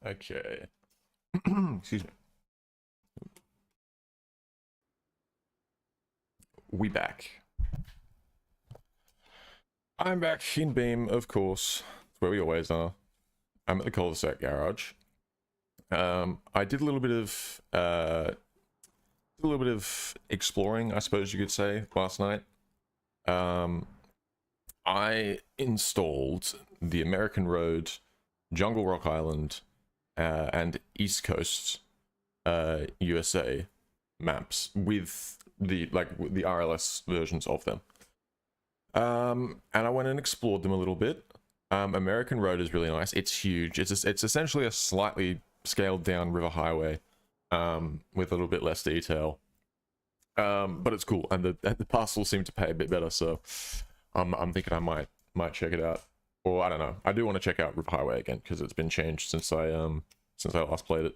Okay. Excuse me. We back. I'm back in Beam, of course. It's where we always are. I'm at the cul-de-sac garage. I did a little bit of exploring, I suppose you could say, last night. I installed the American Road, Jungle Rock Island, and East Coast USA maps with the RLS versions of them. And I went and explored them a little bit. American Road is really nice. It's huge. It's essentially a slightly scaled down river highway, with a little bit less detail. But it's cool, and the parcels seem to pay a bit better. So, I'm thinking I might check it out, or I don't know. I do want to check out River Highway again because it's been changed since I last played it.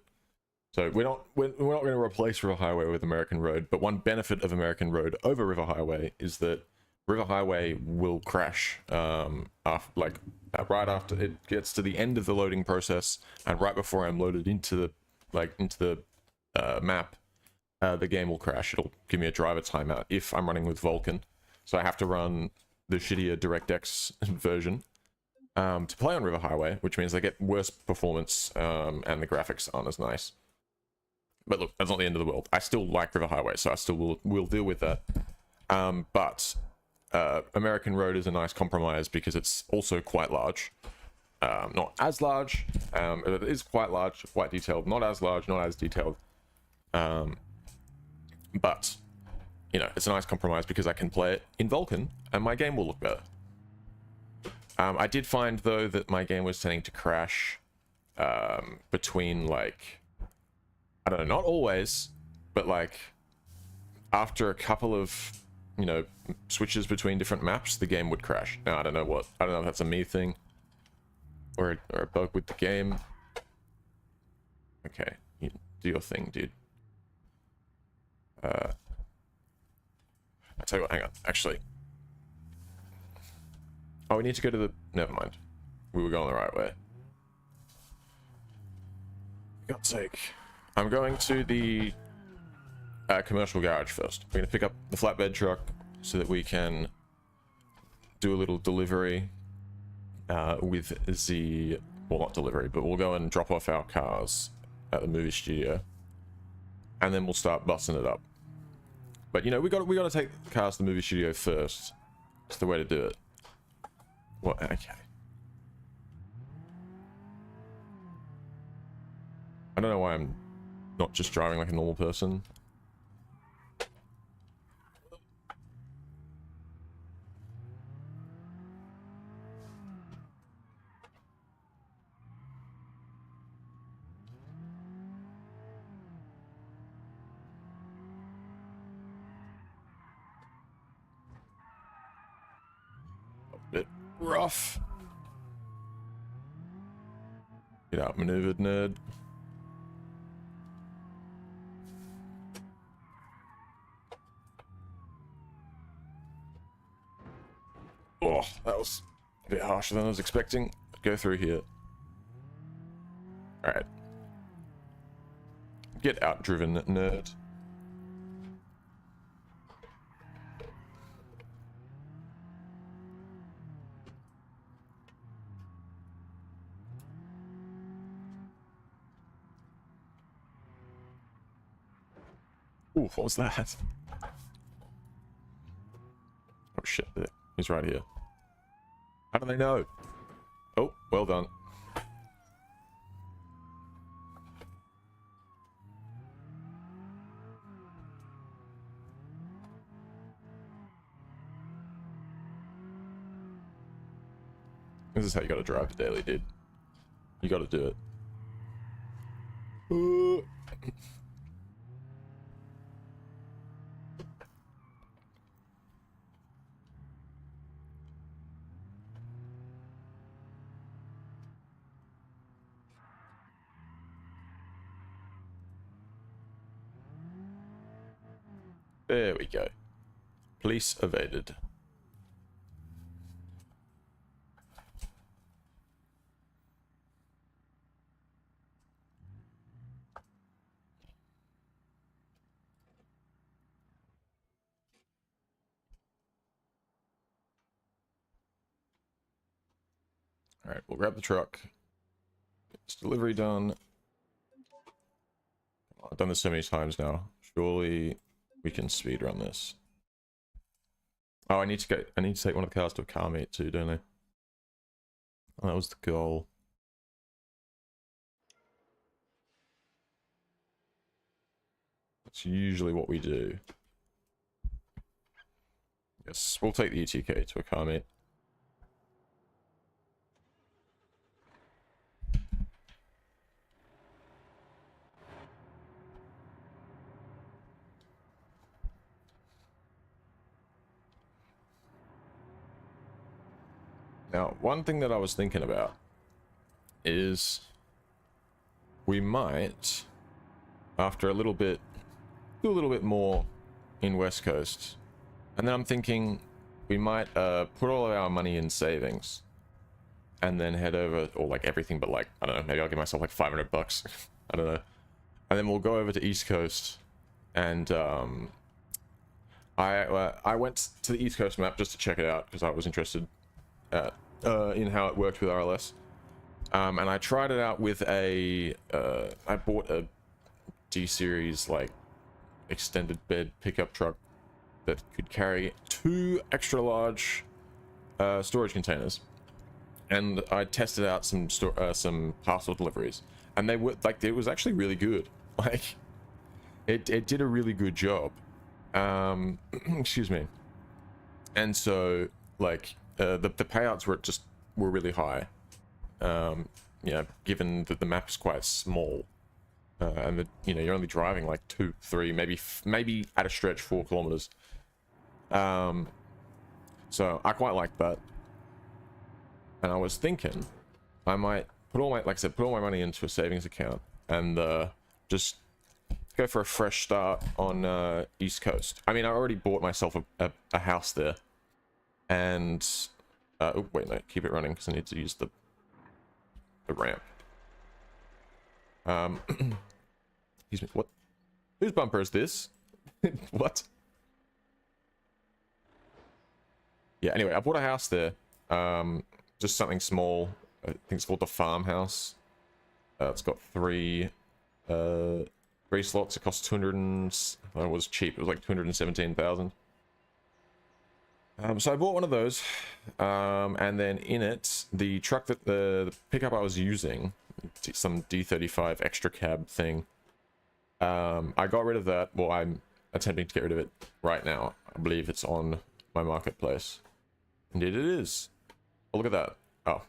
So we're not going to replace River Highway with American Road, but one benefit of American Road over River Highway is that River Highway will crash right after it gets to the end of the loading process, and right before I'm loaded into the map, the game will crash. It'll give me a driver timeout if I'm running with Vulkan, so I have to run the shittier DirectX version to play on River Highway, which means I get worse performance, and the graphics aren't as nice. But look, that's not the end of the world. I still like River Highway, so I still will deal with that. But American Road is a nice compromise because it's also quite large. Not as large, it is quite large, quite detailed. Not as large, not as detailed. But, you know, it's a nice compromise because I can play it in Vulkan and my game will look better. I did find, though, that my game was tending to crash between, like, I don't know, not always, but, like, after a couple of, you know, switches between different maps, the game would crash. Now, I don't know if that's a me thing or a bug with the game. Okay, you do your thing, dude. I tell you what, hang on, actually. Oh, we need to go to the... Never mind. We were going the right way. For God's sake. I'm going to the commercial garage first. We're going to pick up the flatbed truck so that we can do a little delivery with the... Well, not delivery, but we'll go and drop off our cars at the movie studio. And then we'll start busting it up. But, you know, we got to take the cars to the movie studio first. It's the way to do it. What? Okay. I don't know why I'm not just driving like a normal person. Bit rough. Get outmaneuvered, nerd. Oh, that was a bit harsher than I was expecting. Go through here. Alright. Get outdriven, nerd. Ooh, what was that? Oh shit, he's right here. How do they know? Oh, well done. This is how you gotta drive a daily, dude. You gotta do it. There we go. Police evaded. Alright, we'll grab the truck. Get this delivery done. I've done this so many times now. Surely we can speedrun this. Oh, I need to take one of the cars to a car meet too, don't I? Oh, that was the goal. That's usually what we do. Yes, we'll take the ETK to a car meet. Now, one thing that I was thinking about is we might, after a little bit, do a little bit more in West Coast. And then I'm thinking we might put all of our money in savings and then head over, or like everything but like, I don't know, maybe I'll give myself like 500 bucks. I don't know. And then we'll go over to East Coast and I went to the East Coast map just to check it out because I was interested in how it worked with RLS. And I tried it out with I bought a D-series like extended bed pickup truck that could carry 2 extra large storage containers, and I tested out some parcel deliveries, and they were like, it was actually really good. Like it did a really good job. Excuse me. And so like the payouts were really high. Yeah, given that the map's quite small. And that, you know, you're only driving like 2, 3, maybe at a stretch 4 kilometers. So I quite like that. And I was thinking I might put all my, like I said, put all my money into a savings account and just go for a fresh start on East Coast. I mean, I already bought myself a house there, and oh wait, no, keep it running because I need to use the ramp. Excuse me, what? Whose bumper is this? What? Yeah, anyway, I bought a house there. Just something small. I think it's called the farmhouse. It's got 3 slots. It costs 200 and... it was cheap. It was like 217,000. So I bought one of those. And then in it, the truck that the pickup I was using, some D35 extra cab thing, I got rid of that. Well, I'm attempting to get rid of it right now. I believe it's on my marketplace. Indeed it is. Oh, look at that. Oh.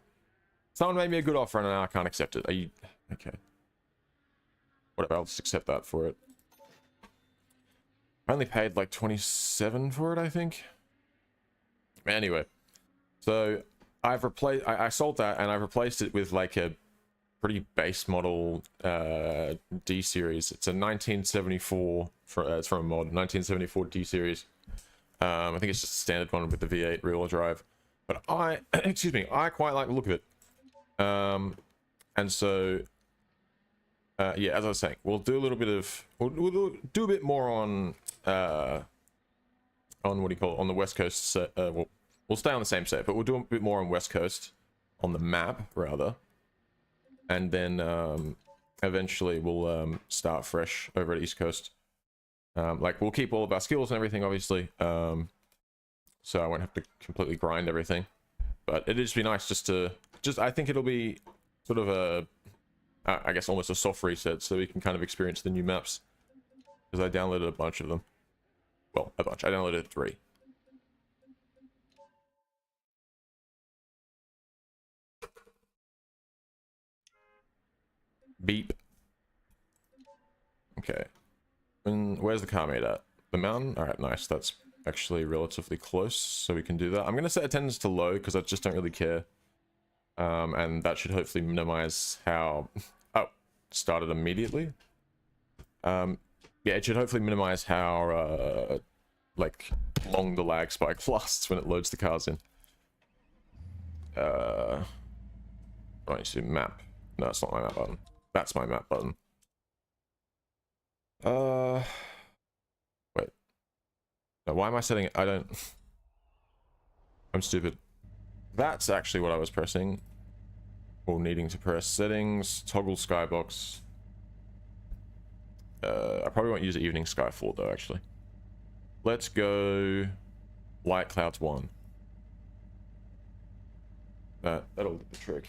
Someone made me a good offer and now I can't accept it. Are you... Okay. Whatever, I'll just accept that for it. I only paid like 27 for it, I think. Anyway. So, I've replaced... I sold that and I've replaced it with like a pretty base model D-series. It's a 1974... it's from a mod. 1974 D-series. I think it's just a standard one with the V8 rear-wheel drive. But excuse me, I quite like the look of it. And so, yeah, as I was saying, we'll do a little bit of, we'll do a bit more on what do you call it, on the West Coast set. We'll stay on the same set, but we'll do a bit more on West Coast, on the map, rather. And then, eventually we'll start fresh over at East Coast. Like, we'll keep all of our skills and everything, obviously. So I won't have to completely grind everything. But it'd just be nice just to... I think it'll be sort of a... I guess almost a soft reset, so we can kind of experience the new maps. Because I downloaded a bunch of them. Well, a bunch. I downloaded 3. Beep. Okay. And where's the car made at? The mountain? Alright, nice. That's actually relatively close, so we can do that. I'm going to set attendance to low, because I just don't really care. And that should hopefully minimize how... Oh, started immediately. Yeah, it should hopefully minimize how, like, long the lag spike lasts when it loads the cars in. Right, so map. No, it's not my map button. That's my map button. Wait. Now, why am I setting it? I don't... I'm stupid. That's actually what I was pressing. or needing to press settings, toggle skybox. I probably won't use evening sky for though, actually. Let's go light clouds 1. That'll do the trick.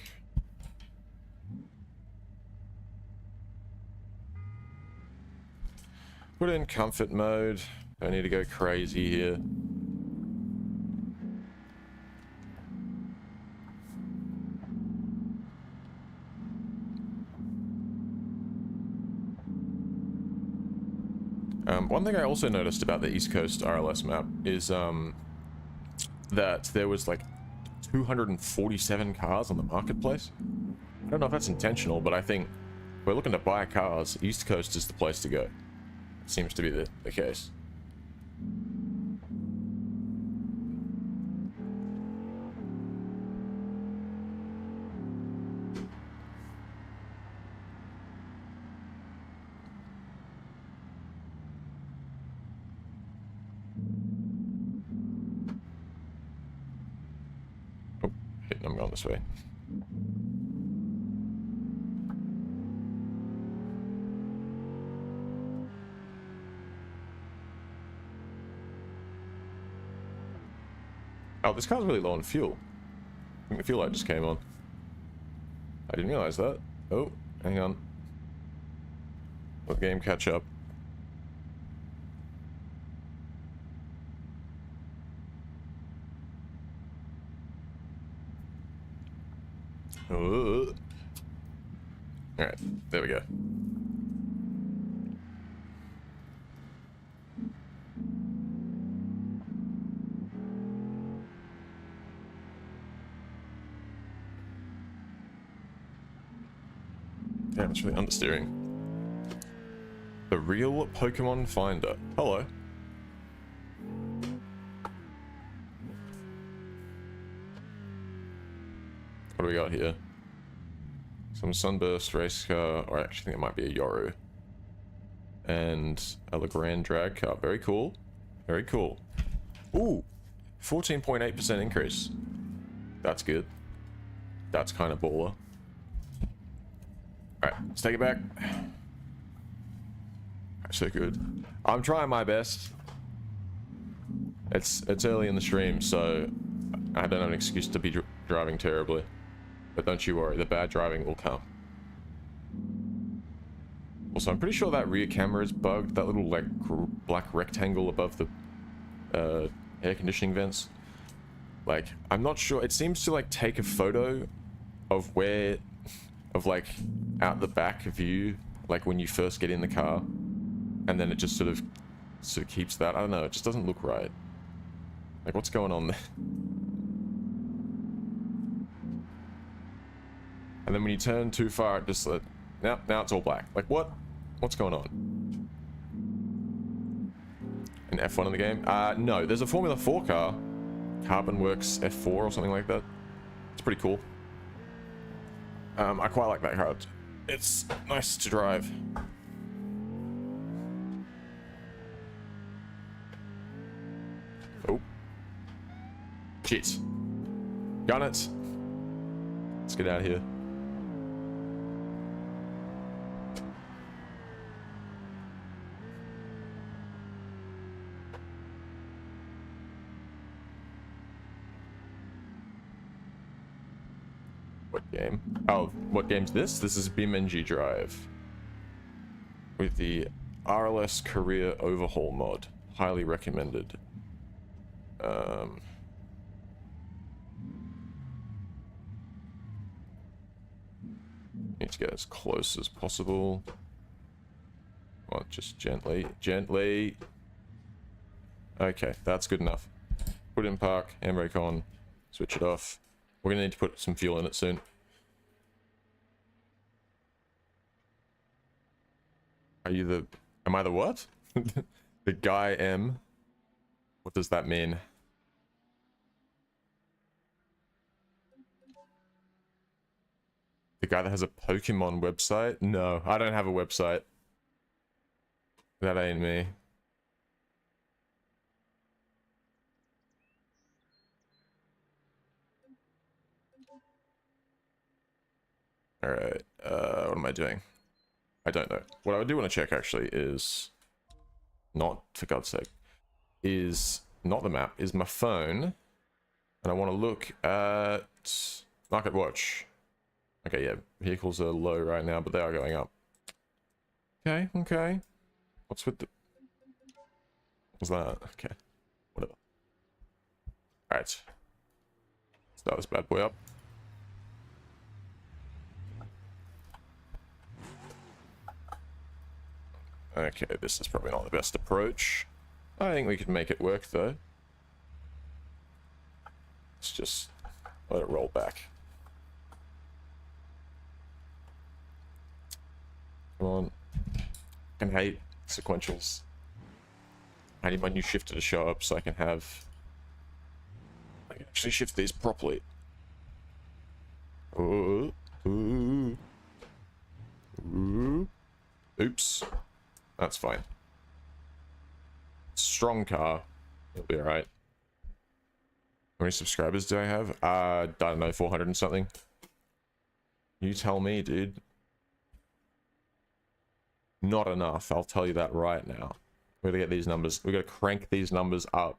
Put in comfort mode. Don't need to go crazy here. One thing I also noticed about the East Coast RLS map is that there was like 247 cars on the marketplace. I don't know if that's intentional, but I think if we're looking to buy cars, East Coast is the place to go. It seems to be the case. Oh, shit, I'm going this way. Oh, this car's really low on fuel. I think the fuel light just came on. I didn't realize that. Oh, hang on. Let the game catch up. Alright, there we go. Damn, it's really understeering. The real Pokemon Finder. Hello. What do we got here? Some Sunburst race car, or I actually think it might be a Yoru. And a Legrand drag car. Very cool. Very cool. Ooh! 14.8% increase. That's good. That's kind of baller. Alright, let's take it back. So good. I'm trying my best. It's early in the stream, so I don't have an excuse to be driving terribly. But don't you worry, the bad driving will come. Also, I'm pretty sure that rear camera is bugged. That little like black rectangle above the air conditioning vents. Like, I'm not sure. It seems to like take a photo of where, of like out the back view, like when you first get in the car, and then it just sort of keeps that. I don't know. It just doesn't look right. Like, what's going on there? And then when you turn too far, it just now it's all black. Like, what? What's going on? An F1 in the game? No, there's a Formula 4 car. Carbon Works F4 or something like that. It's pretty cool. I quite like that car. It's nice to drive. Oh. Shit. Gun it. Let's get out of here. What game? Oh, what game's this? This is BeamNG Drive. With the RLS Career Overhaul mod. Highly recommended. Need to get as close as possible. Well, just gently, gently. Okay, that's good enough. Put in park, handbrake on, switch it off. We're gonna need to put some fuel in it soon. Are you the... Am I the what? The guy M. What does that mean? The guy that has a Pokemon website? No, I don't have a website. That ain't me. All right. What am I doing? I don't know. What I do want to check actually is not, for God's sake, is not the map, is my phone. And I want to look at market watch. Okay, yeah, vehicles are low right now, but they are going up. Okay, okay. What's with the... What's that? Okay, whatever. Alright. Start this bad boy up. Okay, this is probably not the best approach. I think we could make it work, though. Let's just let it roll back. Come on. I can hate sequentials. I need my new shifter to show up so I can have... I can actually shift these properly. Ooh. Ooh. Ooh. Oops. That's fine. Strong car. It'll be alright. How many subscribers do I have? I don't know, 400 and something. You tell me, dude. Not enough, I'll tell you that right now. We gotta get these numbers. We gotta crank these numbers up.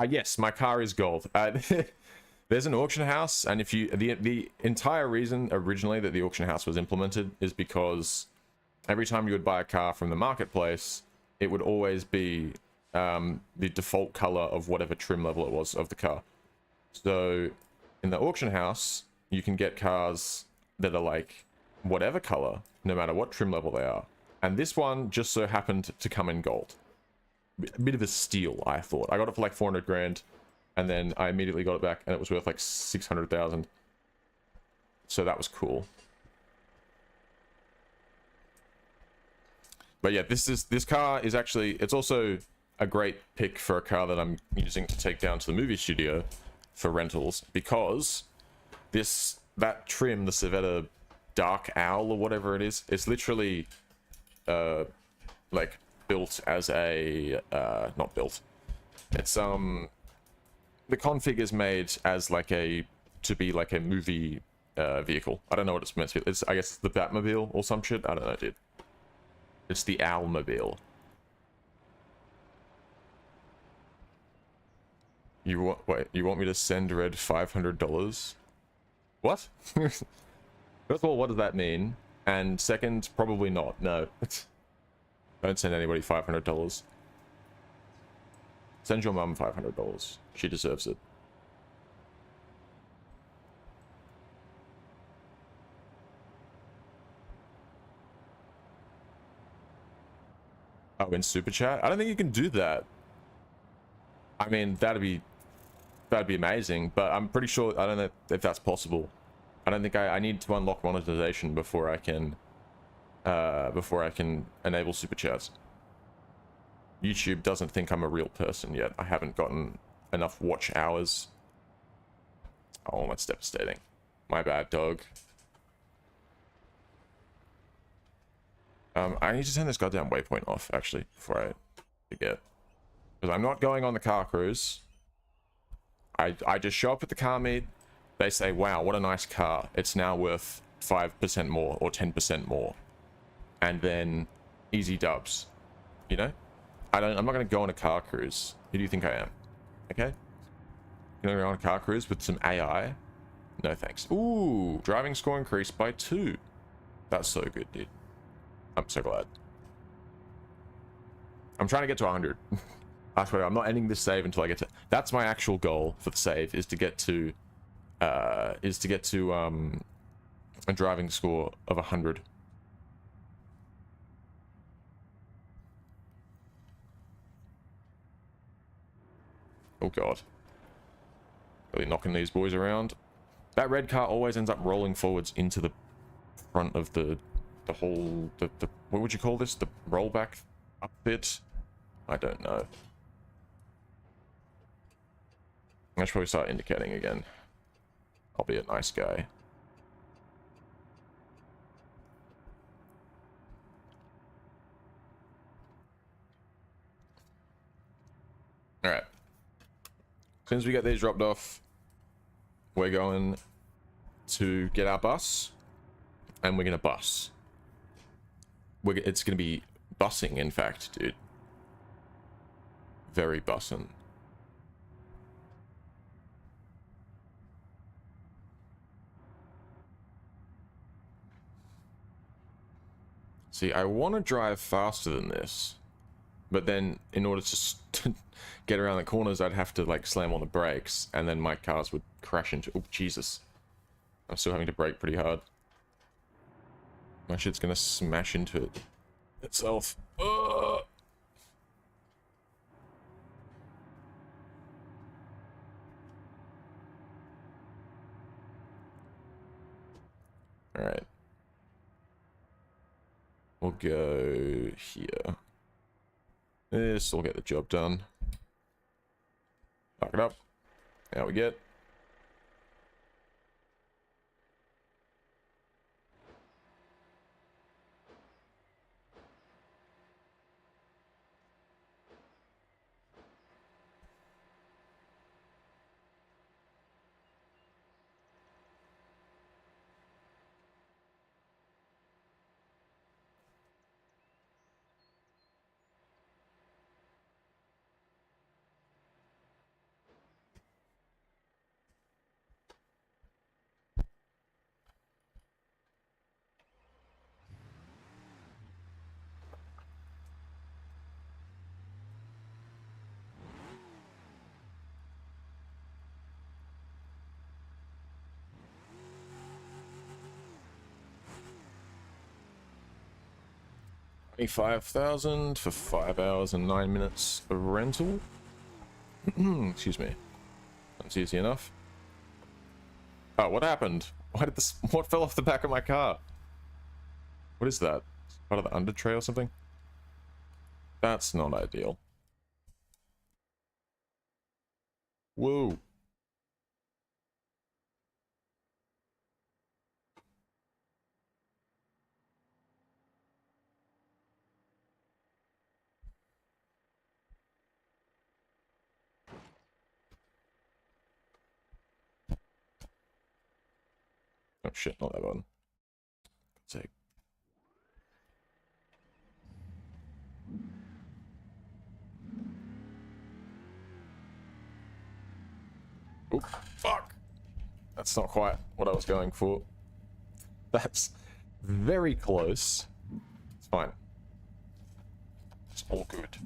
Yes, my car is gold. There's an auction house, and if you the entire reason originally that the auction house was implemented is because every time you would buy a car from the marketplace, it would always be the default color of whatever trim level it was of the car. So in the auction house, you can get cars that are like whatever color, no matter what trim level they are. And this one just so happened to come in gold. A bit of a steal, I thought. I got it for like 400 grand, and then I immediately got it back, and it was worth like 600,000. So that was cool. But yeah, this car is actually, it's also a great pick for a car that I'm using to take down to the movie studio for rentals, because that trim, the Civetta Dark Owl or whatever it is, it's literally like built as a not built. It's the config is made as like to be like a movie vehicle. I don't know what it's meant to be. It's, I guess, the Batmobile or some shit. I don't know, dude. It's the Owlmobile. You want, wait, you want me to send Red $500? What? First of all, what does that mean? And second, probably not. No. Don't send anybody $500. Send your mum $500. She deserves it. Oh, in Super Chat? I don't think you can do that. I mean, that'd be amazing, but I'm pretty sure, I don't know if that's possible. I don't think I need to unlock monetization before I can enable Super Chats. YouTube doesn't think I'm a real person yet. I haven't gotten enough watch hours. Oh, that's devastating. My bad, dog. I need to turn this goddamn waypoint off, actually, before I forget. Because I'm not going on the car cruise. I just show up at the car meet. They say, wow, what a nice car. It's now worth 5% more or 10% more. And then easy dubs. You know? I'm not going to go on a car cruise. Who do you think I am? Okay? You're going to go on a car cruise with some AI? No thanks. Ooh, driving score increased by 2. That's so good, dude. I'm so glad. I'm trying to get to 100. I swear, I'm not ending this save until I get to... That's my actual goal for the save, is to get to... a driving score of 100. Oh god. Really knocking these boys around. That red car always ends up rolling forwards into the front of the whole... the what would you call this? The rollback up bit? I don't know. I should probably start indicating again. I'll be a nice guy. Alright. As soon as we get these dropped off, we're going to get our bus, and we're gonna bus. It's gonna be bussing, in fact, dude. Very bussin'. See, I want to drive faster than this, but then in order to get around the corners, I'd have to like slam on the brakes, and then my cars would crash into. Oh Jesus! I'm still having to brake pretty hard. My shit's gonna smash into it itself. All right. We'll go here. This will get the job done. Lock it up. Now we get. $25,000 for 5 hours and 9 minutes of rental. Excuse me. That's easy enough. Oh, what happened? Why did this? What fell off the back of my car? What is that? Part of the under tray or something? That's not ideal. Whoa. Oh shit, not that one. Take. Oh, fuck! That's not quite what I was going for. That's very close. It's fine. It's all good.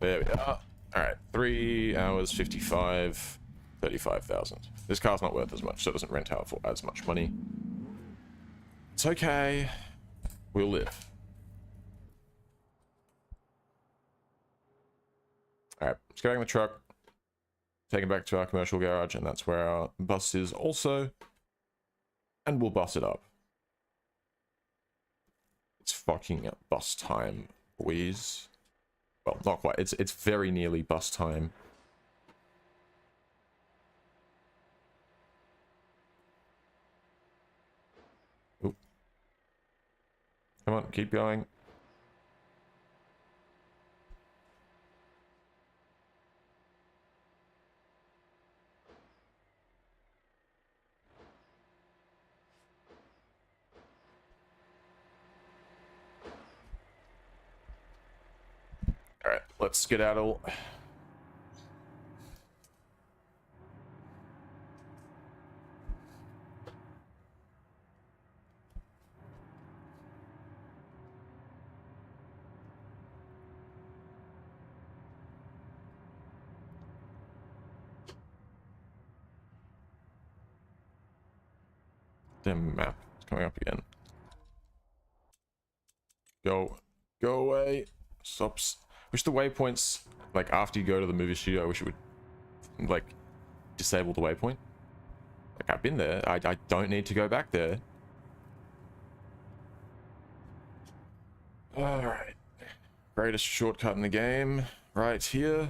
There we are. Alright, 3 hours, 55, 35,000. This car's not worth as much, so it doesn't rent out for as much money. It's okay. We'll live. Alright, let's go back in the truck. Take it back to our commercial garage, and that's where our bus is also. And we'll bus it up. It's fucking bus time, boys. Well, not quite. It's very nearly bus time. Oop. Come on, keep going. Alright, let's skedaddle. Damn map. It's coming up again. Go away. Stops. Wish the waypoints, like after you go to the movie studio, I wish it would, like, disable the waypoint. Like, I've been there. I don't need to go back there. Alright. Greatest shortcut in the game. Right here.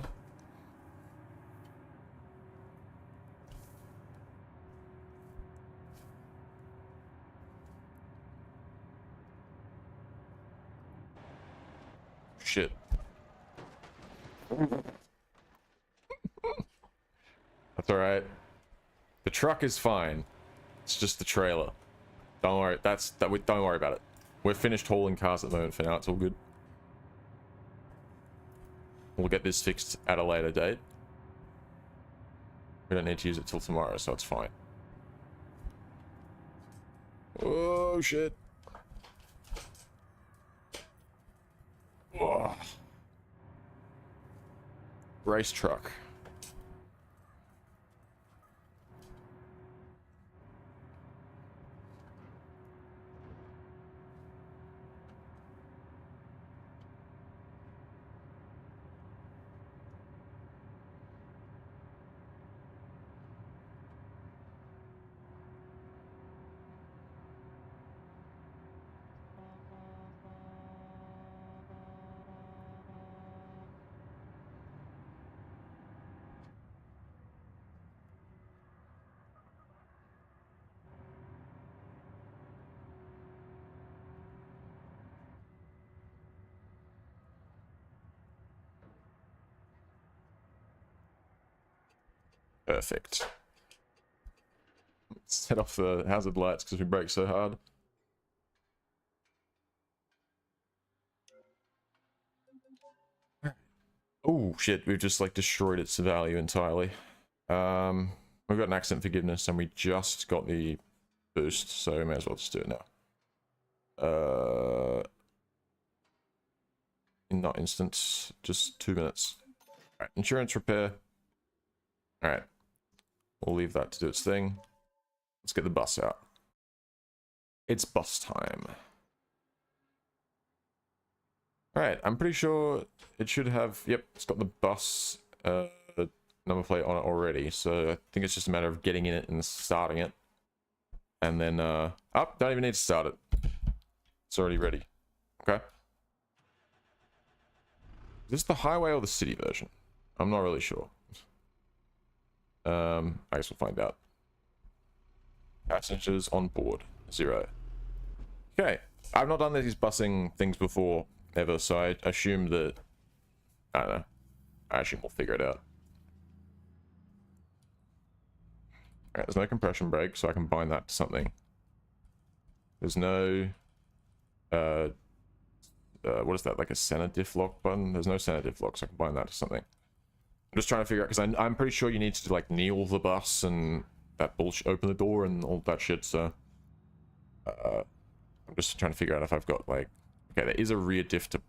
Shit. That's alright. The truck is fine. It's just the trailer. Don't worry. Don't worry about it. We're finished hauling cars at the moment for now. It's all good. We'll get this fixed at a later date. We don't need to use it till tomorrow, so it's fine. Oh, shit. Oh. Race truck. Perfect. Let's set off the hazard lights because we brake so hard. Oh shit, we've just like destroyed its value entirely. We've got an accident forgiveness and we just got the boost, so we may as well just do it now. Not instant, just 2 minutes. Alright, insurance repair. Alright. We'll leave that to do its thing. Let's get the bus out. It's bus time. Alright, I'm pretty sure it should have... Yep, it's got the bus number plate on it already. So I think it's just a matter of getting in it and starting it. And then... don't even need to start it. It's already ready. Okay. Is this the highway or the city version? I'm not really sure. I guess we'll find out. Passengers on board, 0. Okay, I've not done these busing things before, ever, so I assume that... I don't know. I assume we'll figure it out. Alright, there's no compression brake, so I can bind that to something. There's no... what is that, like a center diff lock button? There's no center diff lock, so I can bind that to something. I'm just trying to figure out, because I'm pretty sure you need to, like, kneel the bus and that bullshit, open the door and all that shit, so... I'm just trying to figure out if I've got, like... Okay, there is a rear diff to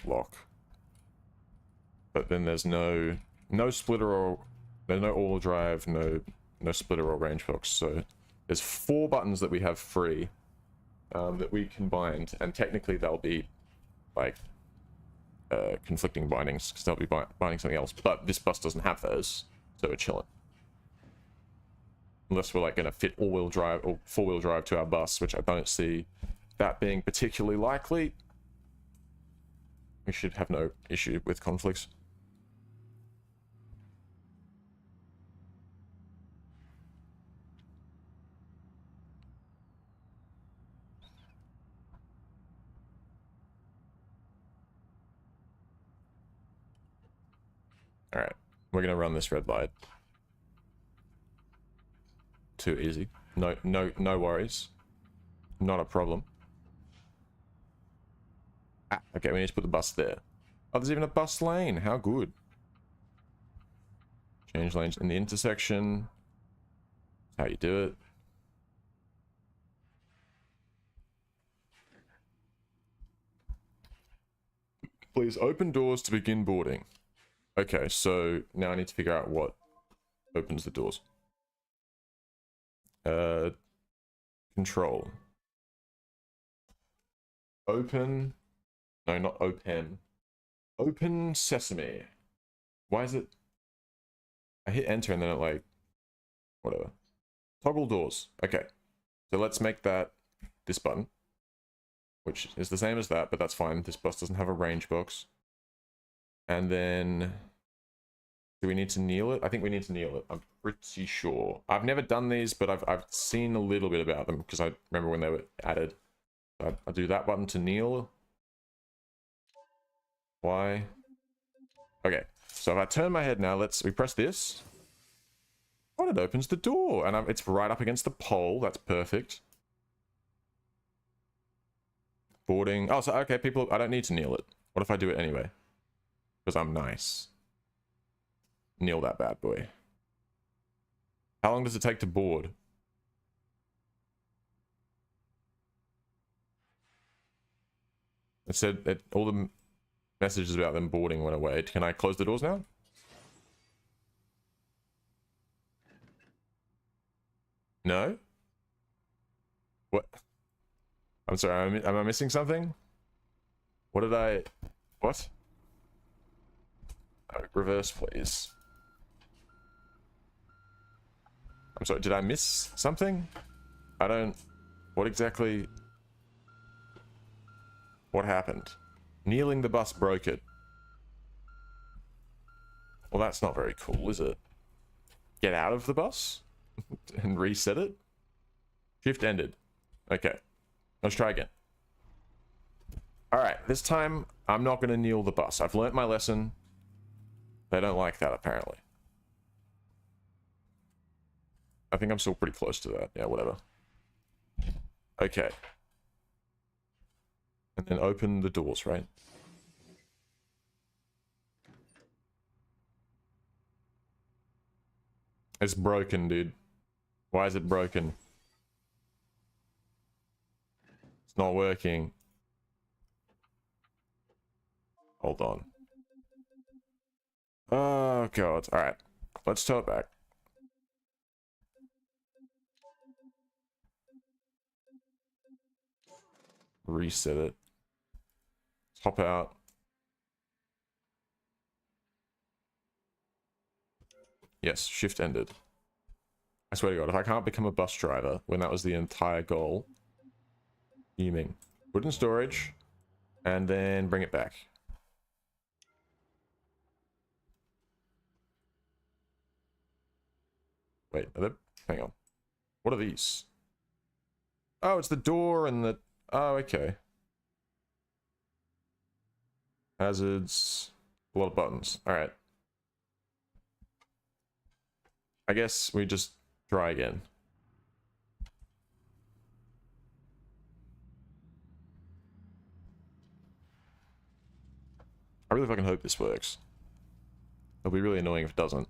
lock. But then there's no splitter or... There's no all-wheel drive, no splitter or range box, so... There's 4 buttons that we have free that we can bind, and technically they'll be, like... conflicting bindings, because they'll be binding something else, but this bus doesn't have those, so we're chilling. Unless we're like going to fit all-wheel drive or four-wheel drive to our bus, which I don't see that being particularly likely. We should have no issue with conflicts. Alright, we're going to run this red light. Too easy. No worries. Not a problem. Ah, okay, we need to put the bus there. Oh, there's even a bus lane. How good. Change lanes in the intersection. That's how you do it. Please open doors to begin boarding. Okay, so now I need to figure out what opens the doors. Control. Open. No, not open. Open sesame. Why is it? I hit enter and then it like, whatever. Toggle doors. Okay. So let's make that this button, which is the same as that, but that's fine. This bus doesn't have a range box. And then, do we need to kneel it? I think we need to kneel it. I'm pretty sure. I've never done these, but I've seen a little bit about them because I remember when they were added. I'll do that button to kneel. Why? Okay. So if I turn my head now, we press this. Oh, it opens the door, and it's right up against the pole. That's perfect. Boarding. Oh, so, okay, people, I don't need to kneel it. What if I do it anyway? Because I'm nice. Kneel that bad boy. How long does it take to board? It said that all the messages about them boarding went away. Can I close the doors now? No? What? I'm sorry, am I missing something? What did I... What? Oh, reverse, please. I'm sorry, did I miss something? I don't... What exactly... What happened? Kneeling the bus broke it. Well, that's not very cool, is it? Get out of the bus? And reset it? Shift ended. Okay. Let's try again. Alright, this time, I'm not going to kneel the bus. I've learnt my lesson. They don't like that, apparently. I think I'm still pretty close to that. Yeah, whatever. Okay. And then open the doors, right? It's broken, dude. Why is it broken? It's not working. Hold on. Oh, God. Alright. Let's tow it back. Reset it. Hop out. Yes, shift ended. I swear to God, if I can't become a bus driver when that was the entire goal, fuming. Put in storage, and then bring it back. Wait, hang on. What are these? Oh, it's the door and the... Oh, okay. Hazards. A lot of buttons. Alright. I guess we just try again. I really fucking hope this works. It'll be really annoying if it doesn't.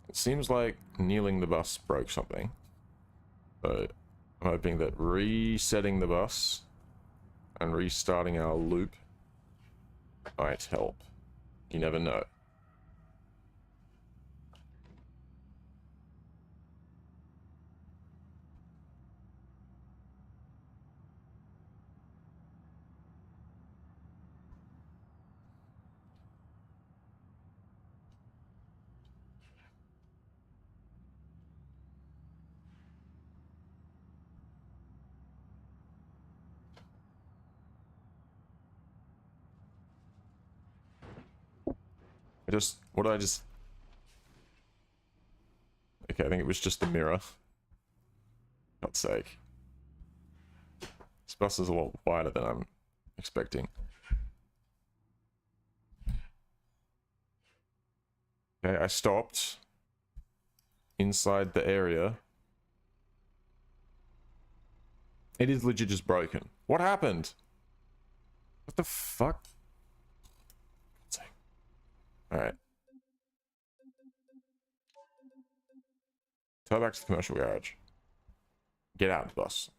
It seems like kneeling the bus broke something. So I'm hoping that resetting the bus and restarting our loop might help. You never know. What did I just... Okay, I think it was just the mirror. God's sake. This bus is a lot wider than I'm expecting. Okay, I stopped inside the area. It is legit just broken. What happened? What the fuck? God's sake. Alright. Tow back to the commercial garage. Get out of the bus.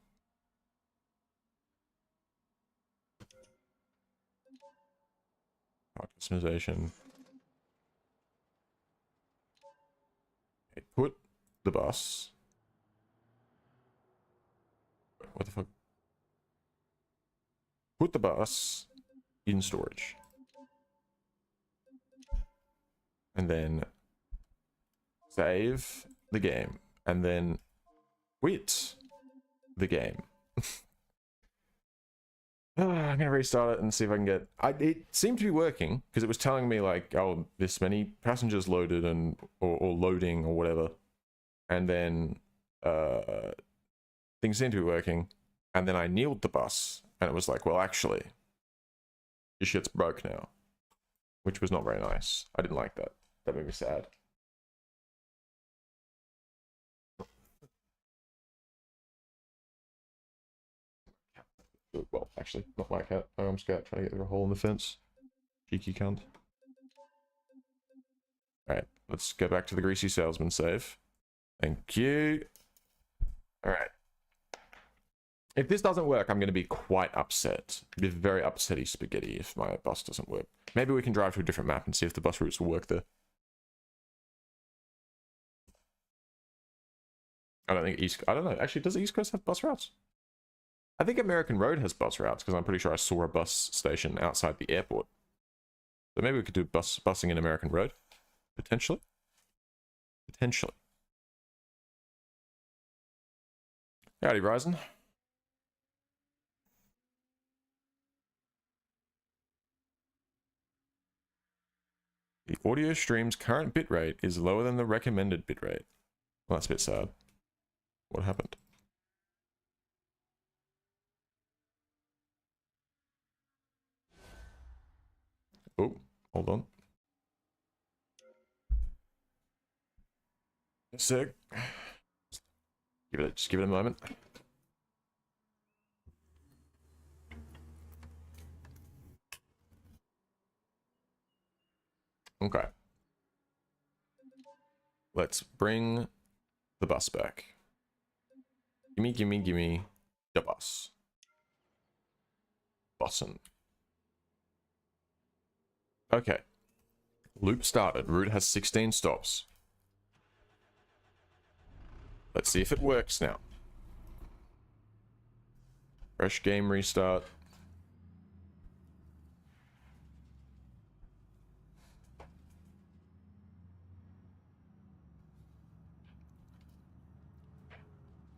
Customization. Okay, put the bus. What the fuck? Put the bus in storage. And then save the game. And then quit the game. I'm gonna restart it and see if I can get. It seemed to be working because it was telling me like, oh, this many passengers loaded and or loading or whatever, and then things seemed to be working, and then I kneeled the bus and it was like, well, actually, your shit's broke now, which was not very nice. I didn't like that. That made me sad. Well, actually, not my cat. My mom's cat trying to get through a hole in the fence. Cheeky cunt. Alright, let's go back to the greasy salesman save. Thank you. Alright. If this doesn't work, I'm going to be quite upset. Be very upsetty spaghetti if my bus doesn't work. Maybe we can drive to a different map and see if the bus routes will work there. I don't think I don't know. Actually, does East Coast have bus routes? I think American Road has bus routes because I'm pretty sure I saw a bus station outside the airport. So maybe we could do busing in American Road. Potentially. Potentially. Howdy, Ryzen. The audio stream's current bitrate is lower than the recommended bitrate. Well, that's a bit sad. What happened? Oh, hold on. A sec. Just give it a moment. Okay. Let's bring the bus back. Gimme, gimme, gimme the bus. Bussin'. Okay. Loop started. Route has 16 stops. Let's see if it works now. Fresh game restart.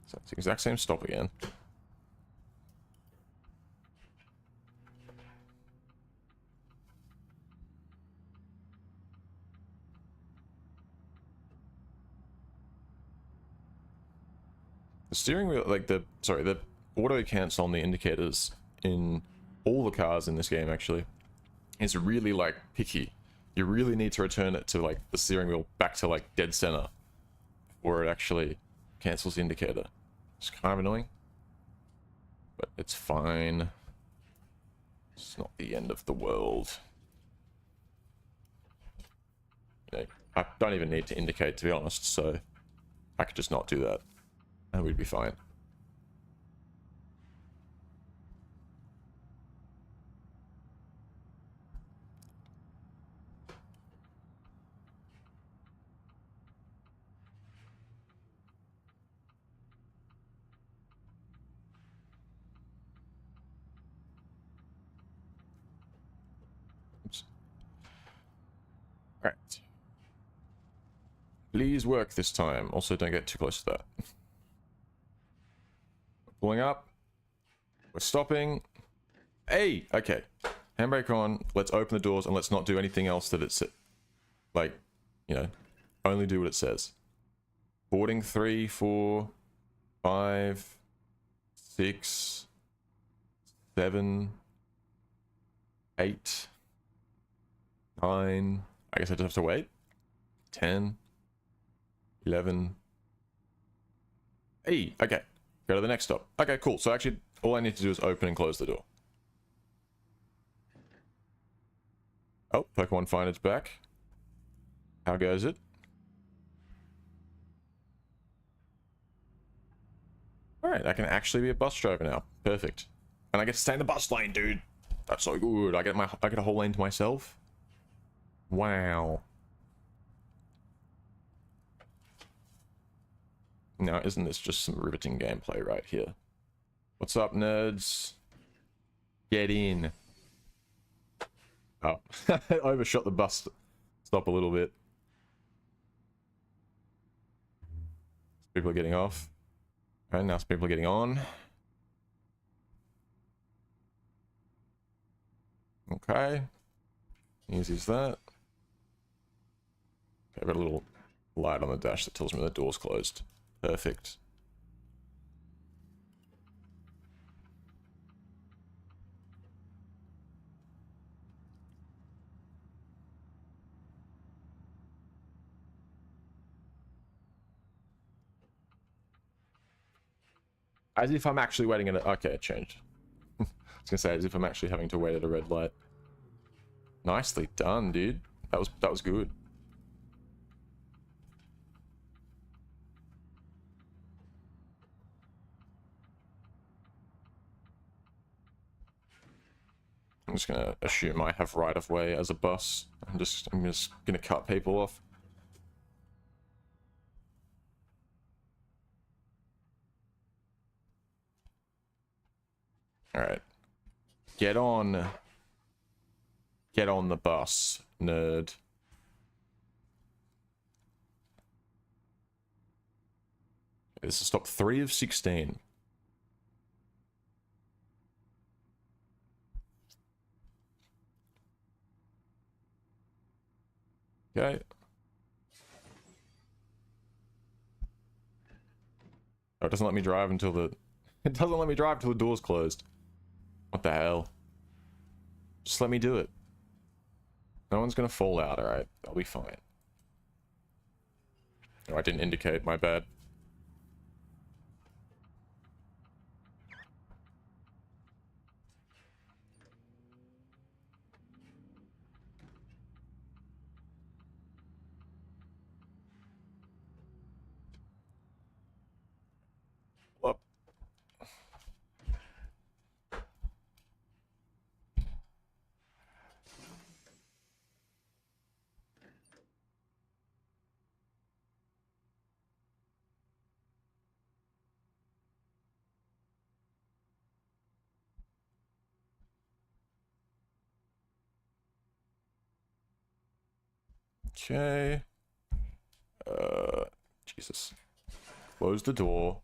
So it's the exact same stop again. The steering wheel, like the auto cancel on the indicators in all the cars in this game actually is really like picky. You really need to return it to like the steering wheel back to like dead center or it actually cancels the indicator. It's kind of annoying, but it's fine. It's not the end of the world. You know, I don't even need to indicate, to be honest, so I could just not do that and we'd be fine. Oops. All right. Please work this time. Also, don't get too close to that. Pulling up. We're stopping. Hey! Okay. Handbrake on. Let's open the doors and let's not do anything else that it's... Like, you know, only do what it says. Boarding 3, 4, 5, 6, 7, 8, 9... I guess I just have to wait. 10, 11... Hey! Okay. Go to the next stop. Okay, cool. So actually, all I need to do is open and close the door. Oh, Pokemon Finder's back. How goes it? Alright, I can actually be a bus driver now. Perfect. And I get to stay in the bus lane, dude. That's so good. I get a whole lane to myself. Wow. Now, isn't this just some riveting gameplay right here? What's up, nerds? Get in. Oh, I overshot the bus stop a little bit. People are getting off. And now people are getting on. Okay. Easy as that. Okay, I've got a little light on the dash that tells me the door's closed. Perfect. As if I'm actually waiting at a... Okay, it changed. I was gonna say, as if I'm actually having to wait at a red light. Nicely done, dude. That was good. I'm just gonna assume I have right of way as a bus. I'm just gonna cut people off. Alright. Get on the bus, nerd. This is stop 3 of 16. Okay. Oh, it doesn't let me drive until the... It doesn't let me drive till the door's closed. What the hell? Just let me do it. No one's gonna fall out, alright? I'll be fine. Oh, I didn't indicate, my bad. Whoop. Okay. Jesus. Close the door.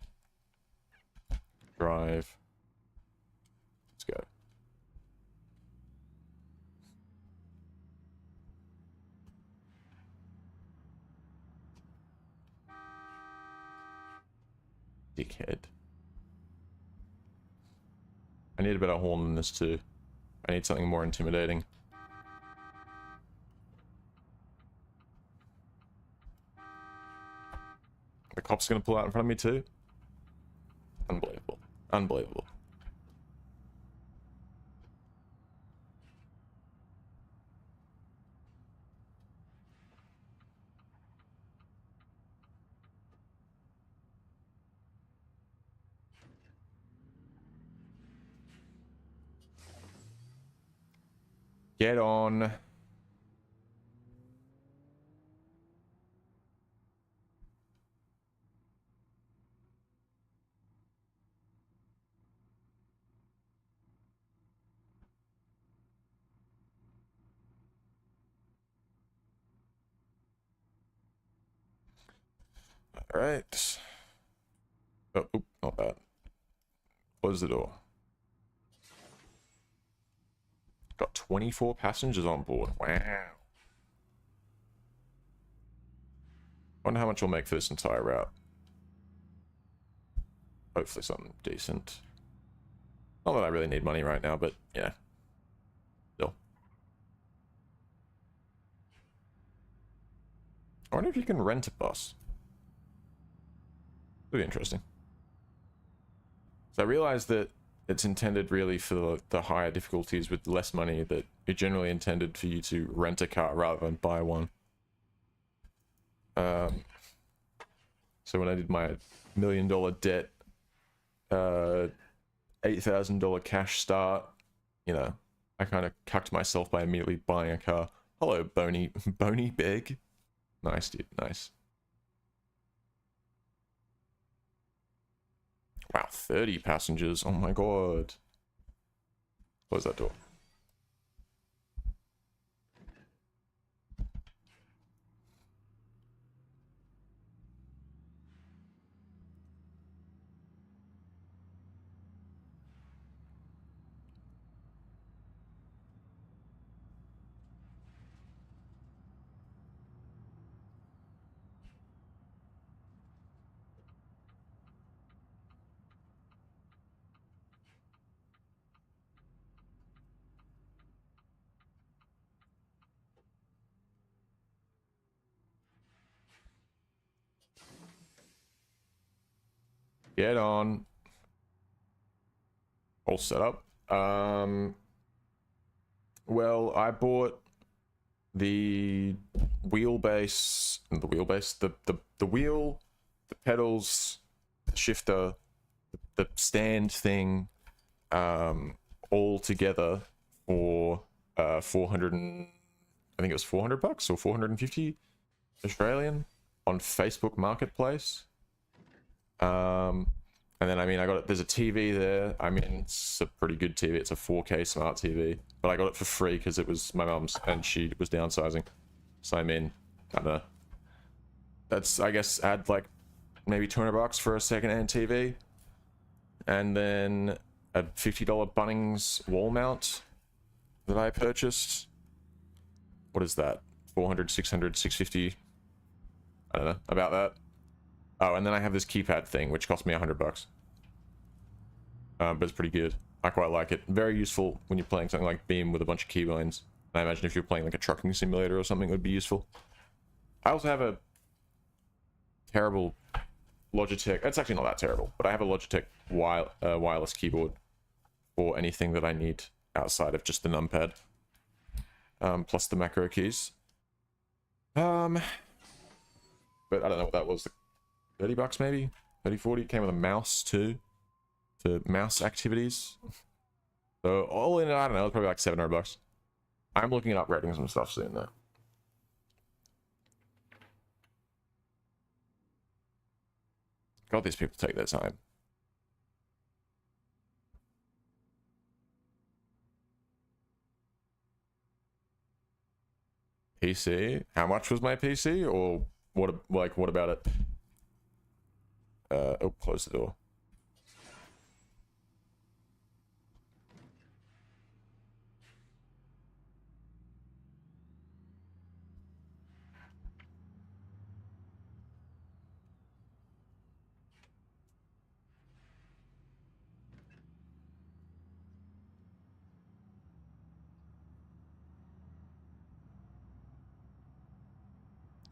Drive. Let's go. Dickhead. I need a better horn than this too. I need something more intimidating. The cop's gonna pull out in front of me too? Unbelievable. Unbelievable. Get on. Alright. Oh, not that. Close the door. Got 24 passengers on board. Wow. Wonder how much we'll make for this entire route. Hopefully something decent. Not that I really need money right now, but yeah. Still. I wonder if you can rent a bus. It'd be interesting. So I realized that it's intended really for the higher difficulties with less money, that it's generally intended for you to rent a car rather than buy one. So when I did my $1 million debt, $8,000 cash start, you know, I kind of cucked myself by immediately buying a car. Hello, Boney Beg. Nice, dude, nice. Wow, 30 passengers. Oh my god. Close that door. Get on. All set up. Well, I bought the wheelbase, the wheel, the pedals, the shifter, the stand thing, all together for 400 and I think it was $400 or 450 Australian on Facebook Marketplace. And then, I mean, I got it. There's a TV there. I mean, it's a pretty good TV. It's a 4K smart TV. But I got it for free because it was my mum's and she was downsizing. So, I mean, I don't know. That's, I guess, add like maybe $200 for a second-hand TV. And then a $50 Bunnings wall mount that I purchased. What is that? 400, 600, 650. I don't know, about that. Oh, and then I have this keypad thing, which cost me $100. But it's pretty good. I quite like it. Very useful when you're playing something like Beam with a bunch of keybinds. I imagine if you're playing like a trucking simulator or something, it would be useful. I also have a terrible Logitech. It's actually not that terrible, but I have a Logitech wireless keyboard for anything that I need outside of just the numpad. Plus the macro keys. But I don't know what that was. $30 maybe? 30, 40. Came with a mouse too. For mouse activities. So all in, I don't know, it's probably like $700. I'm looking at upgrading some stuff soon though. God, these people take their time. PC? How much was my PC? Or what, like, what about it? Oh, close the door.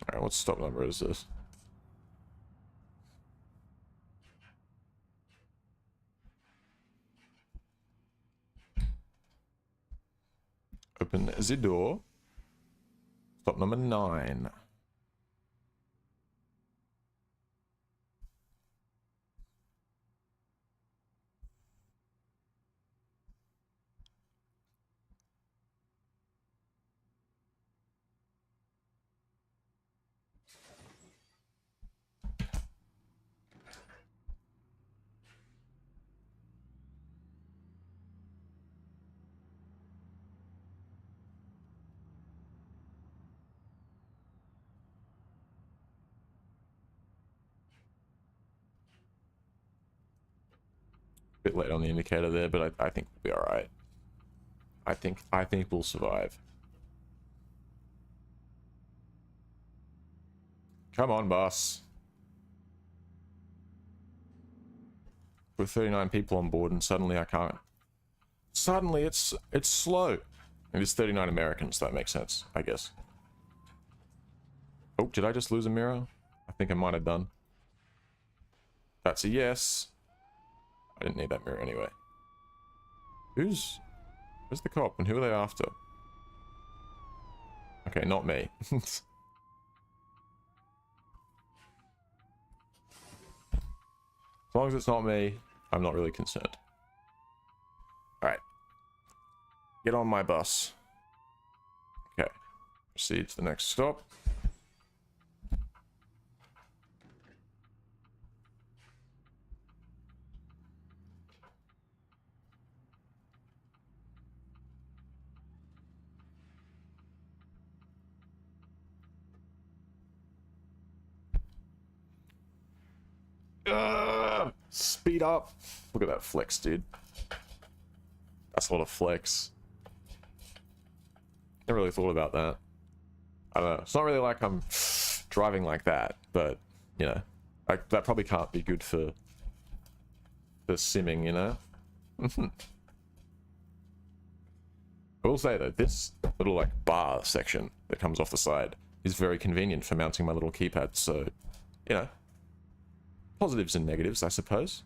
Alright, what stop number is this? Open the door. Stop number 9. Bit late on the indicator there, but I think we'll be alright. I think we'll survive. Come on, boss. With 39 people on board and suddenly I can't. Suddenly it's slow. And it's 39 Americans, so that makes sense, I guess. Oh, did I just lose a mirror? I think I might have done. That's a yes. I didn't need that mirror anyway. Where's the cop and who are they after? Okay, not me. As long as it's not me, I'm not really concerned. Alright. Get on my bus. Okay. Proceed to the next stop. Speed up. Look at that flex, dude. That's a lot of flex. Never really thought about that. I don't know. It's not really like I'm driving like that, but, you know, that probably can't be good for simming, you know? I will say, though, this little, like, bar section that comes off the side is very convenient for mounting my little keypad, so, you know, positives and negatives, I suppose.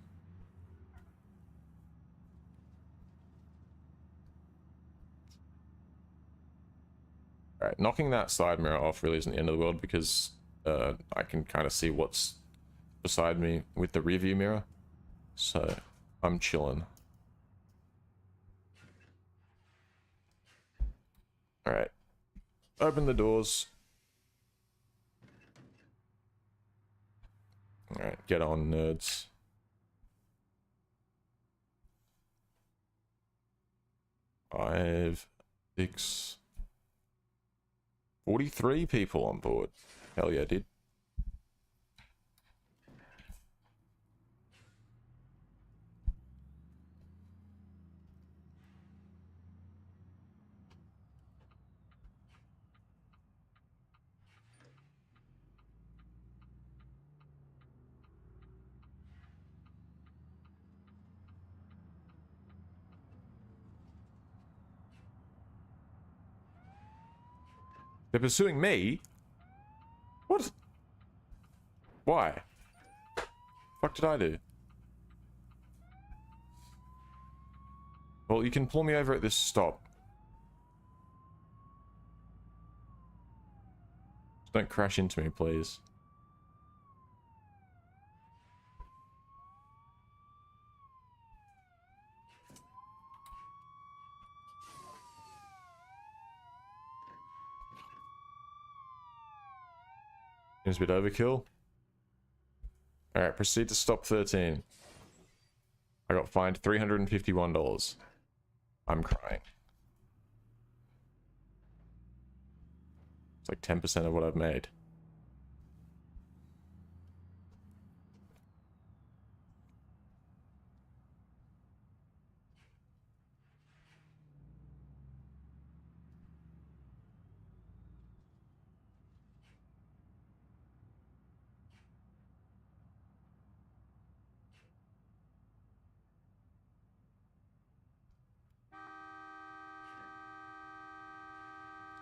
Alright, knocking that side mirror off really isn't the end of the world because I can kind of see what's beside me with the rear view mirror. So, I'm chilling. Alright. Open the doors. Alright, get on, nerds. Five, 6, 43 people on board. Hell yeah, dude. They're pursuing me? What? Why? What did I do? Well, you can pull me over at this stop. Just don't crash into me, please. Seems a bit overkill. Alright, proceed to stop 13. I got fined $351. I'm crying. It's like 10% of what I've made.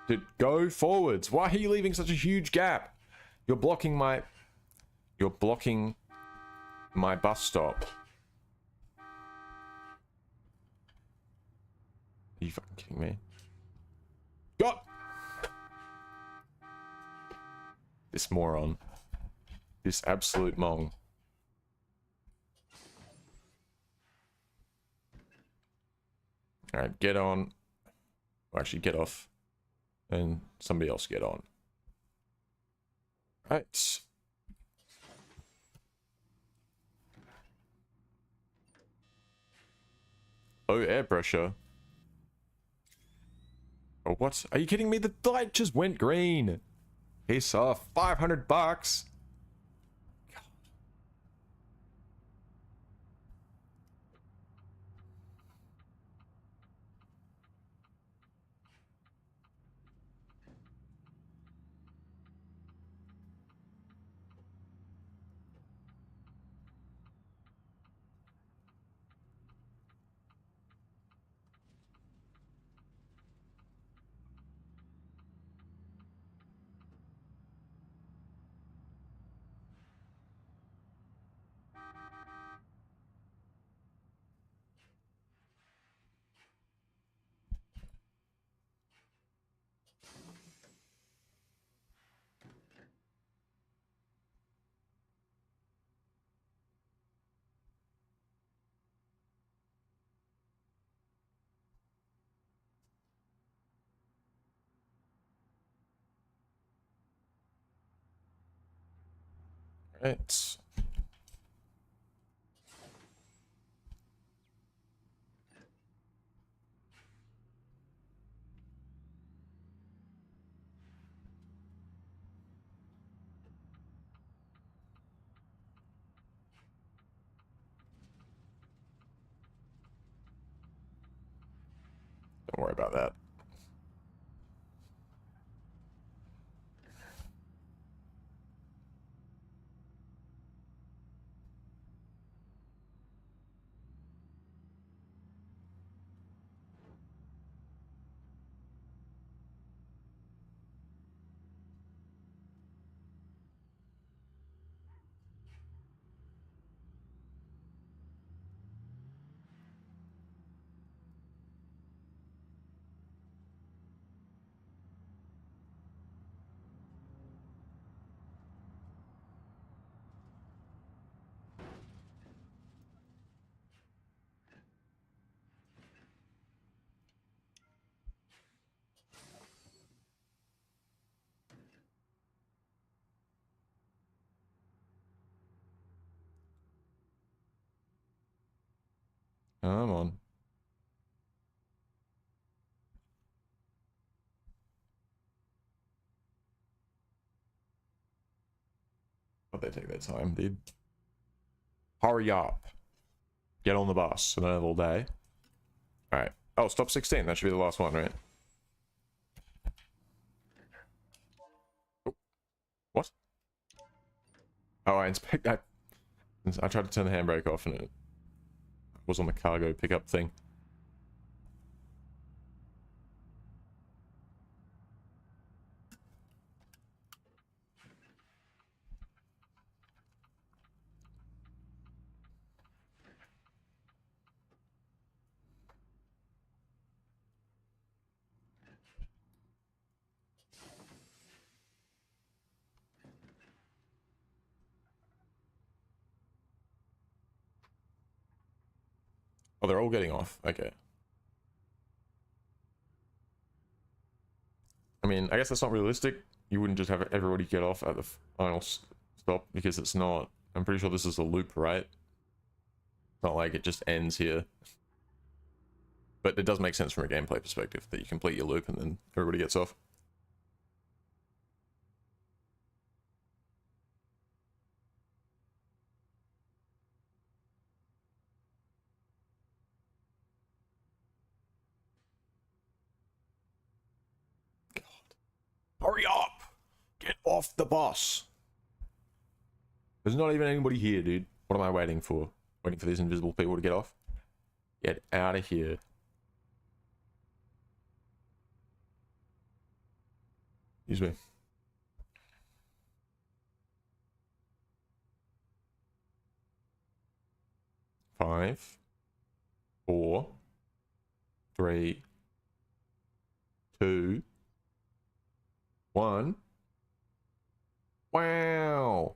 Dude, go forwards. Why are you leaving such a huge gap? You're blocking my bus stop. Are you fucking kidding me? God! This moron. This absolute mong. Alright, get on. Or actually, get off. And somebody else get on. Right. Oh, air pressure. Oh, what? Are you kidding me? The light just went green. Piss off. $500. Right. Don't worry about that. Come on. But they take their time, dude. Hurry up. Get on the bus. I don't have all day. Alright. Oh, stop 16. That should be the last one, right? Oh. What? Oh, I inspect that. I tried to turn the handbrake off and it was on the cargo pickup thing. Oh, they're all getting off. Okay. I mean, I guess that's not realistic. You wouldn't just have everybody get off at the final stop because it's not. I'm pretty sure this is a loop, right? It's not like it just ends here. But it does make sense from a gameplay perspective that you complete your loop and then everybody gets off. God. Hurry up! Get off the bus! There's not even anybody here, dude. What am I waiting for? Waiting for these invisible people to get off? Get out of here. Excuse me. Five, 4, 3, 2, 1. Wow!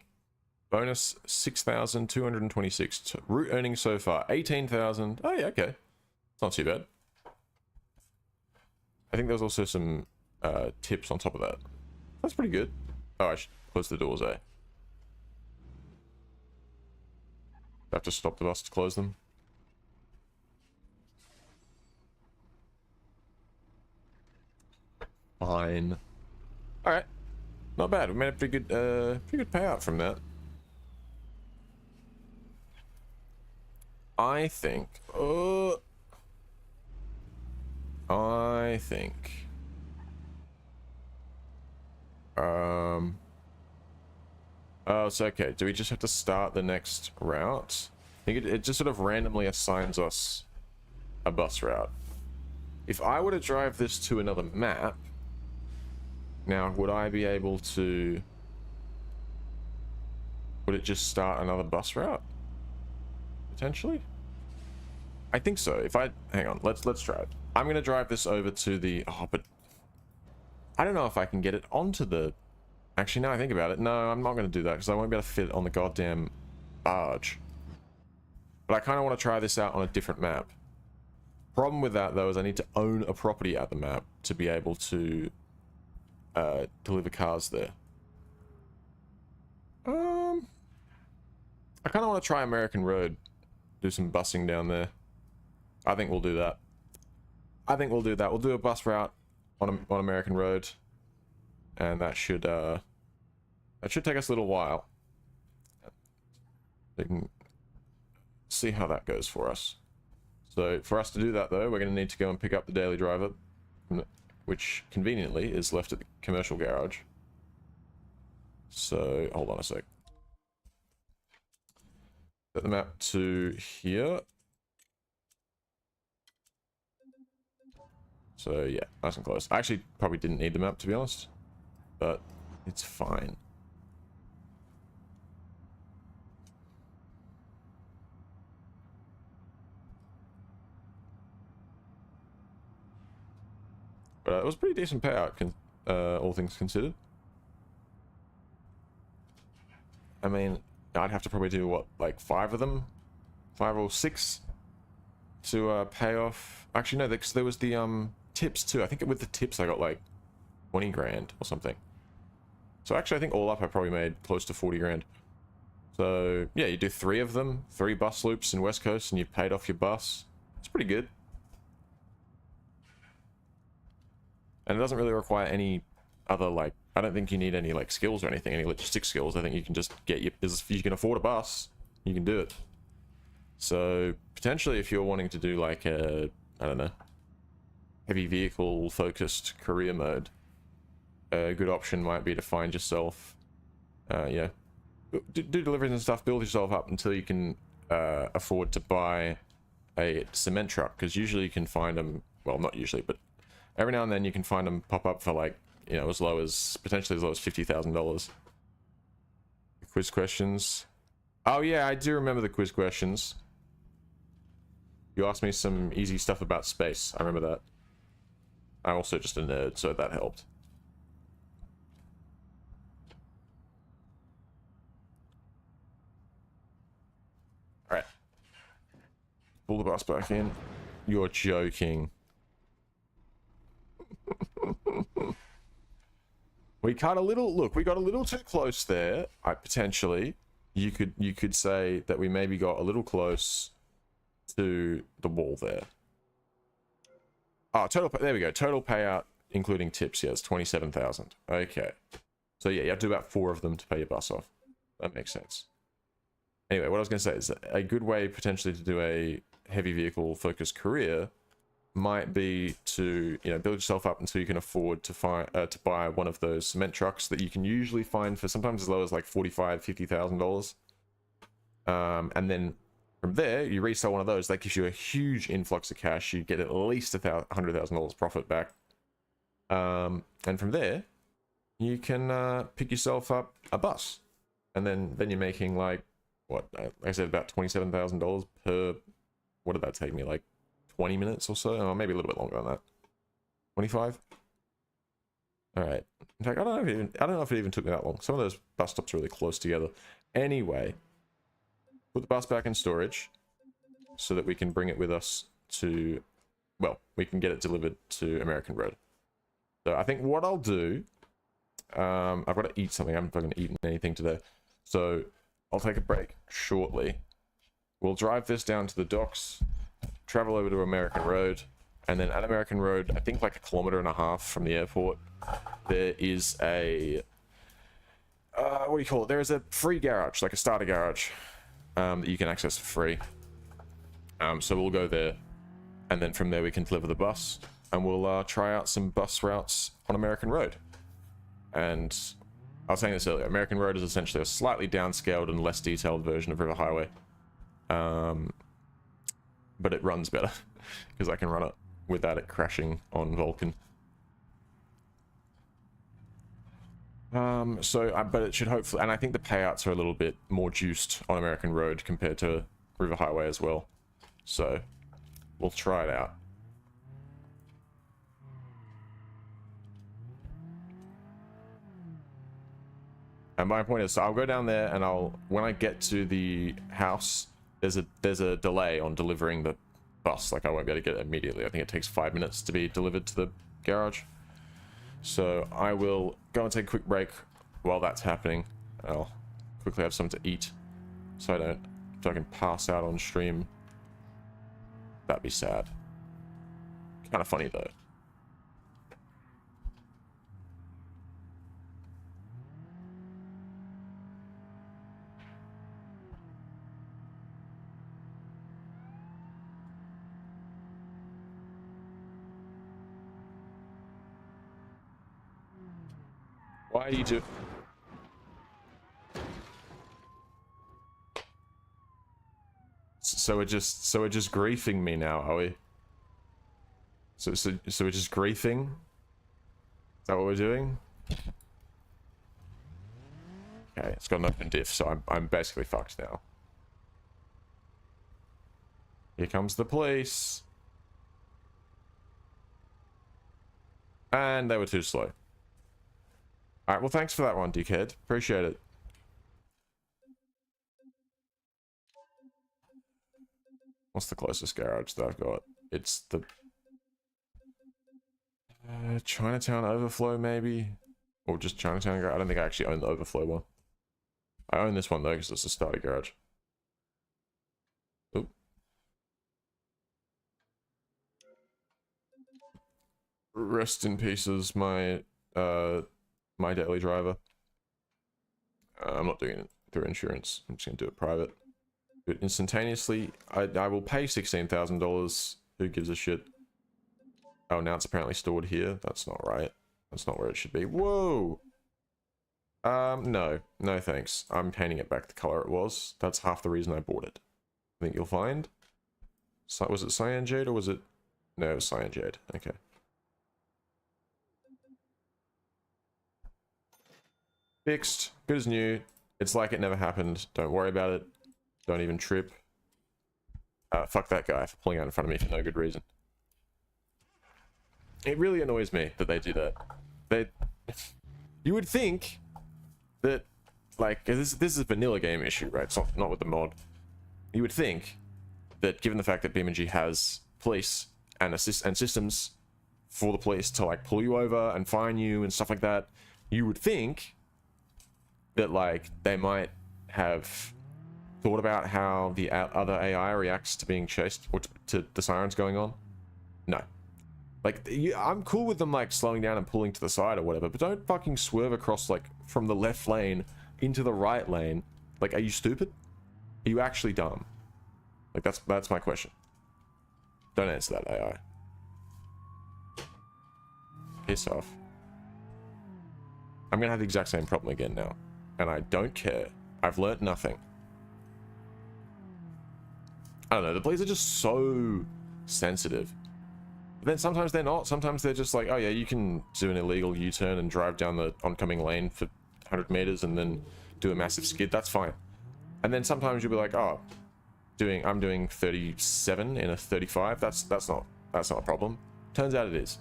Bonus 6,226. Root earnings so far 18,000. Oh yeah, okay. It's not too bad. I think there's also some tips on top of that. That's pretty good. Oh, I should close the doors, eh? Have to stop the bus to close them. Fine. Alright. Not bad. We made a pretty good payout from that. I think. Oh, it's okay. Do we just have to start the next route? I think it just sort of randomly assigns us a bus route. If I were to drive this to another map, now would I be able to? Would it just start another bus route? Potentially? I think so. If I hang on, let's try it. I'm gonna drive this over to the but I don't know if I can get it onto the. Actually, now I think about it, no, I'm not gonna do that because I won't be able to fit it on the goddamn barge. But I kind of want to try this out on a different map. Problem with that though is I need to own a property at the map to be able to deliver cars there. I kind of want to try American Road, do some busing down there. I think we'll do that. We'll do a bus route on American Road, and that should take us a little while. We can see how that goes for us. So for us to do that though, we're going to need to go and pick up the daily driver, which conveniently is left at the commercial garage. So hold on a sec. Set the map to here. So yeah, nice and close. I actually probably didn't need the map to be honest, but it's fine. But it was a pretty decent payout, all things considered. I mean, I'd have to probably do what, like 5 of them, 5 or 6, to pay off. Actually, no, because there was the tips too. I think with the tips I got like 20 grand or something. So actually, I think all up I probably made close to 40 grand. So yeah, you do 3 of them, 3 bus loops in West Coast, and you've paid off your bus. It's pretty good. And it doesn't really require any other, like, I don't think you need any, like, skills or anything, any logistics skills. I think you can just get your business, if you can afford a bus, you can do it. So, potentially, if you're wanting to do, like, a, I don't know, heavy vehicle focused career mode, a good option might be to find yourself, yeah, do deliveries and stuff, build yourself up until you can afford to buy a cement truck, because usually you can find them, well, not usually, but every now and then you can find them pop up for, like, you know, as low as, potentially as low as $50,000. Quiz questions. Oh yeah, I do remember the quiz questions. You asked me some easy stuff about space. I remember that. I'm also just a nerd, so that helped. Alright. Pull the bus back in. You're joking. We got a little, look, we got a little too close there. Potentially, you could say that we maybe got a little close to the wall there. Oh, total, there we go. Total payout, including tips, yeah, it's 27,000. Okay. So yeah, you have to do about 4 of them to pay your bus off. That makes sense. Anyway, what I was going to say is that a good way potentially to do a heavy vehicle focused career might be to, you know, build yourself up until you can afford to find to buy one of those cement trucks that you can usually find for sometimes as low as like $45,000-$50,000. And then from there, you resell one of those. That gives you a huge influx of cash. You get at least $100,000 profit back. And from there, you can pick yourself up a bus, and then you're making like what, like I said, about $27,000 per. What did that take me? Like 20 minutes or so, or maybe a little bit longer than that. 25. All right. In fact, I don't know if it even took me that long. Some of those bus stops are really close together. Anyway, put the bus back in storage so that we can bring it with us to, well, we can get it delivered to American Road. So I think what I'll do, I've got to eat something. I haven't fucking eaten anything today, so I'll take a break shortly. We'll drive this down to the docks, travel over to American Road, and then at American Road, I think like 1.5 kilometers from the airport, there is a, what do you call it? There is a free garage, like a starter garage, that you can access for free. So we'll go there, and then from there we can deliver the bus, and we'll try out some bus routes on American Road. And I was saying this earlier, American Road is essentially a slightly downscaled and less detailed version of River Highway. But it runs better because I can run it without it crashing on Vulcan. But it should hopefully, and I think the payouts are a little bit more juiced on American Road compared to River Highway as well. So we'll try it out. And my point is, so I'll go down there, and when I get to the house, there's a delay on delivering the bus. Like, I won't be able to get it immediately. I think it takes 5 minutes to be delivered to the garage. So I will go and take a quick break while that's happening. I'll quickly have something to eat, so I don't fucking pass out on stream. That'd be sad. Kind of funny though. Why do you do? So we're just griefing me now, are we? So we're just griefing? Is that what we're doing? Okay, it's got an open diff, so I'm basically fucked now. Here comes the police. And they were too slow. Alright, well thanks for that one, dickhead. Appreciate it. What's the closest garage that I've got? It's the... Chinatown Overflow, maybe? Or just Chinatown garage? I don't think I actually own the Overflow one. I own this one though, because it's a starter garage. Oop. Rest in pieces, my my daily driver. I'm not doing it through insurance. I'm just gonna do it private. Do it instantaneously. I will pay $16,000. Who gives a shit? Oh, now it's apparently stored here. That's not right. That's not where it should be. Whoa. No, no thanks. I'm painting it back the color it was. That's half the reason I bought it. I think you'll find. So, was it cyan jade or was it? No, it was cyan jade. Okay. Fixed. Good as new. It's like it never happened. Don't worry about it. Don't even trip. Fuck that guy for pulling out in front of me for no good reason. It really annoys me that they do that. You would think that, like, this is a vanilla game issue, right? It's not with the mod. You would think that given the fact that BeamNG has police and systems for the police to, like, pull you over and fine you and stuff like that, you would think that, like, they might have thought about how the other AI reacts to being chased or to the sirens going on. No. Like, I'm cool with them, like, slowing down and pulling to the side or whatever, but don't fucking swerve across, like, from the left lane into the right lane. Like, are you stupid? Are you actually dumb? Like, that's my question. Don't answer that, AI. Piss off. I'm gonna have the exact same problem again now. And I don't care. I've learnt nothing. I don't know, the police are just so sensitive. But then sometimes they're not. Sometimes they're just like, oh yeah, you can do an illegal U-turn and drive down the oncoming lane for 100 meters and then do a massive skid. That's fine. And then sometimes you'll be like, oh, I'm doing 37 in a 35. That's not a problem. Turns out it is.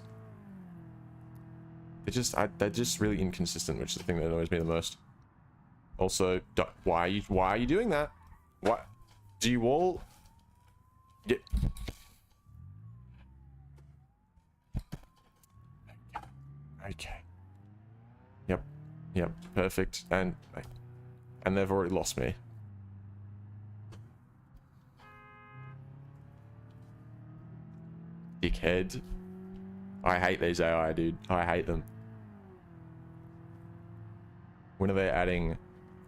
They're just really inconsistent, which is the thing that annoys me the most. Also, why are you doing that? What do you all? Yeah. Okay. Yep. Perfect. And they've already lost me. Dickhead. I hate these AI, dude. I hate them. When are they adding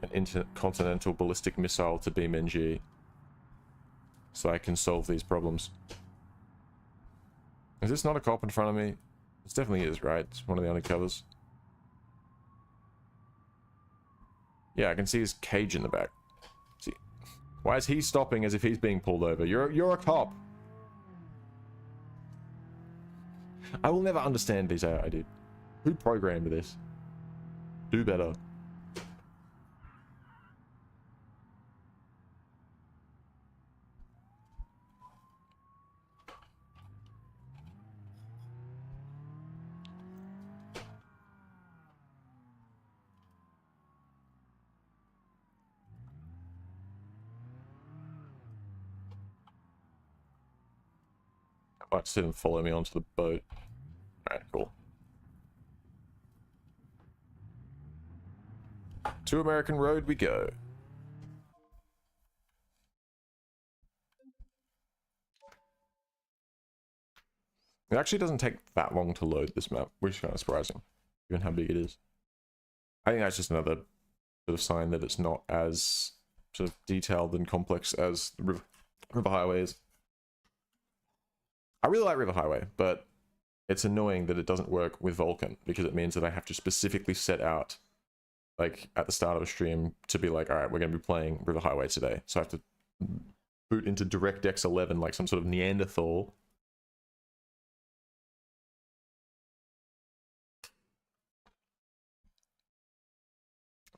an intercontinental ballistic missile to BeamNG so I can solve these problems? Is this not a cop in front of me? It definitely is, right? It's one of the undercovers. Yeah, I can see his cage in the back. See, why is he stopping as if he's being pulled over? You're a cop. I will never understand these AI, dude. Who programmed this? Do better. I might sit and follow me onto the boat. Alright, cool. To American Road we go. It actually doesn't take that long to load this map, which is kind of surprising, given how big it is. I think that's just another sort of sign that it's not as sort of detailed and complex as the River Highway is. I really like River Highway, but it's annoying that it doesn't work with Vulkan, because it means that I have to specifically set out, like, at the start of a stream to be like, alright, we're going to be playing River Highway today. So I have to boot into DirectX 11 like some sort of Neanderthal.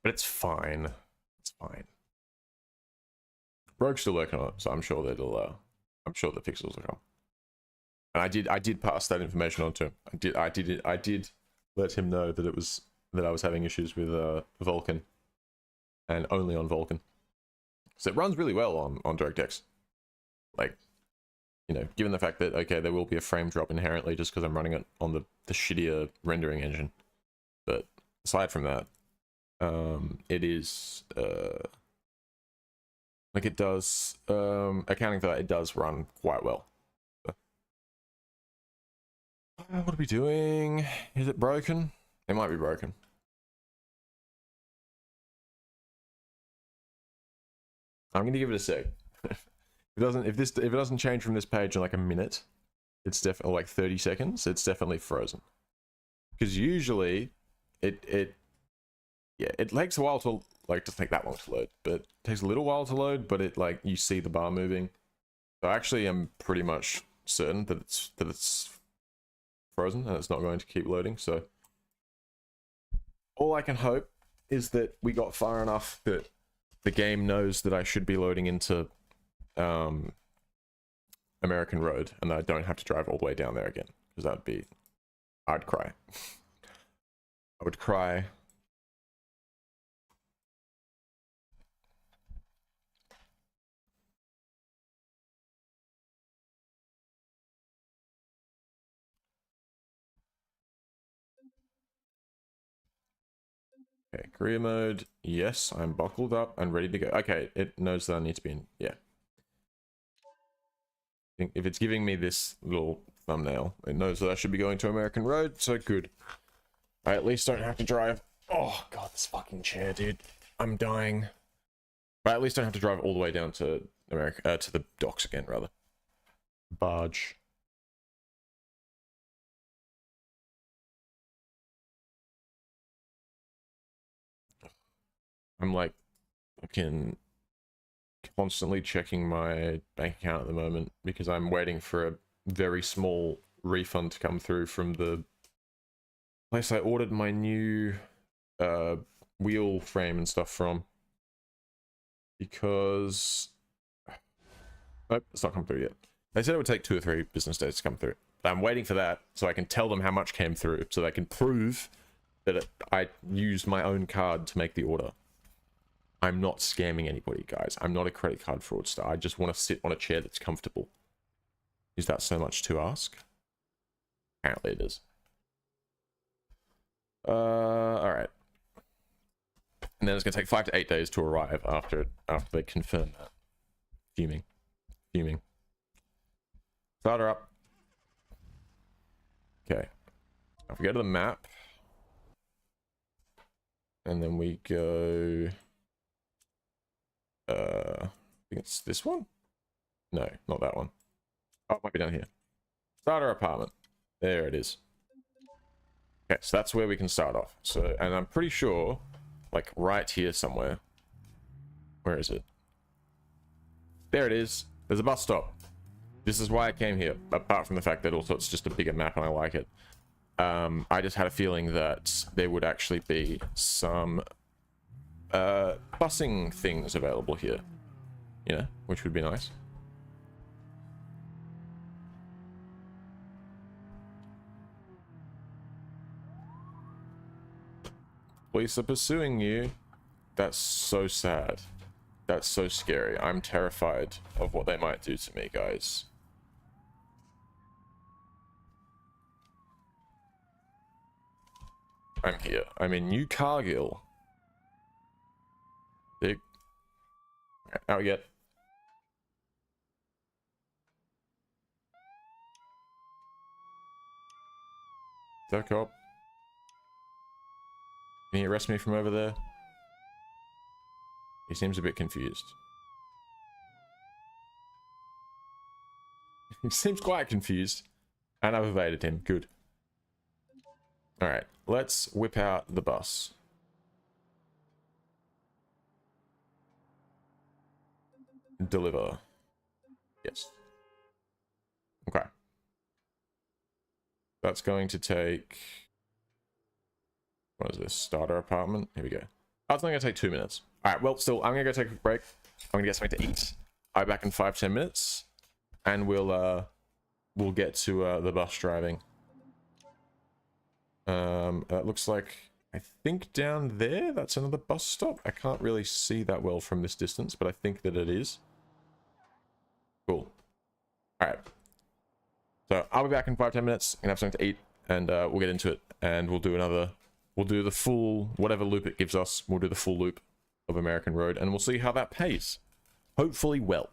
But it's fine. It's fine. Rogue's still working on it, so I'm sure that I'm sure the fixes will come. And I did pass that information on to him. I did let him know that I was having issues with Vulkan, and only on Vulkan. So it runs really well on DirectX. Like, you know, given the fact that, okay, there will be a frame drop inherently just because I'm running it on the shittier rendering engine. But aside from that, it is like, it does, accounting for that, it does run quite well. What are we doing? Is it broken? It might be broken. I'm gonna give it a sec. If it doesn't change from this page in like a minute, it's definitely like 30 seconds. It's definitely frozen. Because usually, it takes a while to like doesn't take that long to load, but it takes a little while to load. But it like you see the bar moving. So actually, I'm pretty much certain that it's frozen and it's not going to keep loading. So all I can hope is that we got far enough that the game knows that I should be loading into American Road and that I don't have to drive all the way down there again, because that'd be, I'd cry. I would cry. Okay, career mode. Yes, I'm buckled up and ready to go. Okay, it knows that I need to be in. Yeah. If it's giving me this little thumbnail, it knows that I should be going to American Road, so good. I at least don't have to drive. Oh, God, this fucking chair, dude. I'm dying. But I at least don't have to drive all the way down to America, to the docks again, rather. Barge. I'm like fucking constantly checking my bank account at the moment because I'm waiting for a very small refund to come through from the place I ordered my new wheel frame and stuff from. Because nope, it's not come through yet. They said it would take 2 or 3 business days to come through. But I'm waiting for that so I can tell them how much came through, so they can prove that I used my own card to make the order. I'm not scamming anybody, guys. I'm not a credit card fraudster. I just want to sit on a chair that's comfortable. Is that so much to ask? Apparently it is. Alright. And then it's going to take 5 to 8 days to arrive after they confirm that. Fuming. Start her up. Okay. If we go to the map, and then we go, I think it's this one? No, not that one. Oh, it might be down here. Starter apartment. There it is. Okay, so that's where we can start off. So, and I'm pretty sure, like right here somewhere. Where is it? There it is. There's a bus stop. This is why I came here, apart from the fact that also it's just a bigger map and I like it. I just had a feeling that there would actually be some busing things available here, you know, which would be nice. Police are pursuing you. That's so sad. That's so scary. I'm terrified of what they might do to me, guys. I'm here. I'm in New Cargill. Big. Out we get. Is that a cop? Can he arrest me from over there? He seems a bit confused. He seems quite confused. And I've evaded him. Good. Alright, let's whip out the bus. Deliver. Yes. Okay. That's going to take... What is this? Starter apartment? Here we go. Oh, it's only going to take 2 minutes. Alright, well, still, I'm going to go take a quick break. I'm going to get something to eat. I'll be back in 5-10 minutes. And we'll get to the bus driving. It looks like, I think down there, that's another bus stop. I can't really see that well from this distance, but I think that it is. Cool. Alright. So, I'll be back in 5-10 minutes. I'm gonna have something to eat, and we'll get into it, and we'll do the full, whatever loop it gives us, we'll do the full loop of American Road, and we'll see how that pays. Hopefully well.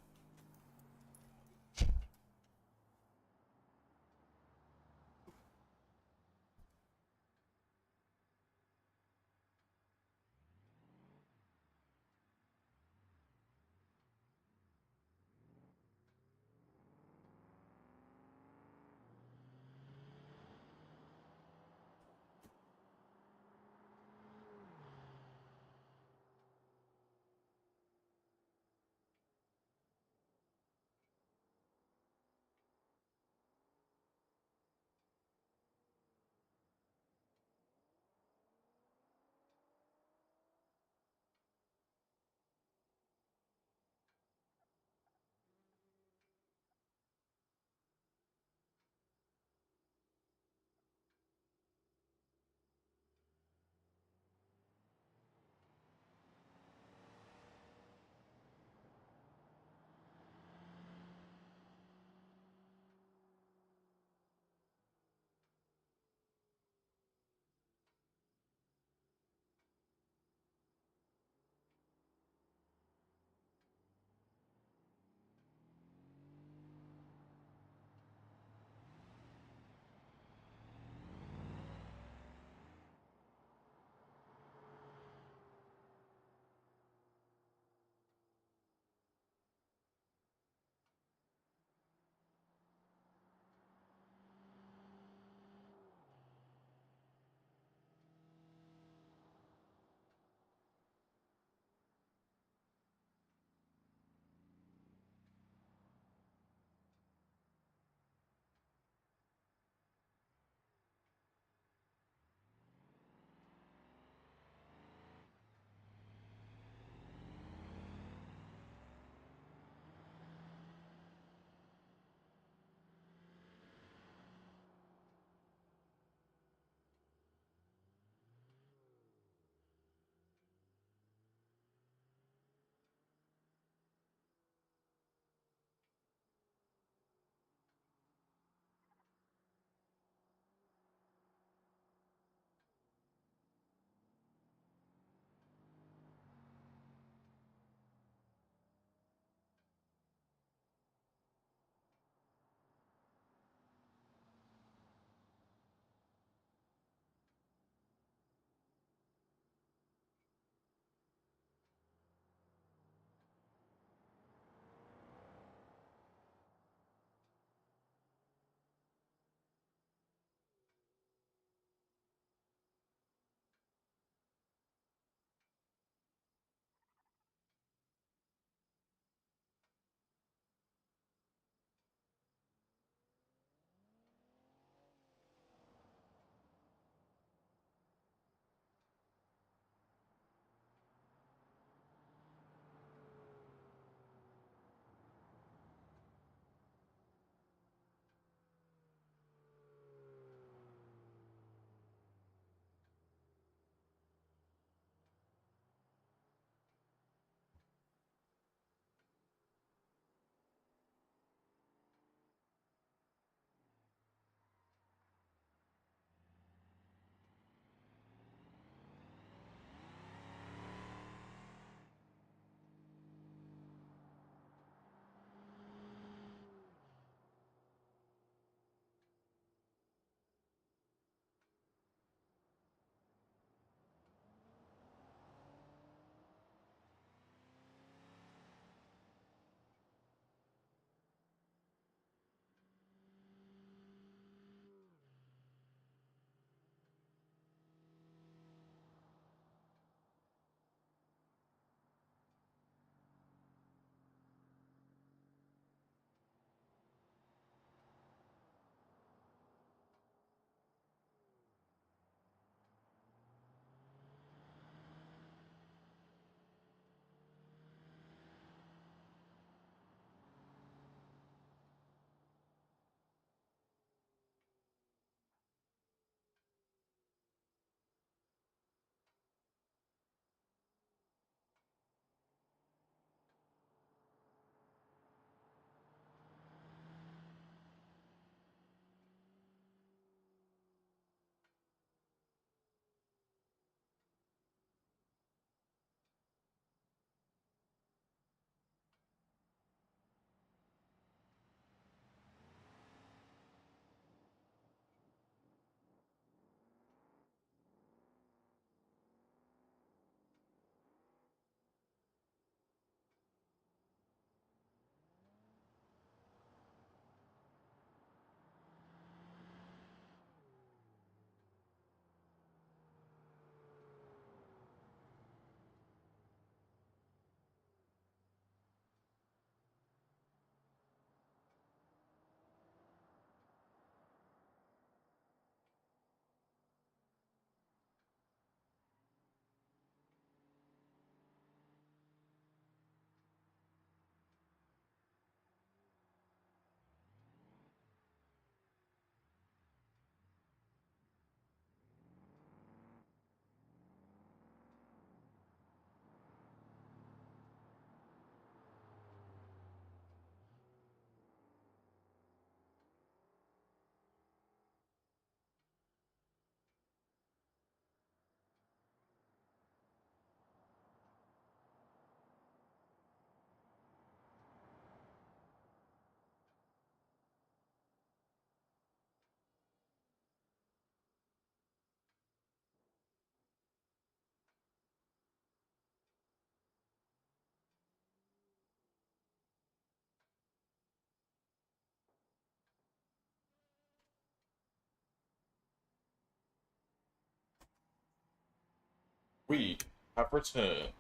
We have returned.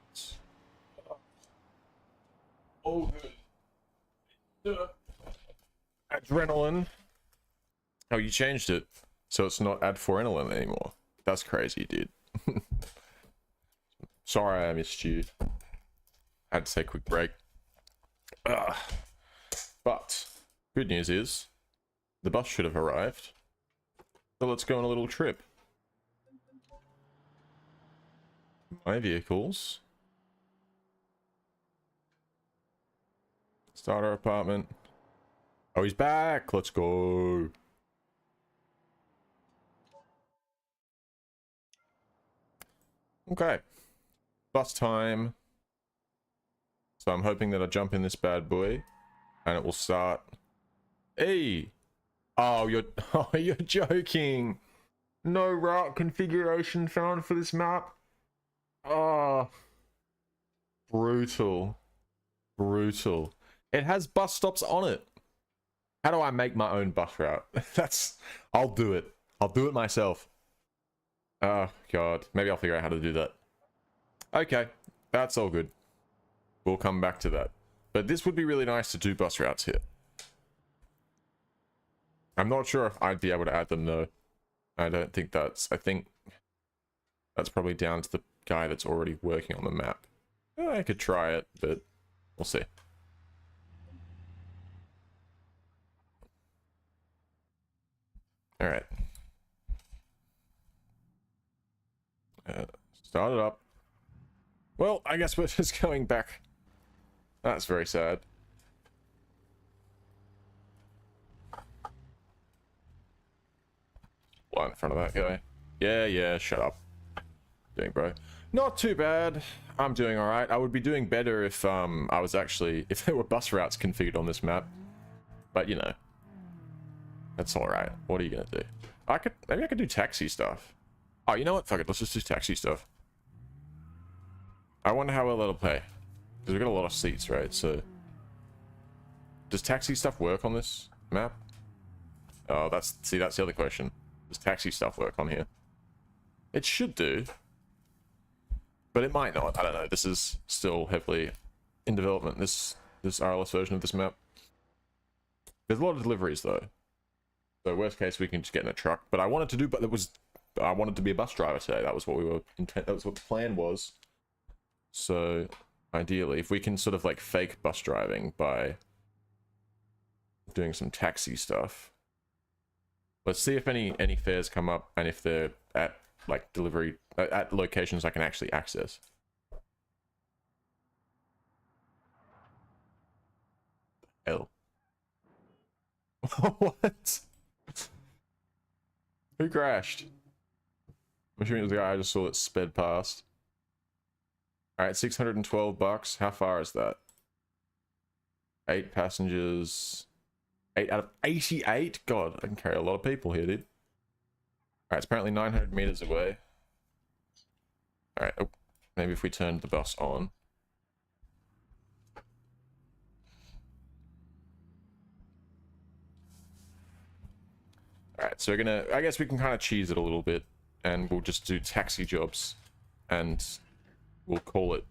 Oh, good. Adrenaline. Oh, you changed it. So it's not adrenaline anymore. That's crazy, dude. Sorry I missed you. Had to take a quick break. But good news is the bus should have arrived. So let's go on a little trip. My vehicles. Starter apartment. Oh, he's back. Let's go. Okay. Bus time. So I'm hoping that I jump in this bad boy and it will start. Hey. Oh, you're joking. No route configuration found for this map. Oh. Brutal. Brutal. It has bus stops on it. How do I make my own bus route? I'll do it. I'll do it myself. Oh, God. Maybe I'll figure out how to do that. Okay. That's all good. We'll come back to that. But this would be really nice to do bus routes here. I'm not sure if I'd be able to add them, though. I think that's probably down to the guy that's already working on the map. I could try it, but we'll see. All right. Start it up. Well, I guess we're just going back. That's very sad. Line in front of that guy. Yeah, shut up. Doing, bro. Not too bad. I'm doing alright. I would be doing better if if there were bus routes configured on this map. But you know. That's alright. What are you gonna do? Maybe I could do taxi stuff. Oh, you know what? Fuck it, let's just do taxi stuff. I wonder how well that'll play. Because we've got a lot of seats, right? So does taxi stuff work on this map? Oh, that's the other question. Does taxi stuff work on here? It should do. But it might not. I don't know. This is still heavily in development, this RLS version of this map. There's a lot of deliveries though. So worst case we can just get in a truck. But I wanted to be a bus driver today. That was what that was what the plan was. So ideally, if we can sort of like fake bus driving by doing some taxi stuff. Let's see if any fares come up and if they're at like delivery at locations I can actually access. Hell. What? Who crashed? I'm assuming it was the guy I just saw that sped past. Alright, $612. How far is that? 8 passengers. 8 out of 88? God, I can carry a lot of people here, dude. Alright, it's apparently 900 meters away. Alright, oh, maybe if we turn the bus on. Alright, so we're gonna... I guess we can kind of cheese it a little bit. And we'll just do taxi jobs. And we'll call it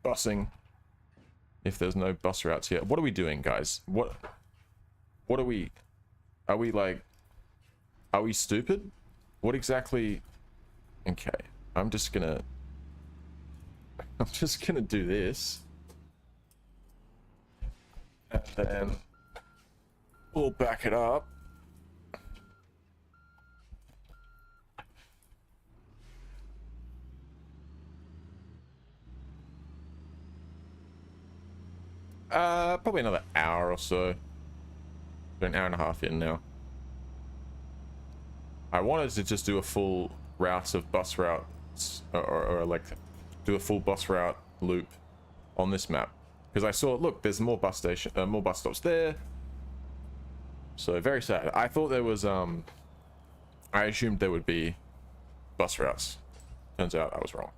busing. If there's no bus routes here. What are we doing, guys? What are we... Are we stupid? What exactly... Okay. I'm just gonna do this. And then we'll back it up. Probably another hour or so. We're an hour and a half in now. I wanted to just do a full route of bus routes, or like do a full bus route loop on this map because I saw, look, there's more bus stops there. So very sad. I thought there was I assumed there would be bus routes. Turns out I was wrong.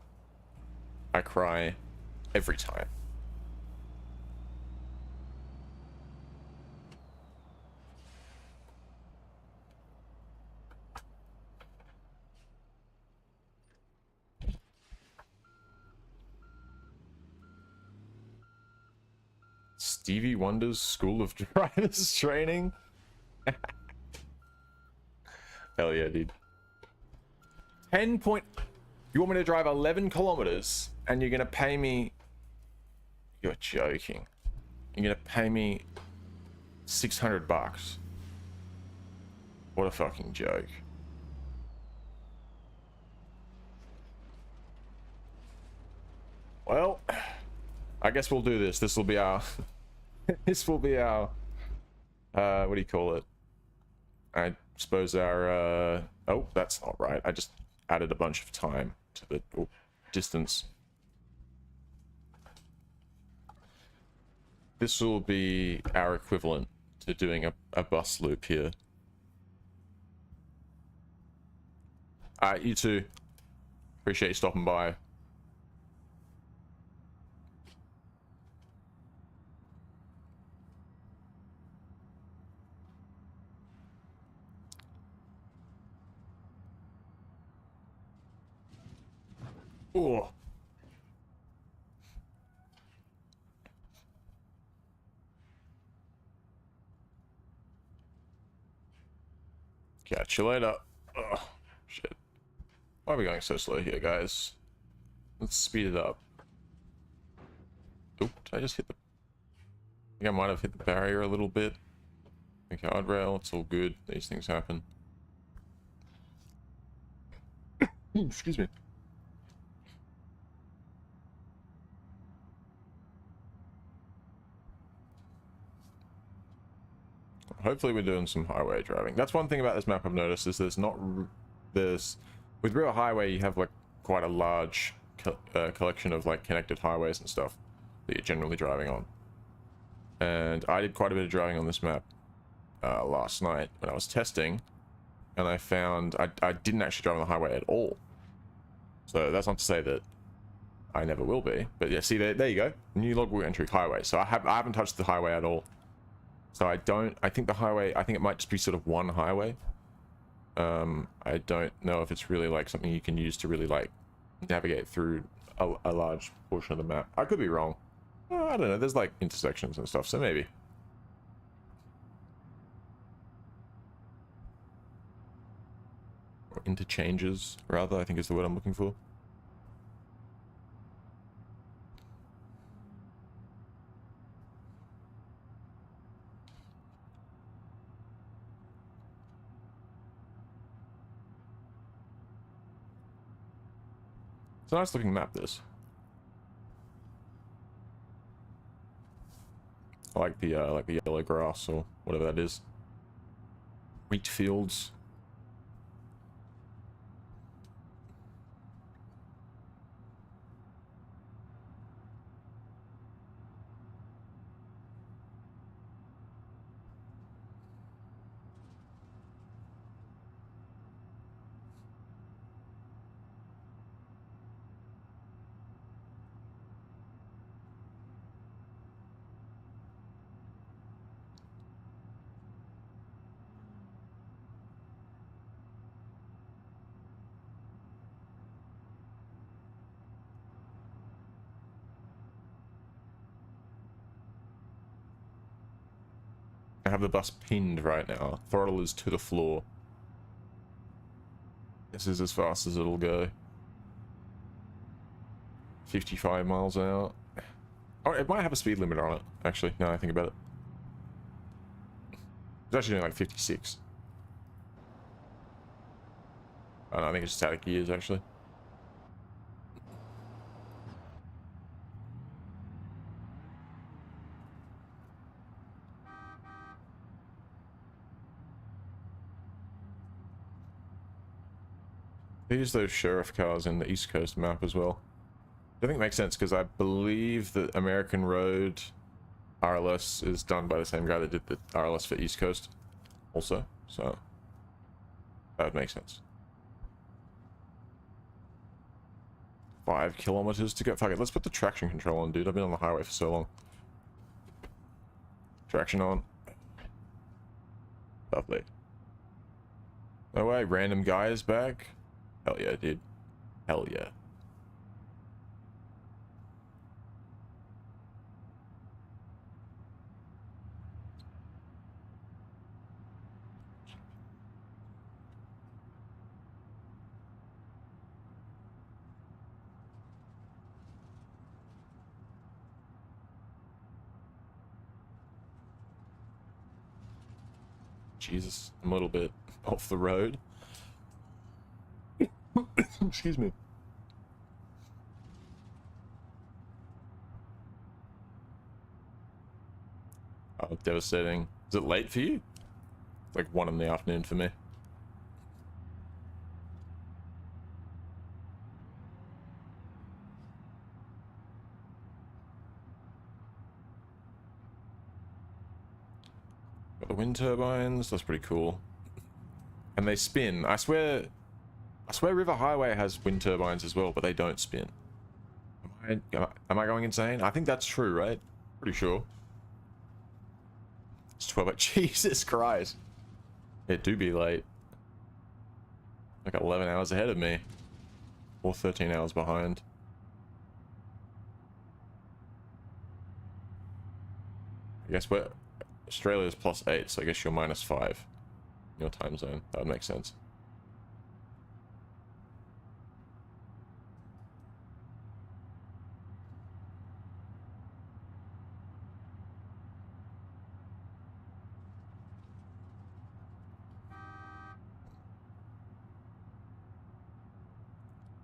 I cry every time. Stevie Wonder's School of Drivers Training. Hell yeah, dude. 10 point... You want me to drive 11 kilometers and you're gonna pay me... You're joking. You're gonna pay me $600. What a fucking joke. Well, I guess we'll do this. This will be our... this will be our... what do you call it? I suppose our... Oh, that's not right. I just added a bunch of time to the distance. This will be our equivalent to doing a bus loop here. You too. Appreciate you stopping by. Oh. Catch you later. Oh, shit. Why are we going so slow here, guys? Let's speed it up. Oop, did I just hit the... I think I might have hit the barrier a little bit. The guardrail, it's all good. These things happen. Excuse me. Hopefully we're doing some highway driving. That's one thing about this map I've noticed is there's not... There's... With real highway you have like quite a large collection of like connected highways and stuff that you're generally driving on. And I did quite a bit of driving on this map last night when I was testing. And I found I didn't actually drive on the highway at all. So that's not to say that I never will be. But yeah, see there you go. New logbook entry highway. So I haven't touched the highway at all. So I think the highway, I think it might just be sort of one highway. I don't know if it's really like something you can use to really like navigate through a large portion of the map. I could be wrong. I don't know, there's like intersections and stuff, so maybe. Or interchanges, rather, I think is the word I'm looking for. It's a nice looking map, this. I like the yellow grass or whatever that is. Wheat fields. I have the bus pinned right now. Throttle is to the floor. This is as fast as it'll go. 55 miles an hour. Oh, it might have a speed limiter on it, actually, now I think about it. It's actually doing like 56. Oh, no, I think it's just out of gears, actually. They use those sheriff cars in the East Coast map as well. I think it makes sense because I believe that American Road RLS is done by the same guy that did the RLS for East Coast also, so that would make sense. 5 kilometers to go. Fuck it, let's put the traction control on, dude. I've been on the highway for so long. Traction on. Lovely. No way, random guy is back. Hell yeah, dude. Hell yeah. Jesus, I'm a little bit off the road. Excuse me. Oh, devastating. Is it late for you? It's like 1 in the afternoon for me. Got the wind turbines. That's pretty cool. And they spin. I swear River Highway has wind turbines as well, but they don't spin. Am I going insane? I think that's true, right? Pretty sure. It's 12. Jesus Christ. It do be late. Like 11 hours ahead of me. Or 13 hours behind. I guess we're... Australia's +8, so I guess you're -5. In your time zone. That would make sense.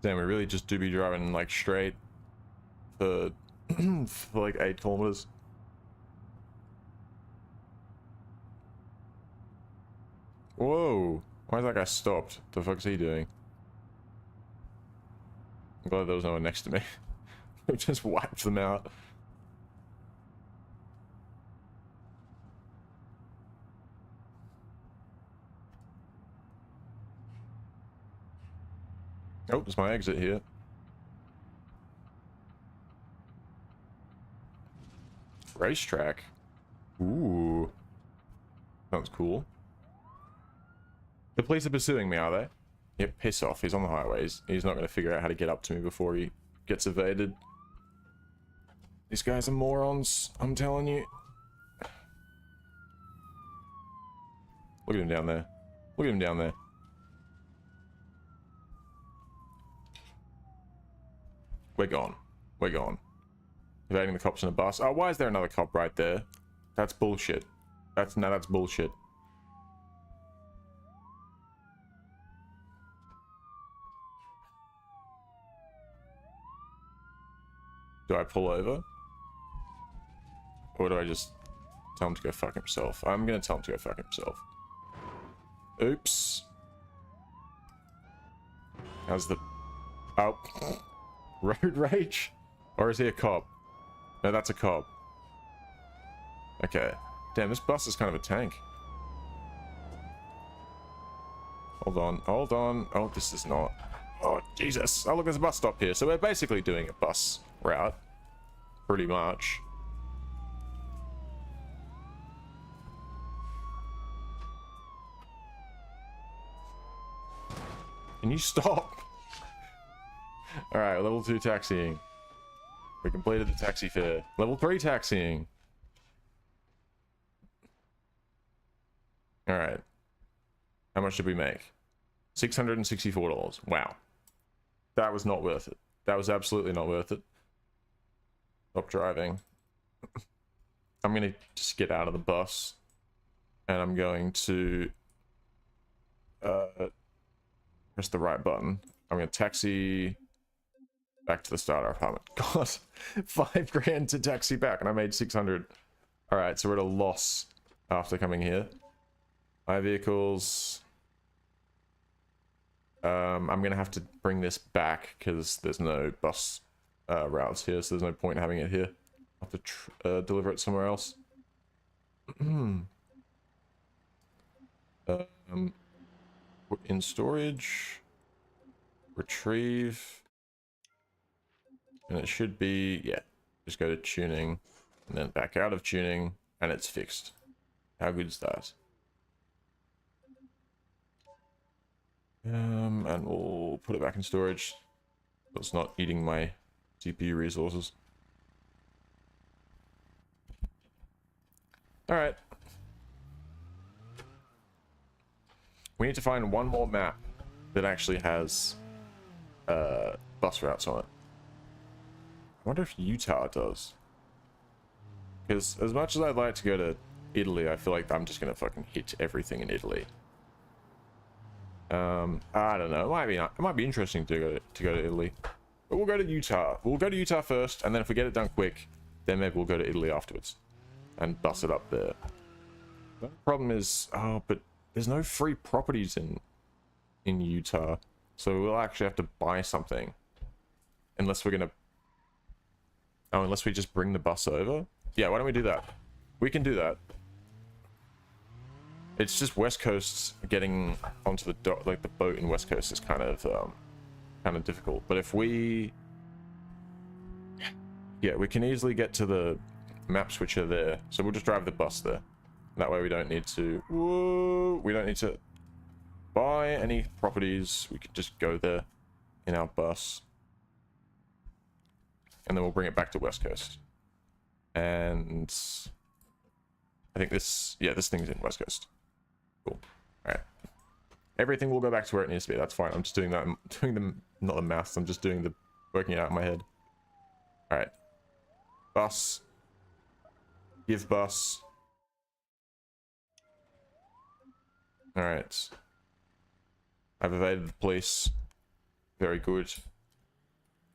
Damn, we really just do be driving like straight for, for like 8 kilometers. Whoa! Why is that guy stopped? What the fuck is he doing? I'm glad there was no one next to me. We just wiped them out. Oh, there's my exit here. Racetrack. Ooh. Sounds cool. The police are pursuing me, are they? Yep, piss off. He's on the highways. He's not going to figure out how to get up to me before he gets evaded. These guys are morons, I'm telling you. Look at him down there. Look at him down there. We're gone. We're gone. Evading the cops in a bus. Oh, why is there another cop right there? That's bullshit. That's bullshit. Do I pull over? Or do I just tell him to go fuck himself? I'm gonna tell him to go fuck himself. Oops. How's the... Oh. Road rage? Or is he a cop? No, that's a cop. Okay. Damn, this bus is kind of a tank. Hold on, hold on. Oh, this is not... Oh, Jesus. Oh, look, there's a bus stop here. So we're basically doing a bus route. Pretty much. Can you stop? Alright, level 2 taxiing. We completed the taxi fare. Level 3 taxiing. Alright. How much did we make? $664. Wow. That was not worth it. That was absolutely not worth it. Stop driving. I'm gonna just get out of the bus. And I'm going to... press the right button. I'm gonna taxi... back to the starter apartment. God, 5 grand to taxi back, and I made 600. All right, so we're at a loss after coming here. My vehicles. I'm gonna have to bring this back because there's no bus routes here, so there's no point in having it here. I'll have to deliver it somewhere else. Put in storage. Retrieve. And it should be, yeah, just go to tuning, and then back out of tuning, and it's fixed. How good is that? And we'll put it back in storage, so it's not eating my CPU resources. Alright. We need to find one more map that actually has bus routes on it. I wonder if Utah does. Because as much as I'd like to go to Italy, I feel like I'm just gonna fucking hit everything in Italy. I don't know. It might be interesting to go to Italy, but we'll go to Utah. We'll go to Utah first, and then if we get it done quick, then maybe we'll go to Italy afterwards and bust it up there. The problem is, oh, but there's no free properties in Utah, so we'll actually have to buy something, unless we're gonna. Oh, unless we just bring the bus over. Yeah, why don't we do that? We can do that. It's just West Coast getting onto the dock, like the boat in West Coast is kind of difficult. But if we, yeah, we can easily get to the map switcher there. So we'll just drive the bus there. That way we don't need to, whoa, we don't need to buy any properties. We can just go there in our bus. And then we'll bring it back to West Coast. And I think this, yeah, this thing's in West Coast. Cool. Alright. Everything will go back to where it needs to be. That's fine. I'm just doing that. I'm doing the, not the maths. I'm just doing the, working it out in my head. Alright. Bus. Give bus. Alright. I've evaded the police. Very good.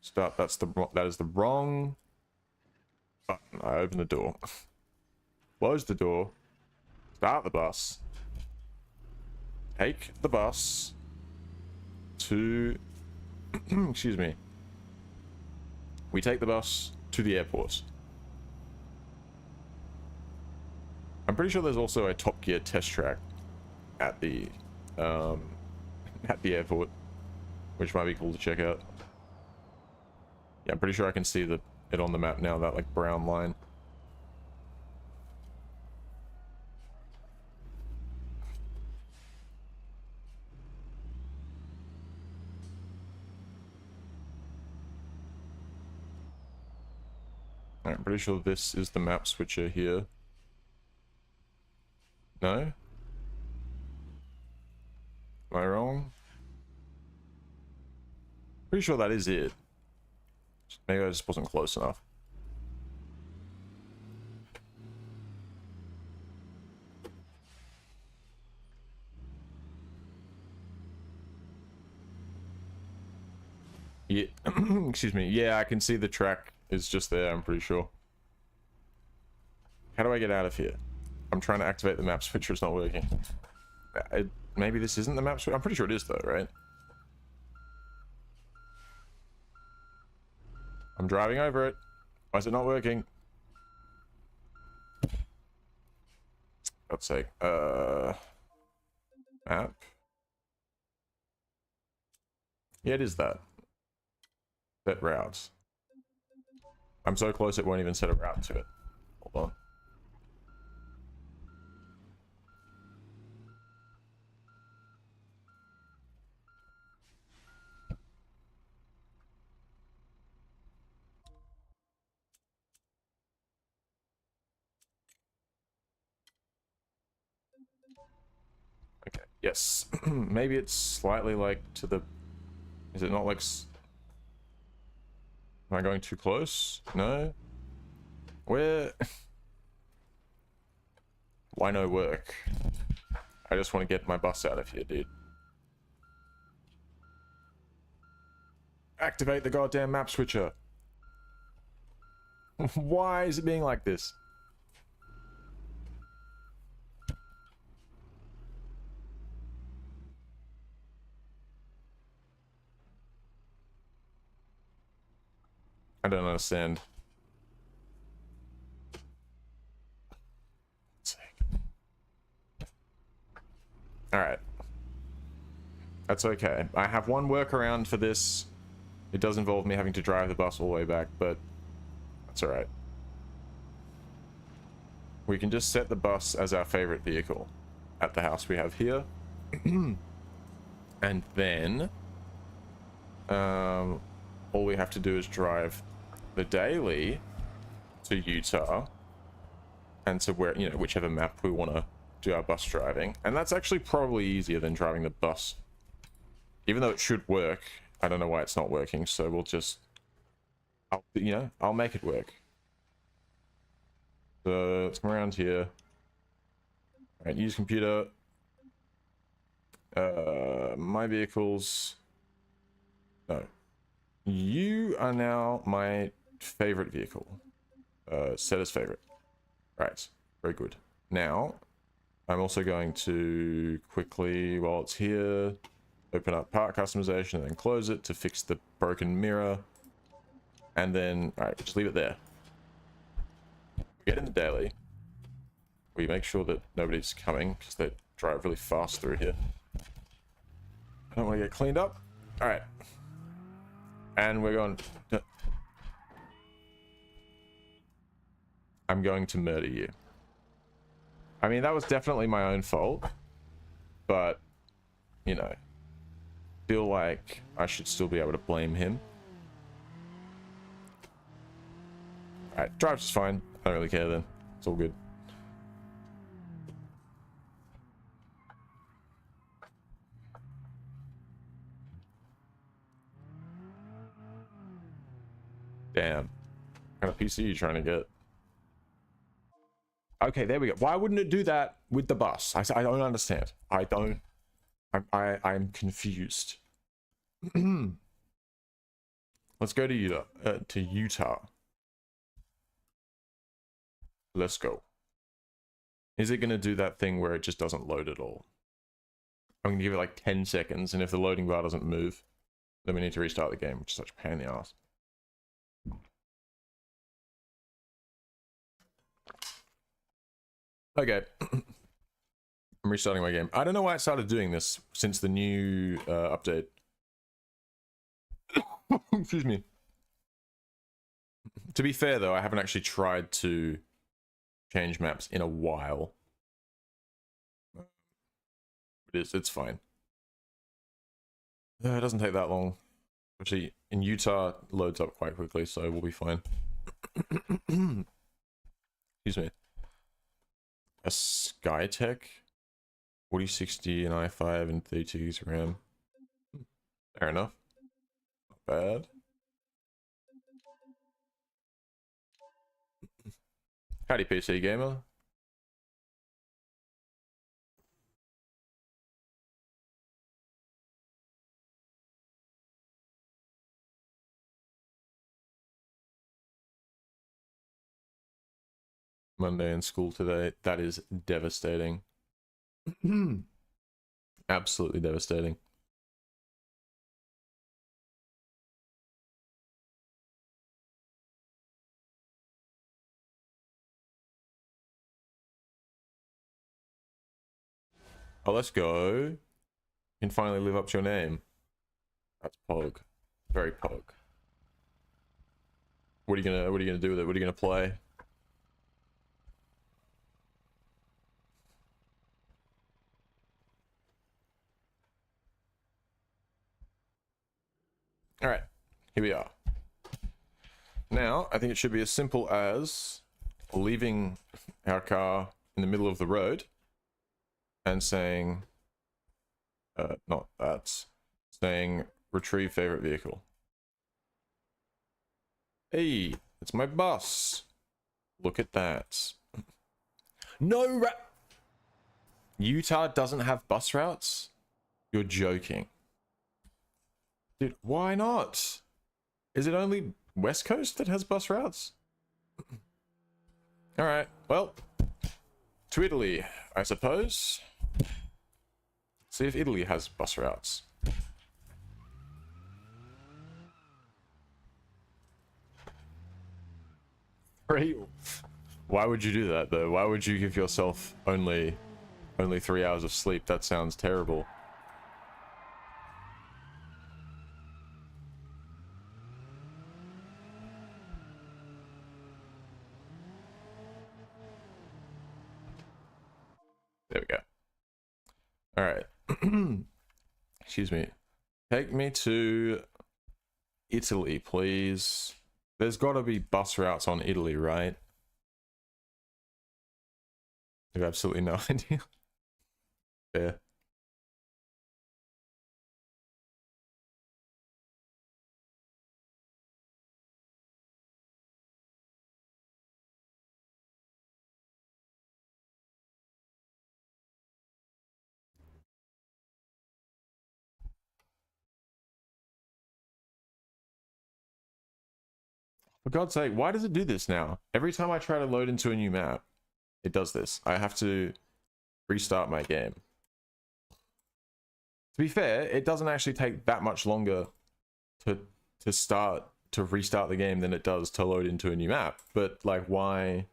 Start. That is the wrong button. I open the door. Close the door. Start the bus. Take the bus to excuse me. We take the bus to the airport. I'm pretty sure there's also a Top Gear test track at the airport, which might be cool to check out. Yeah, I'm pretty sure I can see it on the map now, that like brown line. I'm pretty sure this is the map switcher here. No? Am I wrong? Pretty sure that is it. Maybe I just wasn't close enough. Yeah, excuse me. Yeah, I can see the track is just there, I'm pretty sure. How do I get out of here? I'm trying to activate the map switcher, it's not working. Maybe this isn't the map switcher? I'm pretty sure it is though, right? I'm driving over it. Why is it not working? God's sake. Map. Yeah, it is that. Set routes. I'm so close it won't even set a route to it. Hold on. Okay, yes. Maybe it's slightly like to the... Is it not like... Am I going too close? No? Where? Why no work? I just want to get my bus out of here, dude. Activate the goddamn map switcher. Why is it being like this? I don't understand. Alright. That's okay. I have one workaround for this. It does involve me having to drive the bus all the way back, but that's alright. We can just set the bus as our favorite vehicle at the house we have here. And then all we have to do is drive the daily to Utah and to where, you know, whichever map we want to do our bus driving. And that's actually probably easier than driving the bus. Even though it should work, I don't know why it's not working, so we'll just, I'll make it work. So let's come around here. Alright, use computer. My vehicles. No. You are now my favorite vehicle. Set as favorite. Right. Very good. Now, I'm also going to quickly, while it's here, open up part customization and then close it to fix the broken mirror. And then, alright, just leave it there. Get in the daily. We make sure that nobody's coming because they drive really fast through here. I don't want to get cleaned up. Alright. And we're going to... I'm going to murder you. I mean, that was definitely my own fault. But, you know, feel like I should still be able to blame him. Alright, drive's just fine. I don't really care then. It's all good. Damn. What kind of PC are you trying to get? Okay, there we go. Why wouldn't it do that with the bus? I don't understand. I'm confused. Let's go to Utah. Let's go. Is it going to do that thing where it just doesn't load at all? I'm going to give it like 10 seconds, and if the loading bar doesn't move, then we need to restart the game, which is such a pain in the ass. Okay. I'm restarting my game. I don't know why I started doing this since the new update. Excuse me. To be fair, though, I haven't actually tried to change maps in a while. It's fine. It doesn't take that long. Actually, in Utah, it loads up quite quickly, so we'll be fine. Excuse me. A Skytech 4060 and i5 and 32 gigs of RAM. Fair enough. Not bad. Howdy, PC gamer. Monday in school today. That is devastating. Absolutely devastating. Oh, let's go. You can finally live up to your name. That's Pog. Very Pog. What are you gonna do with it? What are you gonna play? Alright, here we are. Now, I think it should be as simple as leaving our car in the middle of the road and saying, not that, saying retrieve favorite vehicle. Hey, it's my bus. Look at that. No Utah doesn't have bus routes? You're joking. Dude, why not? Is it only West Coast that has bus routes? Alright, well, to Italy, I suppose. See if Italy has bus routes. Why would you do that, though? Why would you give yourself only 3 hours of sleep? That sounds terrible. There we go. All right. Excuse me. Take me to Italy, please. There's got to be bus routes on Italy, right? I have absolutely no idea. Fair. For God's sake, why does it do this now? Every time I try to load into a new map, it does this. I have to restart my game. To be fair, it doesn't actually take that much longer to restart the game than it does to load into a new map. But like, why?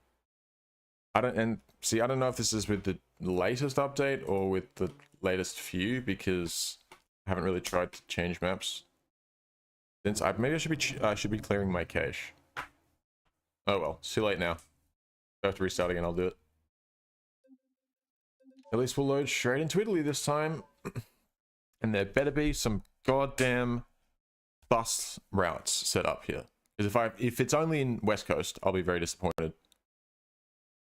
I don't know if this is with the latest update or with the latest few, because I haven't really tried to change maps since. Maybe I should be clearing my cache. Oh well, it's too late now. I have to restart again. I'll do it. At least we'll load straight into Italy this time. And there better be some goddamn bus routes set up here. Because if it's only in West Coast, I'll be very disappointed.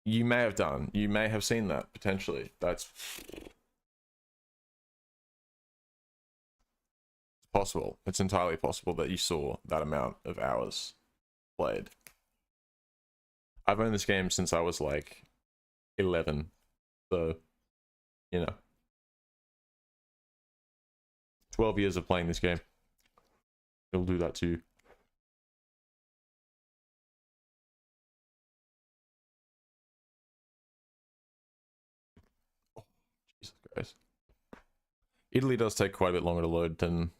You may have seen that, potentially. That's possible. It's entirely possible that you saw that amount of hours played. I've owned this game since I was like 11, so, you know. 12 years of playing this game. It'll do that to you. Oh, Jesus Christ. Italy does take quite a bit longer to load than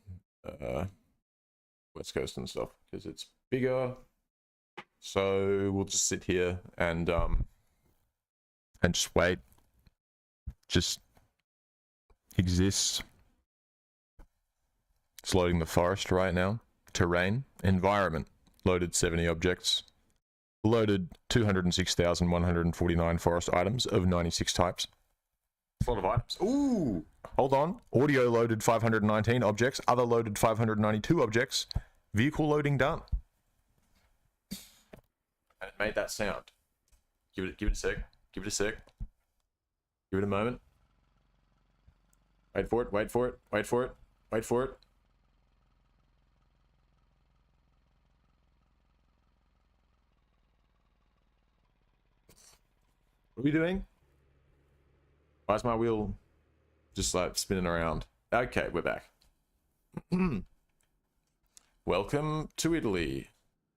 West Coast and stuff, because it's bigger. So we'll just sit here and just wait. Just exists. It's loading the forest right now. Terrain. Environment. Loaded 70 objects. Loaded 206,149 forest items of 96 types. That's a lot of items. Ooh! Hold on. Audio loaded 519 objects. Other loaded 592 objects. Vehicle loading done. And it made that sound. Give it a sec. Give it a sec. Give it a moment. Wait for it. Wait for it. Wait for it. Wait for it. What are we doing? Why is my wheel just like spinning around? Okay, we're back. Welcome to Italy,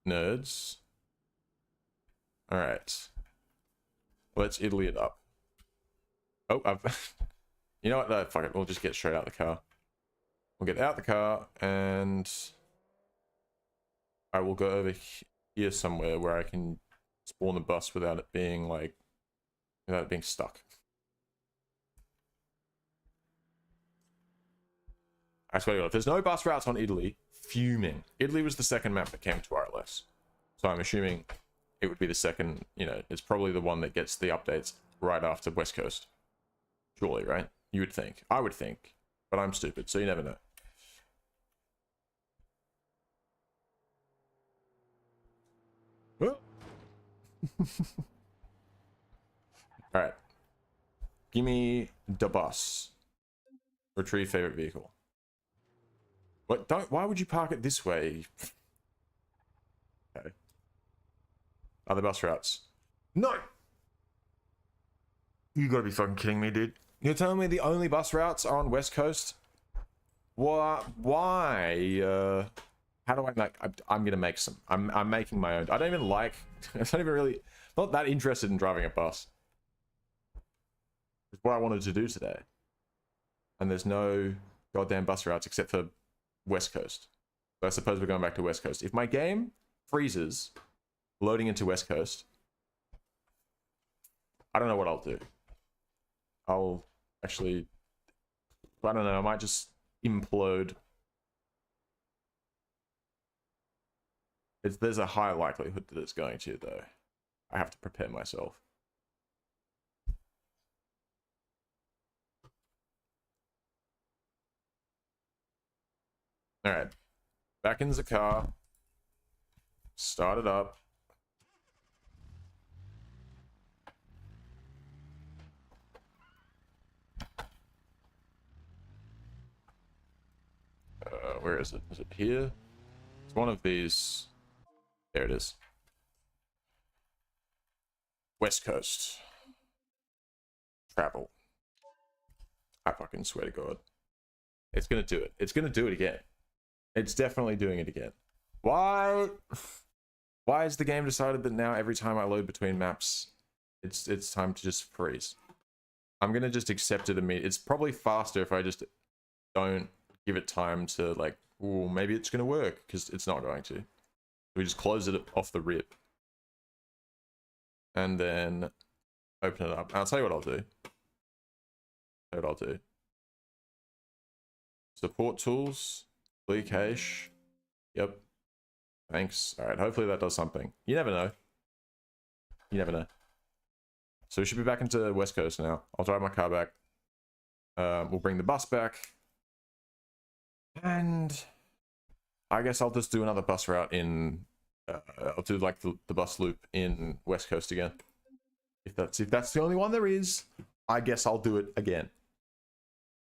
nerds. Alright. Let's Italy it up. Oh, you know what? No, fuck it. We'll just get straight out the car. We'll get out the car and I will go over here somewhere where I can spawn the bus without it being like, without it being stuck. I swear to God, if there's no bus routes on Italy, fuming. Italy was the second map that came to RLS. So I'm assuming it would be the second, you know, it's probably the one that gets the updates right after West Coast. Surely, right? You would think. I would think. But I'm stupid, so you never know. Alright. Give me the bus. Retrieve favorite vehicle. What? Why would you park it this way? Okay. Other bus routes. No! You gotta be fucking kidding me, dude. You're telling me the only bus routes are on West Coast? What? Why? How do I make... I'm gonna make some. I'm making my own. I don't even like... I'm not even really... Not that interested in driving a bus. It's what I wanted to do today. And there's no goddamn bus routes except for West Coast. So I suppose we're going back to West Coast. If my game freezes loading into West Coast, I don't know what I'll do. I'll actually... I don't know, I might just implode. There's a high likelihood that it's going to, though. I have to prepare myself. Alright. Back in the car. Start it up. Where is it? Is it here? It's one of these. There it is. West Coast. Travel. I fucking swear to God. It's gonna do it. It's gonna do it again. It's definitely doing it again. Why? Why has the game decided that now every time I load between maps, it's time to just freeze? I'm gonna just accept it immediately. It's probably faster if I just don't give it time to like, ooh, maybe it's gonna work, because it's not going to. We just close it off the rip. And then open it up. I'll tell you what I'll do. Support tools, clear cache. Yep. Thanks. All right. Hopefully that does something. You never know. You never know. So we should be back into West Coast now. I'll drive my car back. We'll bring the bus back. And I guess I'll just do another bus route in... I'll do like the bus loop in West Coast again. If that's the only one there is, I guess I'll do it again.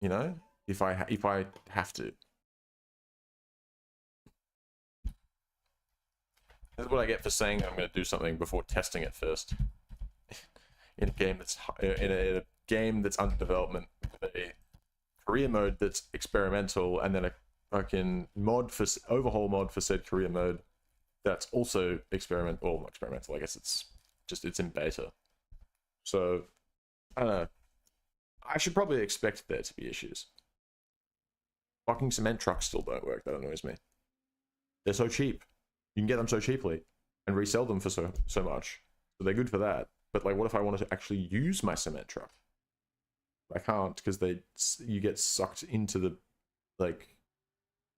You know? If I have to. That's what I get for saying I'm going to do something before testing it first. In a game that's under development, a career mode that's experimental, and then a fucking overhaul mod for said career mode that's also experimental. Well, not experimental. I guess it's in beta. So I don't know. I should probably expect there to be issues. Fucking cement trucks still don't work. That annoys me. They're so cheap. You can get them so cheaply and resell them for so much. So they're good for that. But like, what if I wanted to actually use my cement truck? I can't, because you get sucked into the like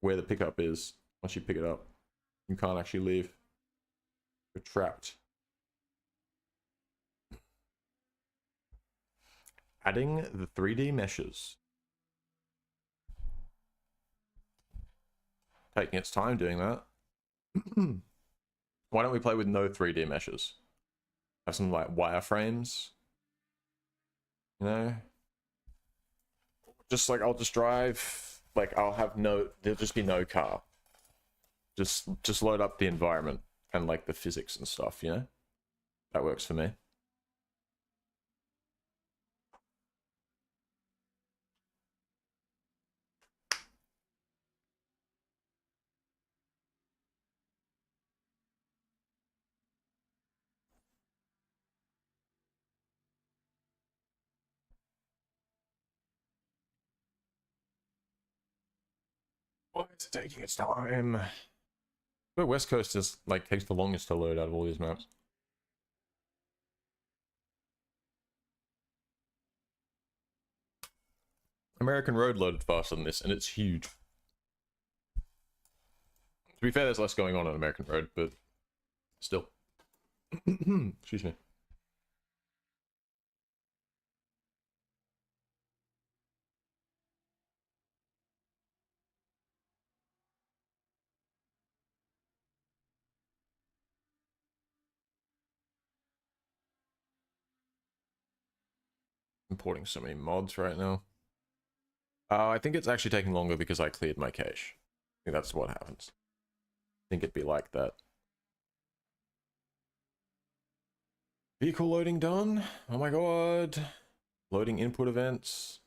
where the pickup is once you pick it up. You can't actually leave. You're trapped. Adding the 3D meshes. Taking its time doing that. Why don't we play with no 3D meshes? Have some like wireframes. You know? Just like I'll just drive, like there'll just be no car. Just load up the environment and like the physics and stuff, you know? That works for me. Why is it taking its time? But West Coast is like takes the longest to load out of all these maps. American Road loaded faster than this, and it's huge. To be fair, there's less going on American Road, but still. Excuse me. Importing so many mods right now. I think it's actually taking longer because I cleared my cache. I think that's what happens. I think it'd be like that. Vehicle loading done. Oh my god. Loading input events.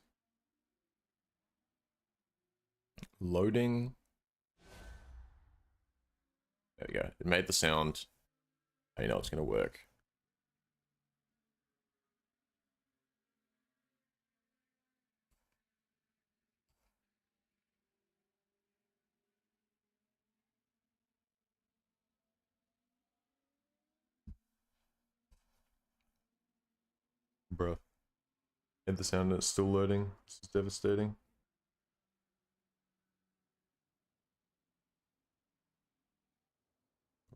Loading. There we go. It made the sound. I know it's going to work. Bro. Made the sound and it's still loading. This is devastating.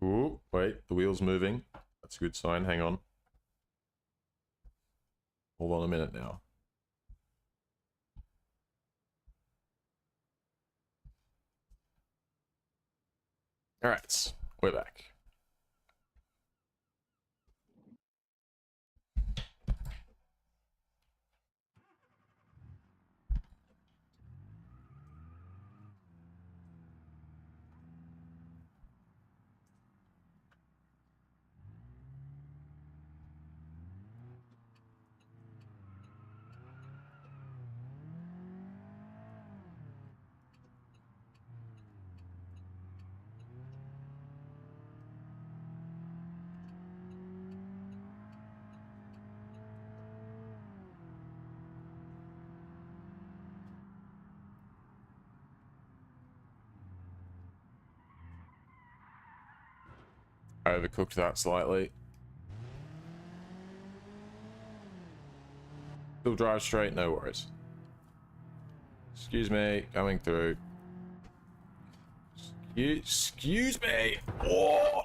Ooh, wait. The wheel's moving. That's a good sign. Hang on. Hold on a minute now. Alright, we're back. I overcooked that slightly. Still drive straight, no worries. Excuse me, coming through. Excuse me! Oh!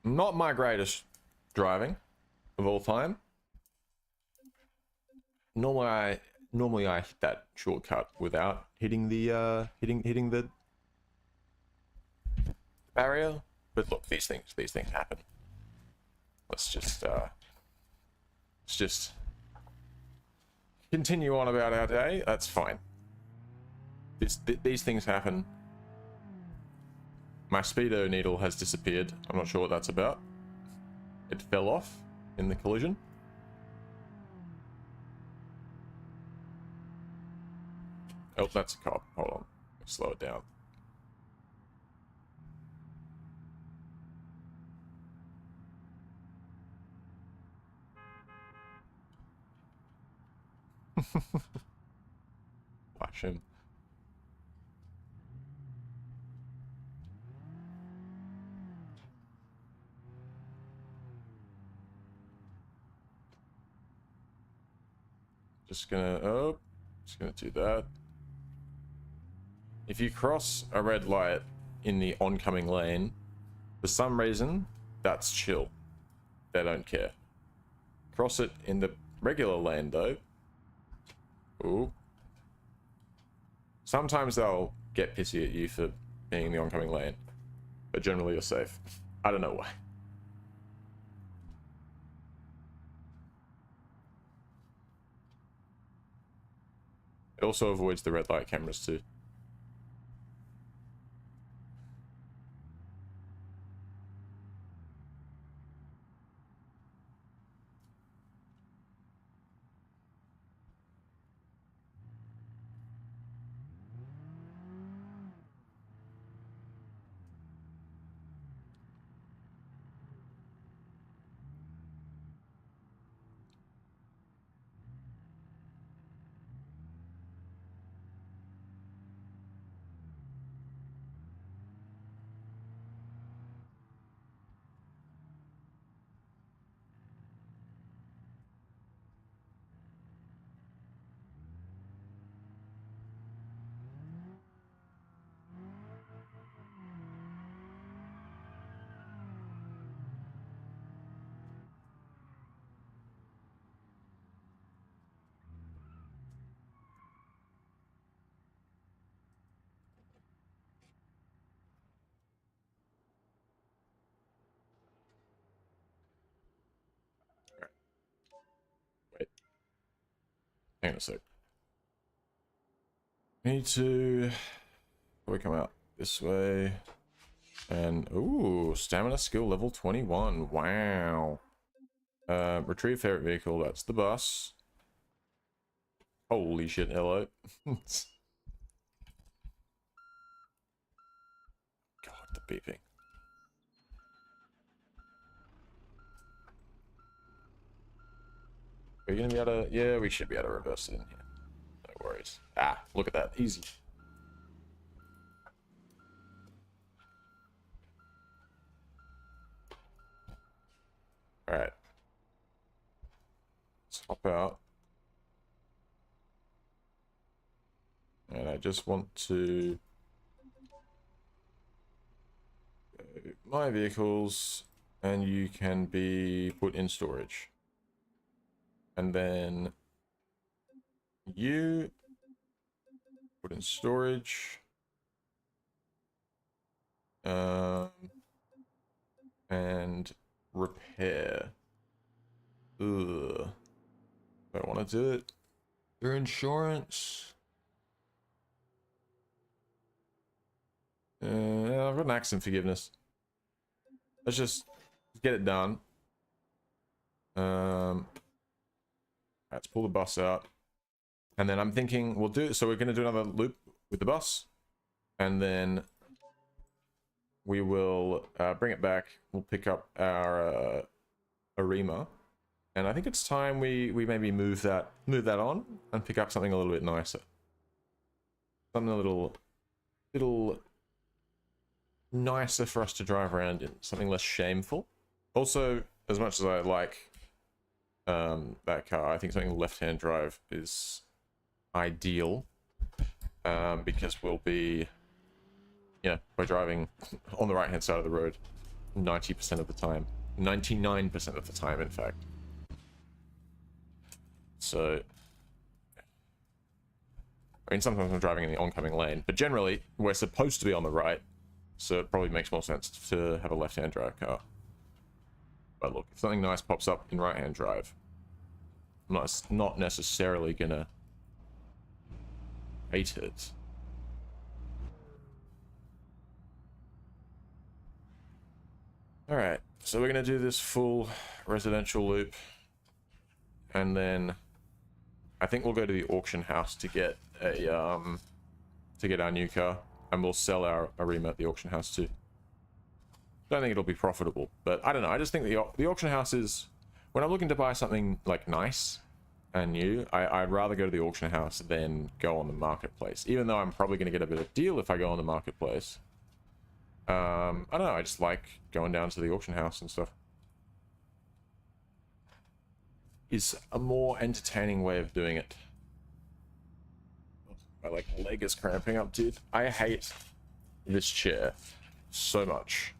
Not my greatest driving of all time. Normally I hit that shortcut without hitting the hitting the barrier. But look, these things happen. Let's just continue on about our day. That's fine. These things happen. My speedo needle has disappeared. I'm not sure what that's about. It fell off in the collision. Oh, that's a cop. Hold on. Slow it down. Flash him. Just gonna do that. If you cross a red light in the oncoming lane, for some reason, that's chill. They don't care. Cross it in the regular lane though. Ooh. Sometimes they'll get pissy at you for being in the oncoming lane, but generally you're safe. I don't know why. It also avoids the red light cameras too. Wait. Hang on a sec. Need to... we come out this way. And, ooh, stamina skill level 21. Wow. Retrieve favorite vehicle, that's the bus. Holy shit, hello. God, the beeping. Are you gonna be able to... yeah, we should be able to reverse it in here. No worries. Ah, look at that. Easy. Alright. Let's hop out. And I just want to... my vehicles, and you can be put in storage. And then you put in storage. And repair. Ugh. Don't want to do it. Your insurance. I've got an accident forgiveness. Let's just get it done. Let's pull the bus out. And then I'm thinking we'll do... so we're going to do another loop with the bus. And then we will bring it back. We'll pick up our Arima. And I think it's time we maybe move that on and pick up something a little bit nicer. Something a little nicer for us to drive around in. Something less shameful. Also, as much as I like that car, I think something left-hand drive is ideal. Because we'll be, we're driving on the right-hand side of the road 90% of the time. 99% of the time, in fact. So, I mean, sometimes I'm driving in the oncoming lane, but generally, we're supposed to be on the right, so it probably makes more sense to have a left-hand drive car. But look, if something nice pops up in right-hand drive, I'm not necessarily gonna hate it. Alright, so we're gonna do this full residential loop, and then I think we'll go to the auction house to get our new car, and we'll sell our Arima at the auction house too. Don't think it'll be profitable, but I don't know. I just think the auction house is, when I'm looking to buy something like nice and new, I'd rather go to the auction house than go on the marketplace. Even though I'm probably going to get a bit of a deal if I go on the marketplace. I don't know. I just like going down to the auction house and stuff. Is a more entertaining way of doing it. My leg is cramping up, dude. I hate this chair so much.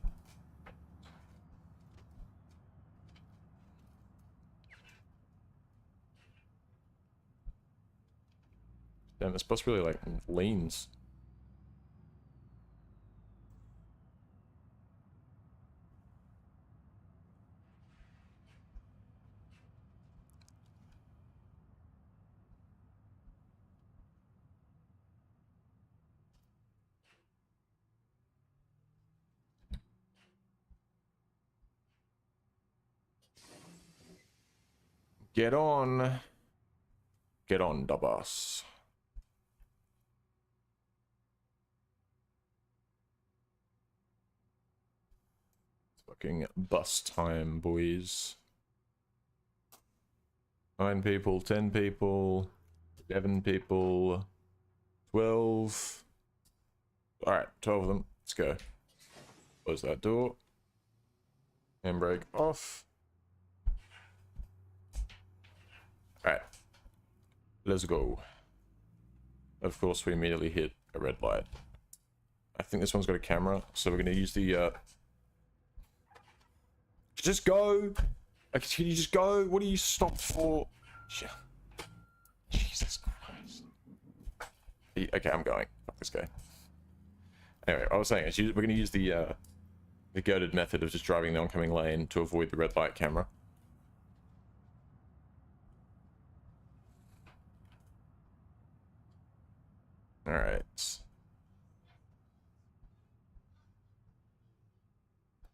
Damn, this bus really leans. Get on the bus. Fucking bus time, boys. 9 people, 10 people, 11 people, 12. Alright, 12 of them. Let's go. Close that door. Handbrake off. Alright. Let's go. Of course, we immediately hit a red light. I think this one's got a camera, so we're going to use the... Just go! Can you just go? What are you stopped for? Jesus Christ. Okay, I'm going. Fuck this guy. Anyway, I was saying, we're going to use the goated method of just driving the oncoming lane to avoid the red light camera. Alright.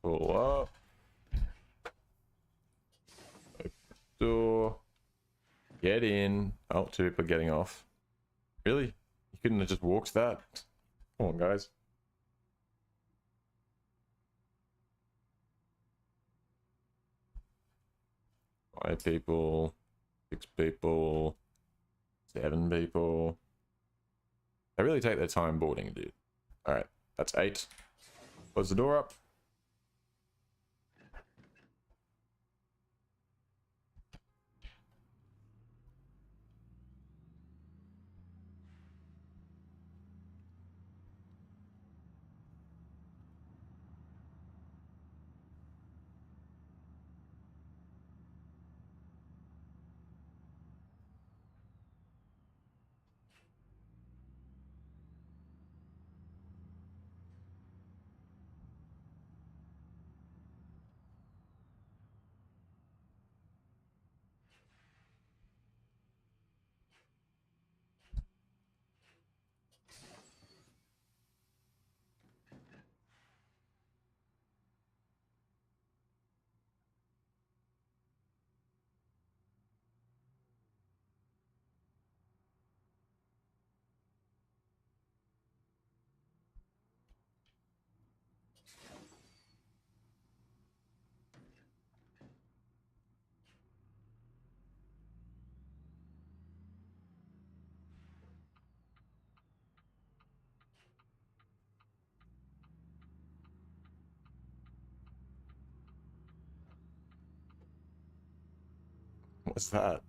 Pull up. Open the door. Get in. Oh, 2 people getting off. Really? You couldn't have just walked that? Come on, guys. Five people. 6 people. 7 people. They really take their time boarding, dude. Alright, that's 8. Close the door up. What's that?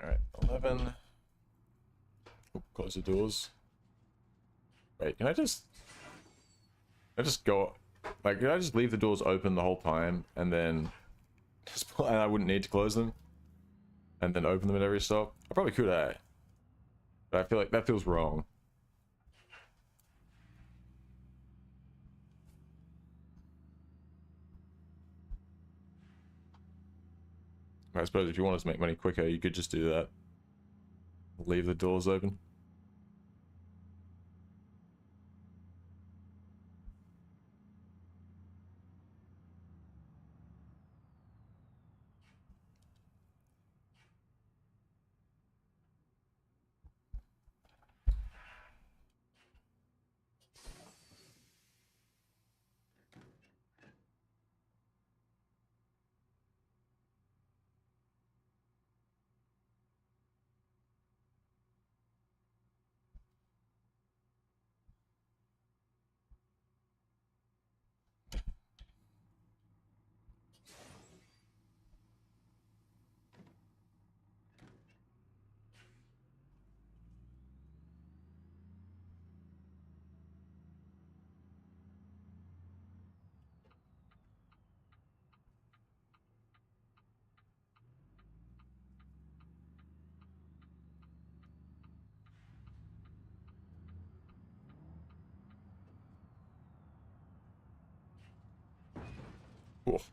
Alright, 11. Oop, close the doors. Wait, can I just go, like, can I just leave the doors open the whole time and then and I wouldn't need to close them and then open them at every stop? I probably could, but I feel like that feels wrong. I suppose if you wanted to make money quicker, you could just do that. Leave the doors open. Oof.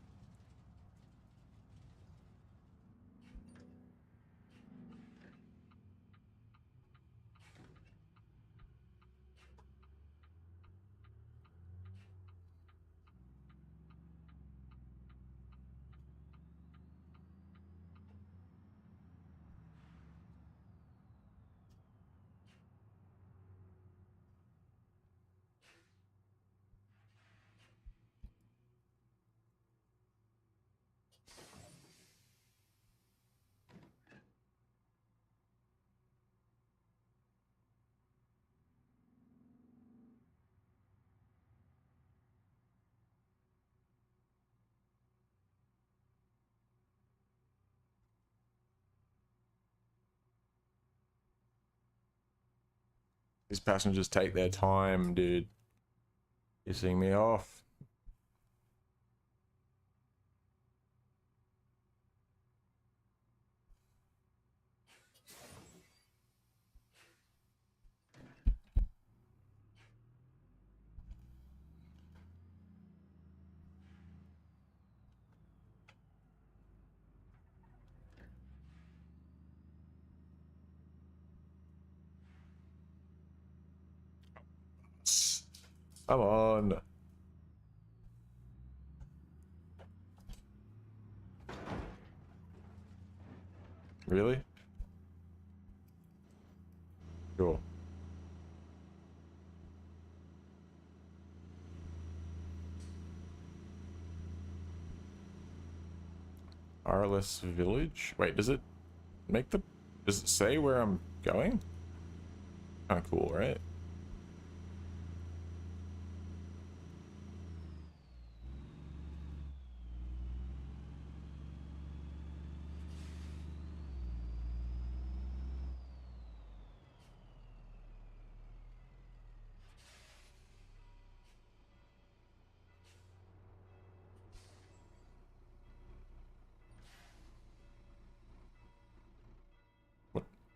These passengers take their time, dude. Pissing me off. Come on. Really? Sure. RLS village? Wait, does it make the... Does it say where I'm going? Kinda cool, right?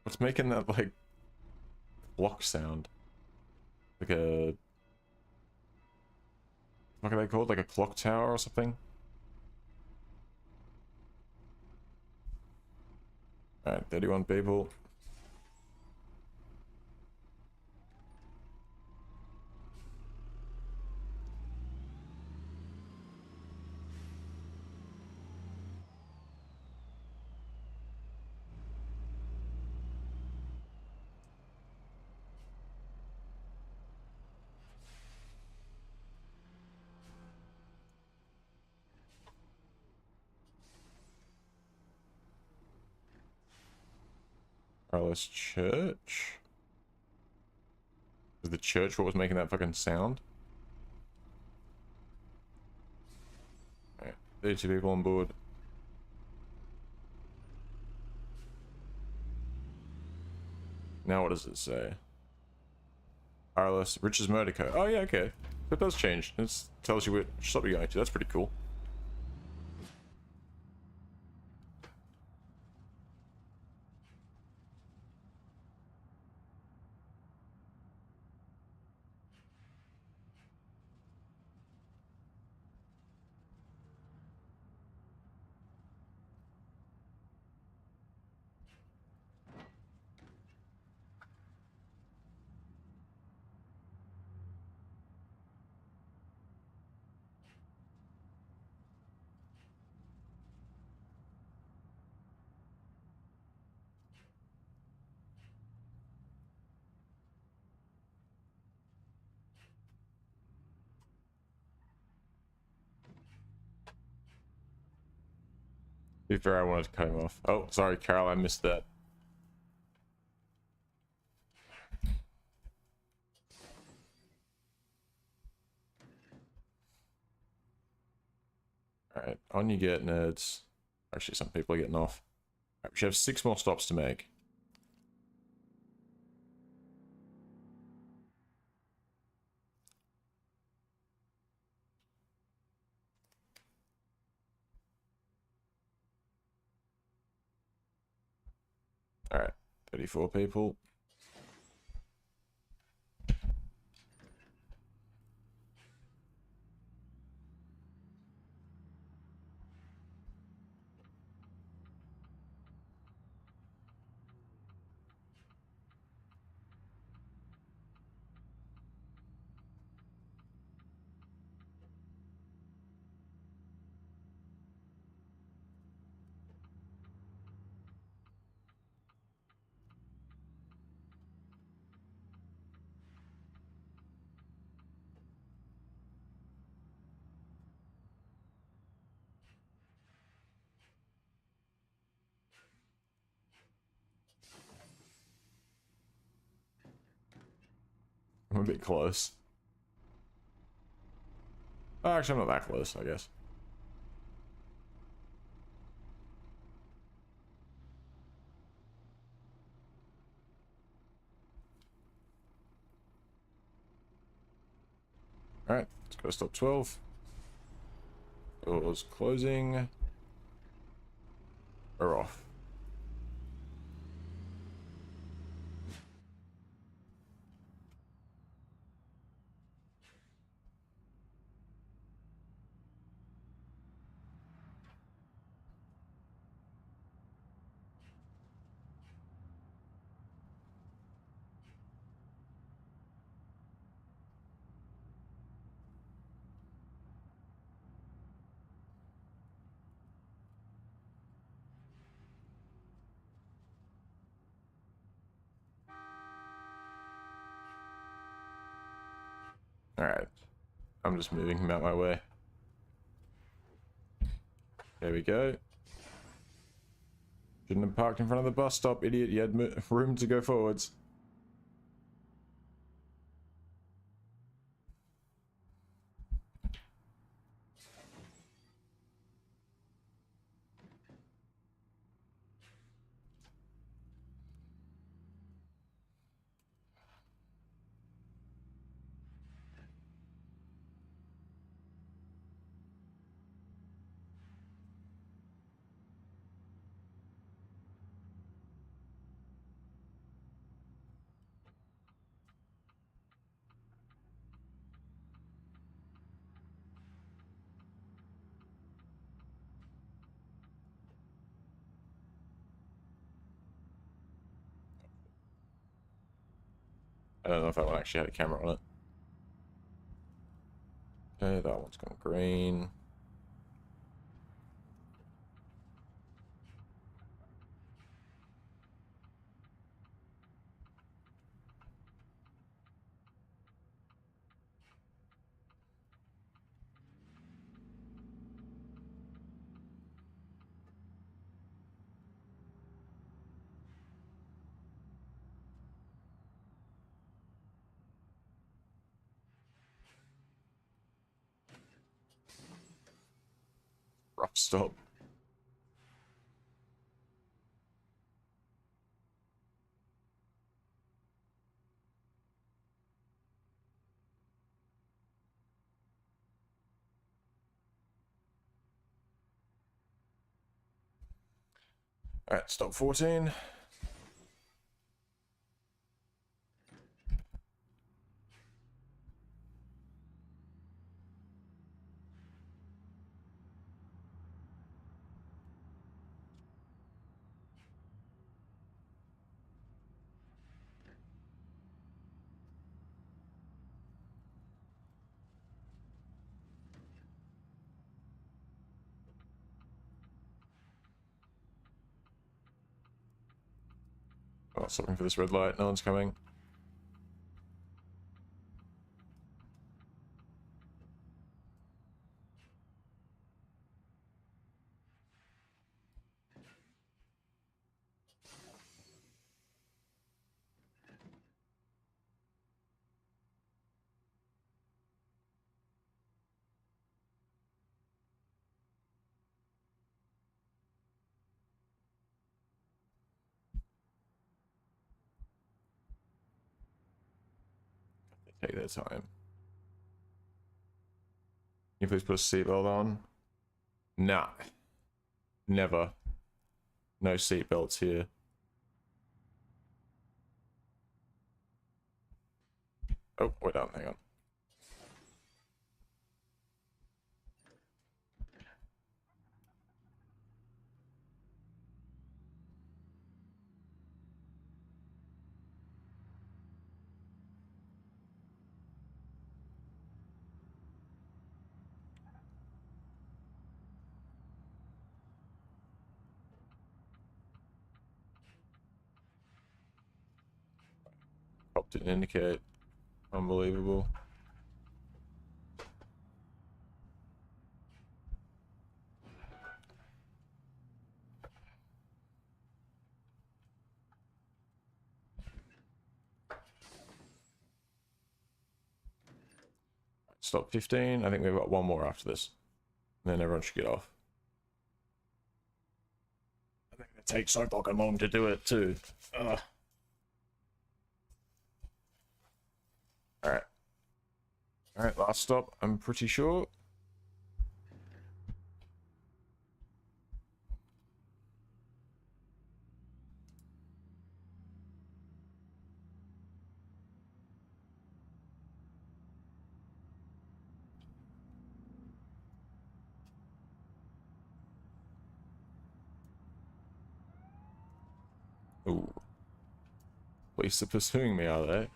What's making that, like, clock sound? Like a... What are they called? Like a clock tower or something? Alright, 31 people. RLS church? Is the church what was making that fucking sound? Alright, 32 people on board. Now what does it say? RLS, Rich's Motor Co. Oh yeah, okay. That does change. It tells you which stop you're going to. That's pretty cool. To be fair, I wanted to cut him off. Oh, sorry, Carol, I missed that. Alright, on you get, nerds. Actually, some people are getting off. Right, we should have 6 more stops to make. Alright, 34 people. I'm a bit close. Oh, actually, I'm not that close, I guess. Alright, let's go to stop 12. Doors closing. We're off. Alright. I'm just moving him out my way. There we go. Shouldn't have parked in front of the bus stop, idiot. You had room to go forwards. I don't know if that one actually had a camera on it. Okay, that one's gone green. Rough stop. Alright, stop 14. Oh, stopping for this red light. No one's coming. They take their time. Can you please put a seatbelt on? Nah. Never. No seatbelts here. Oh, we're done. Hang on. Cop didn't indicate. Unbelievable. Stop 15. I think we've got one more after this. And then everyone should get off. I think it takes so fucking long to do it too. Alright. Alright, last stop, I'm pretty sure. Ooh. Police are pursuing me, are they?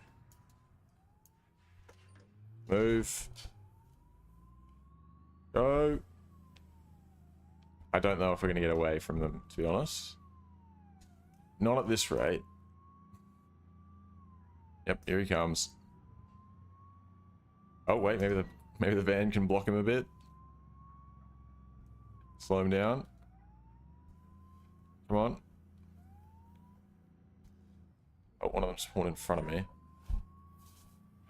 Move. Go. I don't know if we're going to get away from them, to be honest. Not at this rate. Yep, here he comes. Oh wait, maybe the van can block him a bit. Slow him down. Come on. Oh, one of them spawned in front of me.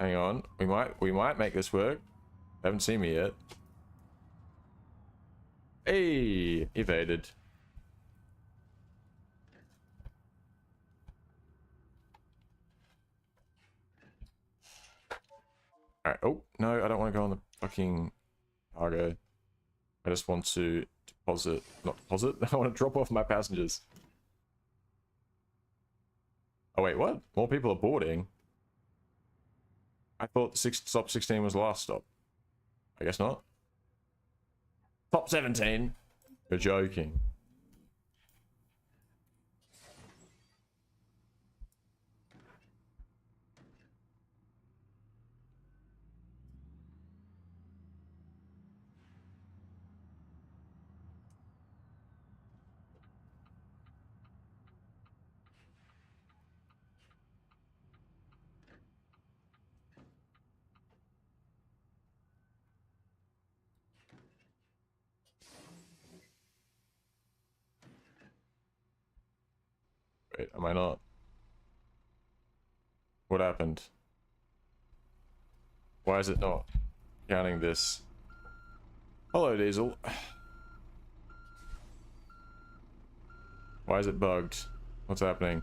Hang on. We might make this work. They haven't seen me yet. Hey, evaded. Alright, oh, no, I don't want to go on the fucking cargo. I just want to deposit, not deposit, I want to drop off my passengers. Oh wait, what? More people are boarding? I thought stop 16 was the last stop. I guess not. Top 17? You're joking. Wait, am I not? What happened? Why is it not counting this? Hello, Diesel. Why is it bugged? What's happening?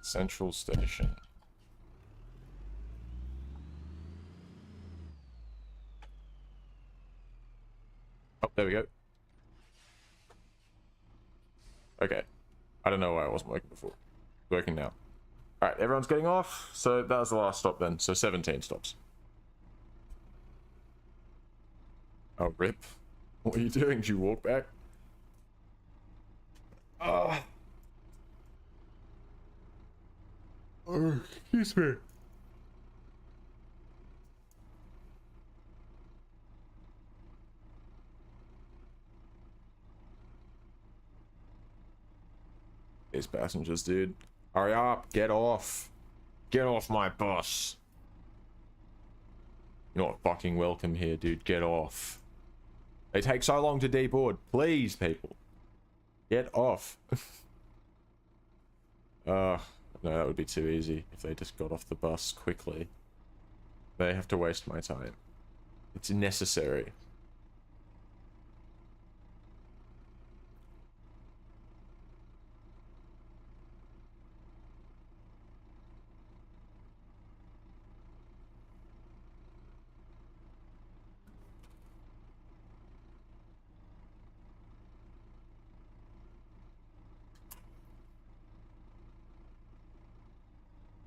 Central Station. Oh, there we go. Okay. I don't know why it wasn't working before. Working now. Alright, everyone's getting off. So that was the last stop then. So 17 stops. Oh, rip. What are you doing? Did you walk back? Oh, excuse me. These passengers, dude. Hurry up. Get off. Get off my bus. You're not fucking welcome here, dude. Get off. They take so long to deboard. Please, people. Get off. No, that would be too easy if they just got off the bus quickly. They have to waste my time. It's necessary.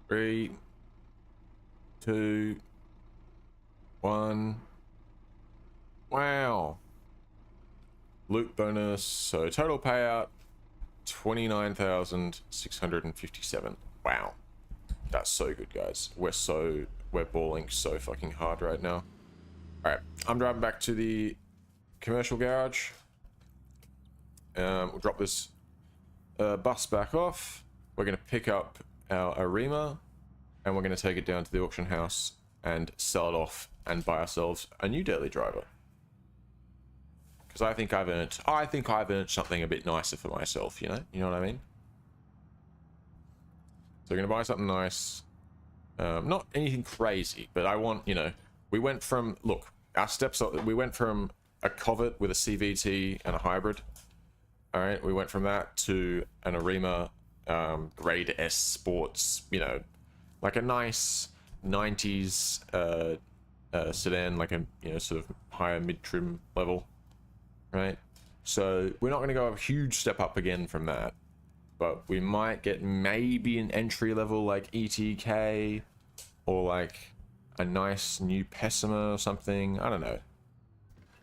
Three, two, one. Wow. Loot bonus. So total payout 29,657. Wow. That's so good, guys. We're balling so fucking hard right now. Alright, I'm driving back to the commercial garage. We'll drop this bus back off. We're going to pick up our Arima and we're going to take it down to the auction house and sell it off and buy ourselves a new daily driver. Because I think I've earned something a bit nicer for myself, you know what I mean? So we're going to buy something nice. Not anything crazy, but I want, we went from, look, our steps are, we went from a Covet with a CVT and a hybrid. All right, we went from that to an Arima grade S sports, like a nice 90s sedan, like a, sort of higher mid-trim level, right? So we're not going to go a huge step up again from that, but we might get maybe an entry level like ETK or like a nice new Pessima or something. I don't know.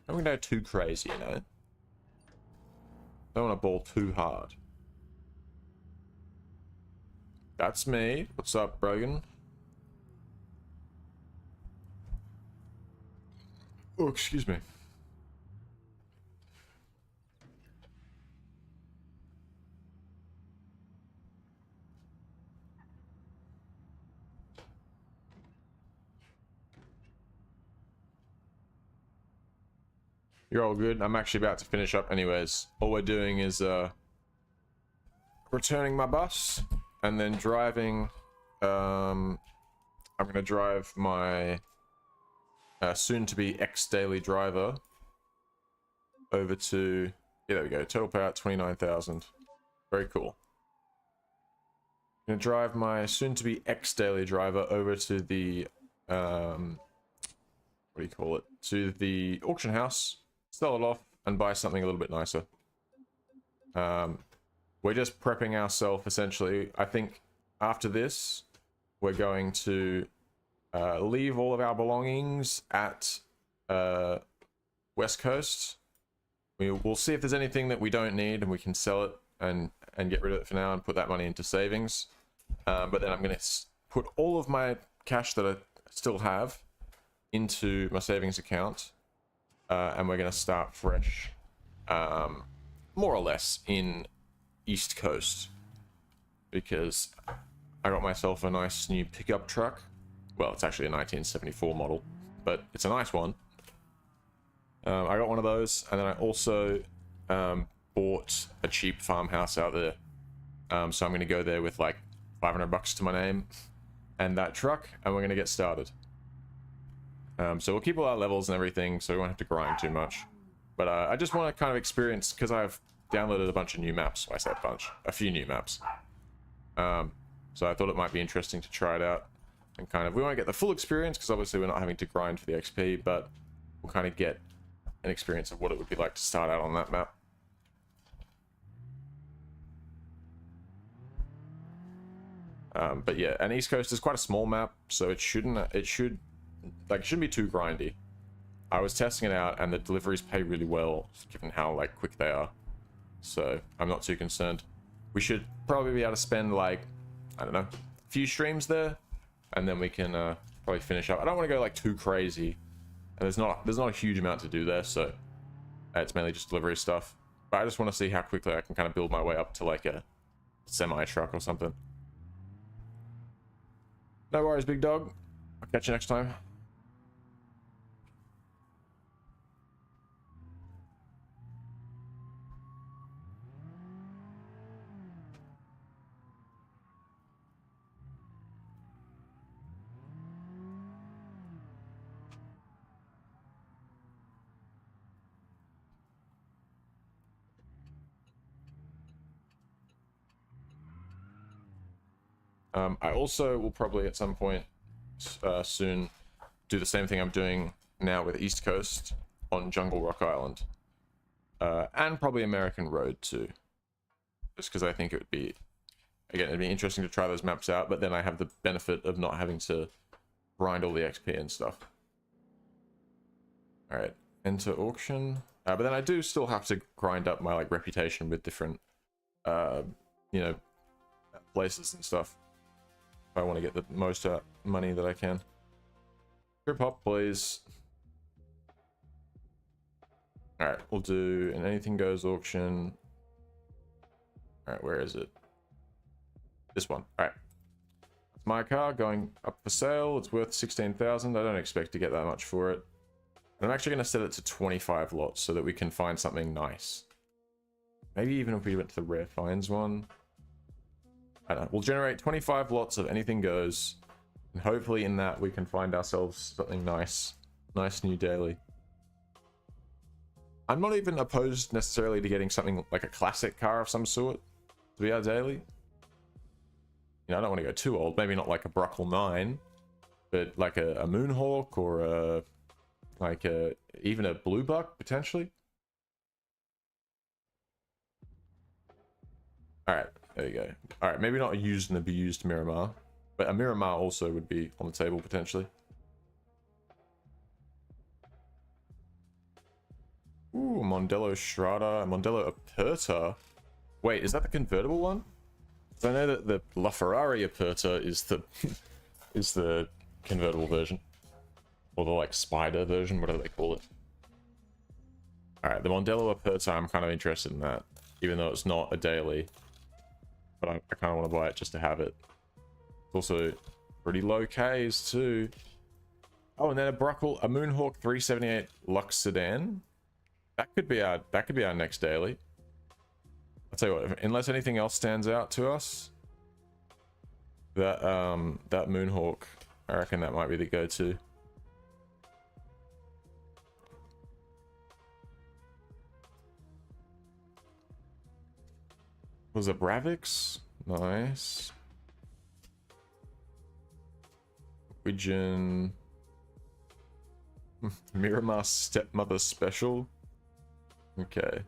I'm going to go too crazy, Don't want to ball too hard. That's me. What's up, Brogan? Oh, excuse me. You're all good. I'm actually about to finish up anyways. All we're doing is returning my bus and then driving. I'm gonna drive my soon-to-be ex-daily driver over to, yeah, there we go, total payout 29,000. Very cool. I'm gonna drive my soon-to-be ex-daily driver over to the what do you call it, to the auction house, sell it off and buy something a little bit nicer. We're just prepping ourselves essentially. I think after this we're going to leave all of our belongings at West Coast. We'll see if there's anything that we don't need and we can sell it and get rid of it for now and put that money into savings. But then I'm going to put all of my cash that I still have into my savings account, and we're going to start fresh, more or less in East Coast, because I got myself a nice new pickup truck. Well, it's actually a 1974 model, but it's a nice one. I got one of those, and then I also bought a cheap farmhouse out there. So I'm going to go there with like $500 to my name and that truck, and we're going to get started. So we'll keep all our levels and everything, so we won't have to grind too much. But I just want to kind of experience, because I've downloaded a bunch of new maps. I say a few new maps. So I thought it might be interesting to try it out. And kind of, we won't get the full experience, because obviously we're not having to grind for the XP, but we'll kind of get an experience of what it would be like to start out on that map. But yeah, and East Coast is quite a small map, so it shouldn't be too grindy. I was testing it out, and the deliveries pay really well, given how like quick they are. So I'm not too concerned. We should probably be able to spend like, I don't know, a few streams there, and then we can probably finish up. I don't want to go like too crazy, and there's not a huge amount to do there, so it's mainly just delivery stuff. But I just want to see how quickly I can kind of build my way up to like a semi truck or something. No worries, big dog. I'll catch you next time. I also will probably at some point soon do the same thing I'm doing now with East Coast on Jungle Rock Island, and probably American Road too, just because I think it would be, again, it'd be interesting to try those maps out, but then I have the benefit of not having to grind all the XP and stuff. All right, enter auction, but then I do still have to grind up my like reputation with different you know, places and stuff. I want to get the most money that I can. Trip hop, please. Alright, we'll do an anything goes auction. Alright, where is it? This one. Alright. It's my car going up for sale. It's worth 16,000. I don't expect to get that much for it. And I'm actually going to set it to 25 lots so that we can find something nice. Maybe even if we went to the rare finds one. I don't know. We'll generate 25 lots of anything goes, and hopefully in that we can find ourselves something nice. Nice new daily. I'm not even opposed necessarily to getting something like a classic car of some sort to be our daily. You know, I don't want to go too old. Maybe not like a Bruckle 9, but like a Moonhawk or even a Blue Buck potentially. All right. There you go. All right, maybe not a used and abused Miramar, but a Miramar also would be on the table potentially. Ooh, Mondello Strata, Mondello Aperta. Wait, is that the convertible one? So I know that the LaFerrari Aperta is the is the convertible version, or the like spider version, whatever they call it. All right, the Mondello Aperta, I'm kind of interested in that, even though it's not a daily. But I kind of want to buy it just to have it. It's also pretty low Ks too. Oh, and then a Bruckle, a Moonhawk 378 Lux sedan. That could be our next daily. I'll tell you what, unless anything else stands out to us, that Moonhawk, I reckon that might be the go-to. Was it Bravix? Nice. Widgeon. Miramar Stepmother Special. Okay.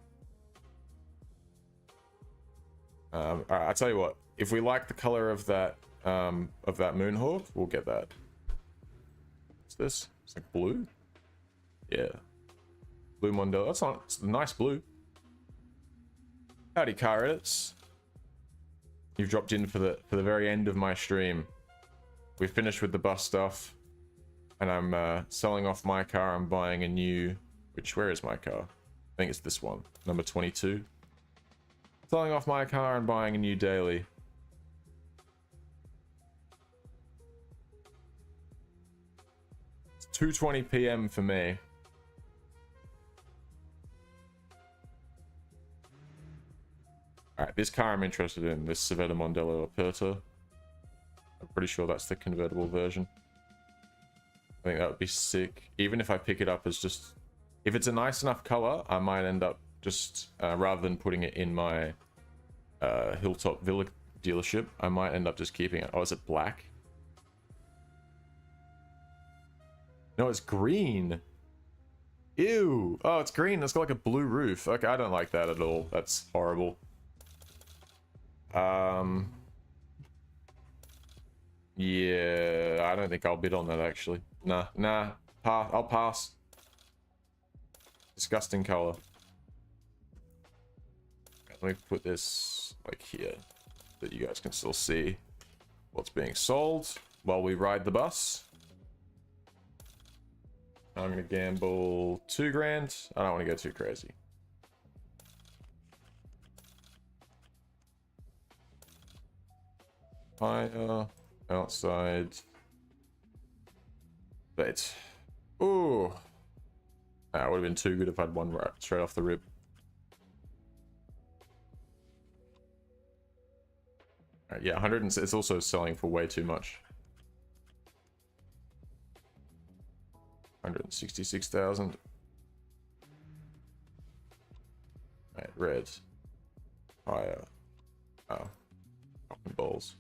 Alright, I'll tell you what. If we like the color of that Moonhawk, we'll get that. What's this? It's like blue? Yeah. Blue Mondel. That's not. It's a nice blue. Howdy, car edits. You've dropped in for the very end of my stream. We've finished with the bus stuff, and I'm selling off my car. I'm buying a new. Where is my car? I think it's this one, number 22. Selling off my car and buying a new daily. It's 2:20 PM for me. Alright, this car I'm interested in, this Civetta Mondello Aperta. I'm pretty sure that's the convertible version. I think that would be sick. Even if I pick it up as just... If it's a nice enough color, I might end up just... rather than putting it in my Hilltop Villa dealership, I might end up just keeping it. Oh, is it black? No, it's green. Ew. Oh, it's green. It's got like a blue roof. Okay, I don't like that at all. That's horrible. Yeah, I don't think I'll bid on that actually. Nah, I'll pass. Disgusting color. Let me put this like here, so that you guys can still see what's being sold while we ride the bus. I'm gonna gamble 2 grand. I don't want to go too crazy. Fire outside. But ooh, that would have been too good if I'd won right straight off the rip. Right, yeah, 100. It's also selling for way too much. 166,000. Right, red. Fire. Oh, fucking balls.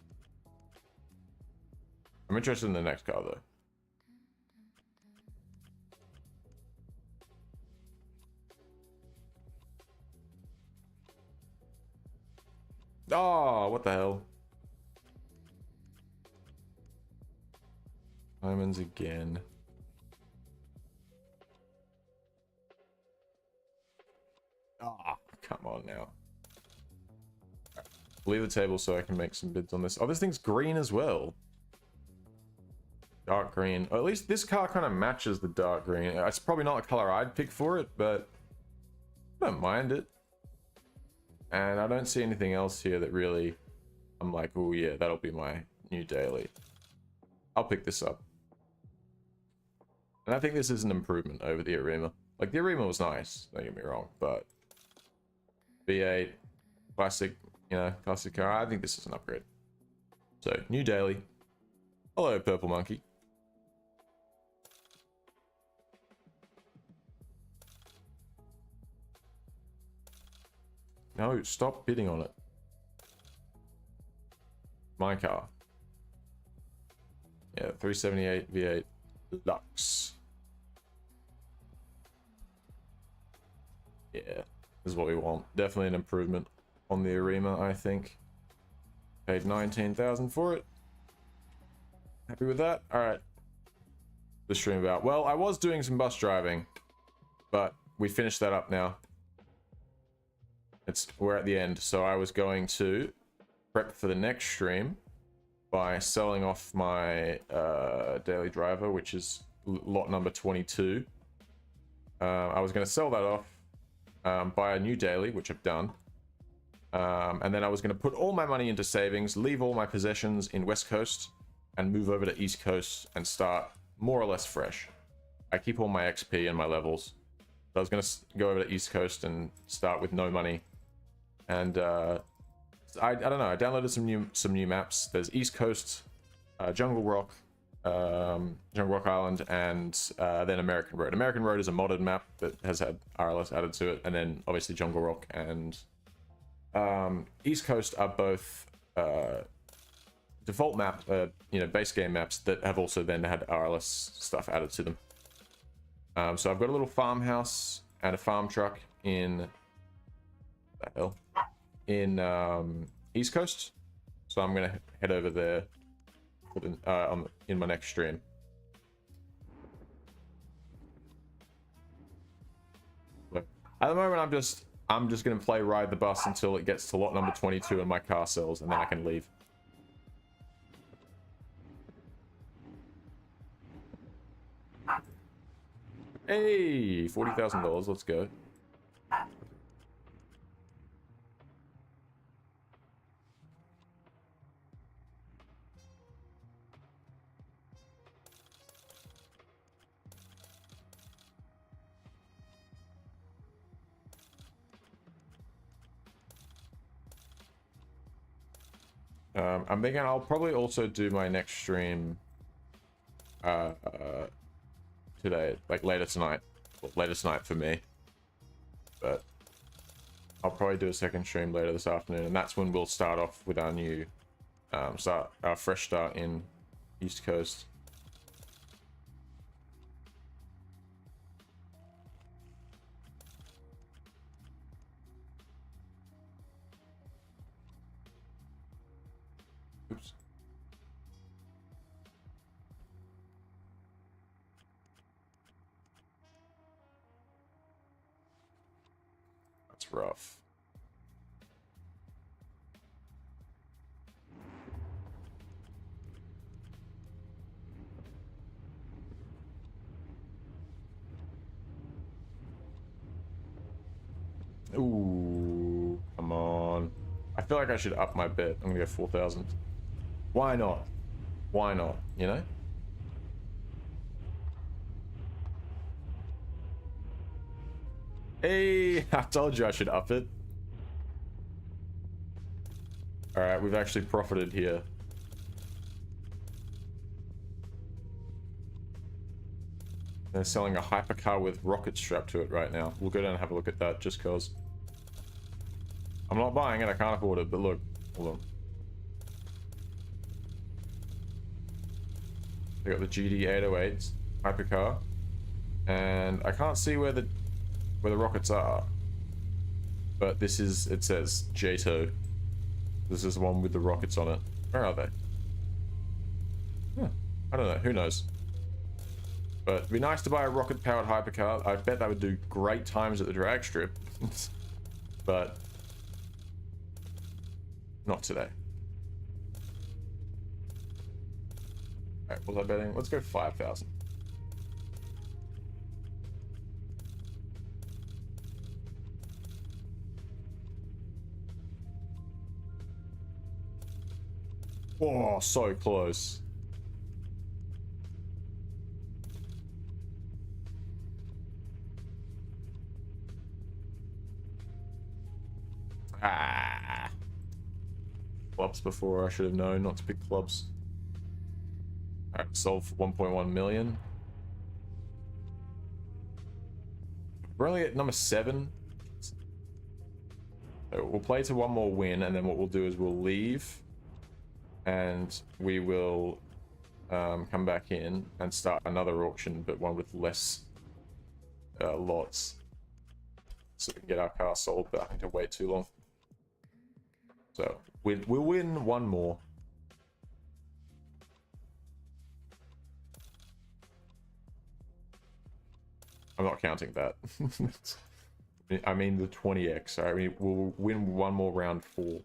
I'm interested in the next car though. Oh, what the hell? Diamonds again. Ah, come on now. Right. Leave the table so I can make some bids on this. Oh, this thing's green as well. Dark green. Or at least this car kind of matches the dark green. It's probably not the color I'd pick for it, but I don't mind it. And I don't see anything else here that really I'm like, oh yeah, that'll be my new daily. I'll pick this up. And I think this is an improvement over the Arima. Like, the Arima was nice, don't get me wrong, but V8, classic, you know, classic car. I think this is an upgrade. So, new daily. Hello, Purple Monkey. No, stop bidding on it. My car. Yeah, 378 V8 Lux. Yeah, this is what we want. Definitely an improvement on the Arima, I think. Paid 19,000 for it. Happy with that? Alright. The stream about. Well, I was doing some bus driving, but we finished that up now. We're at the end, so I was going to prep for the next stream by selling off my daily driver, which is lot number 22. I was going to sell that off, buy a new daily, which I've done, and then I was going to put all my money into savings, leave all my possessions in West Coast, and move over to East Coast and start more or less fresh. I keep all my XP and my levels, I was going to go over to East Coast and start with no money. And I don't know. I downloaded some new maps. There's East Coast, Jungle Rock Island, and then American Road. American Road is a modded map that has had RLS added to it, and then obviously Jungle Rock and East Coast are both default map, base game maps that have also then had RLS stuff added to them. So I've got a little farmhouse and a farm truck in East Coast, so I'm gonna head over there in my next stream. But at the moment, I'm just gonna play ride the bus until it gets to lot number 22 and my car sells, and then I can leave. Hey, $40,000. Let's go. I'm thinking I'll probably also do my next stream today, like later tonight. Well, later tonight for me. But I'll probably do a second stream later this afternoon, and that's when we'll start off with our new our fresh start in East Coast. Oops. That's rough. Ooh, come on. I feel like I should up my bet. I'm gonna go 4,000. Why not? Why not, you know? Hey, I told you I should up it. Alright, we've actually profited here. They're selling a hypercar with rockets strapped to it right now. We'll go down and have a look at that just cause. I'm not buying it, I can't afford it, but look. Hold on. They got the GD808 hypercar. And I can't see where the rockets are. But this is, it says JATO. This is the one with the rockets on it. Where are they? I don't know, who knows? But it'd be nice to buy a rocket-powered hypercar. I bet that would do great times at the drag strip. But not today. Alright, what was I betting? Let's go 5,000. Oh, so close. Ah. Clubs before, I should have known not to pick clubs. Alright, sold for 1.1 million. We're only at number 7. So we'll play to one more win, and then what we'll do is we'll leave. And we will come back in and start another auction, but one with less lots. So we can get our car sold, but I think to wait too long. So we'll win one more. I'm not counting that. I mean the 20x. I mean, we'll win one more round 4.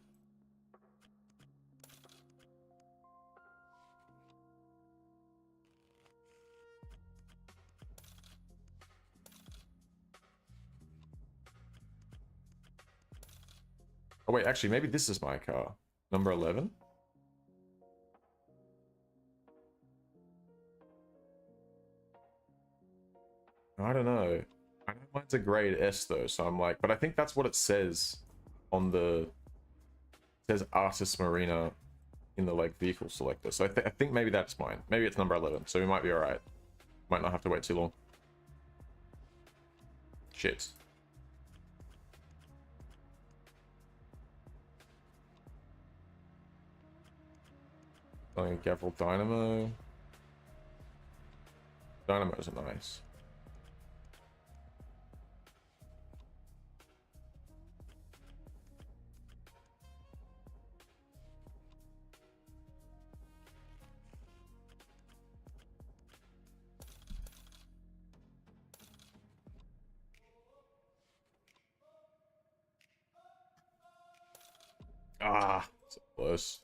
Oh wait, actually, maybe this is my car. Number 11? I don't know. I don't Mine's a grade S though, so I'm like, but I think that's what it says on the, it says Artis Marina in the like vehicle selector. So I think maybe that's mine. Maybe it's number 11, so we might be alright. Might not have to wait too long. Shit. Gavril Dynamo. Dynamos are nice. Ah, so close.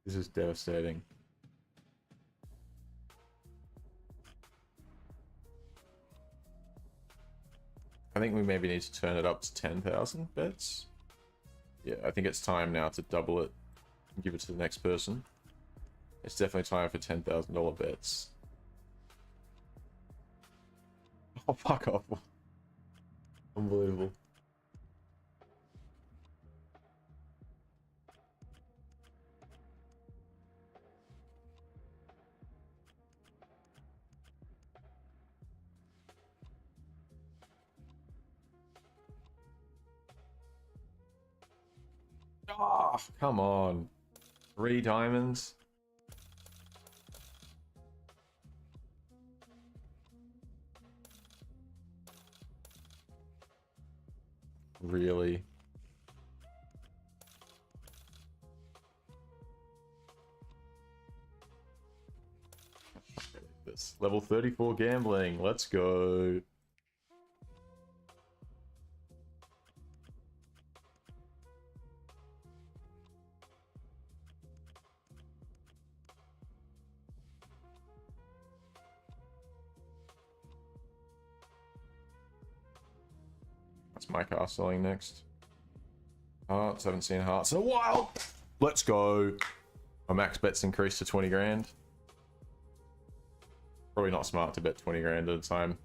This is devastating. I think we maybe need to turn it up to 10,000 bets. Yeah, I think it's time now to double it and give it to the next person. It's definitely time for $10,000 bets. Oh, fuck off. Unbelievable. Oh, come on. 3 diamonds. Really? This level 34 gambling. Let's go. That's my car selling next. Hearts, haven't seen hearts in a while. Let's go. My max bet's increased to 20 grand. Probably not smart to bet 20 grand at a time.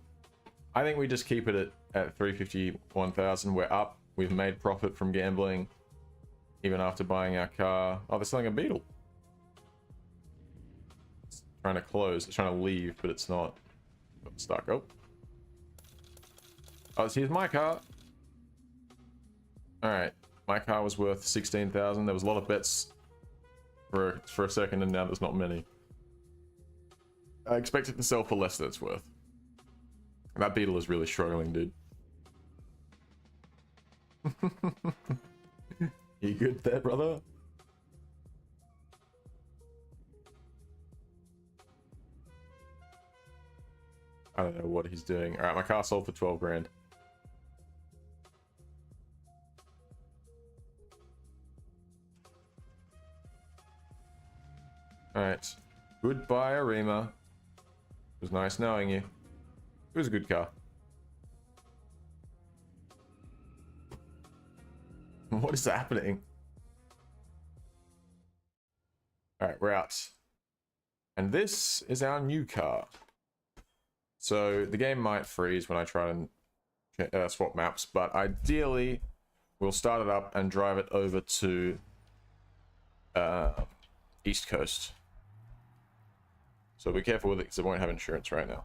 I think we just keep it at 351,000. We're up. We've made profit from gambling. Even after buying our car. Oh, they're selling a Beetle. It's trying to close. It's trying to leave, but it's not. Got stuck. Oh. Oh, here's my car. Alright. My car was worth 16,000. There was a lot of bets for a second, and now there's not many. I expect it to sell for less than it's worth. That Beetle is really struggling, dude. You good there, brother? I don't know what he's doing. Alright, my car sold for 12 grand. Alright. Goodbye, Arima. It was nice knowing you. It was a good car. What is happening? Alright, we're out. And this is our new car. So the game might freeze when I try and swap maps, but ideally we'll start it up and drive it over to East Coast. So be careful with it because it won't have insurance right now.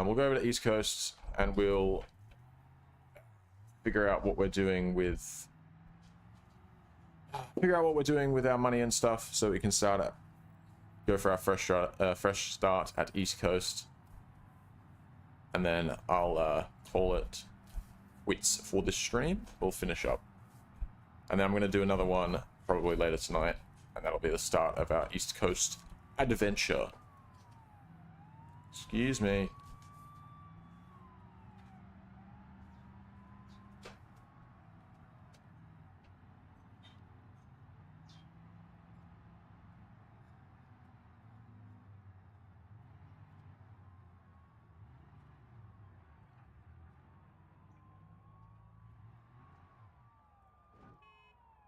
We'll go over to East Coast and we'll figure out what we're doing with our money and stuff, so we can go for our fresh start at East Coast, and then I'll call it quits for this stream. We'll finish up, and then I'm going to do another one probably later tonight, and that'll be the start of our East Coast adventure. Excuse me.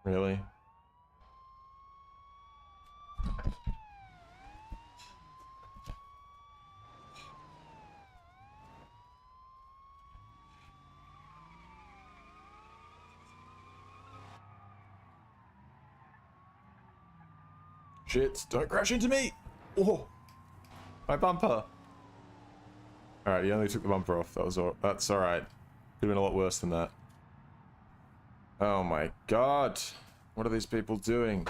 Really? Shit, don't crash into me! Oh! My bumper! Alright, he only took the bumper off. That's alright. Could have been a lot worse than that. Oh my god! What are these people doing?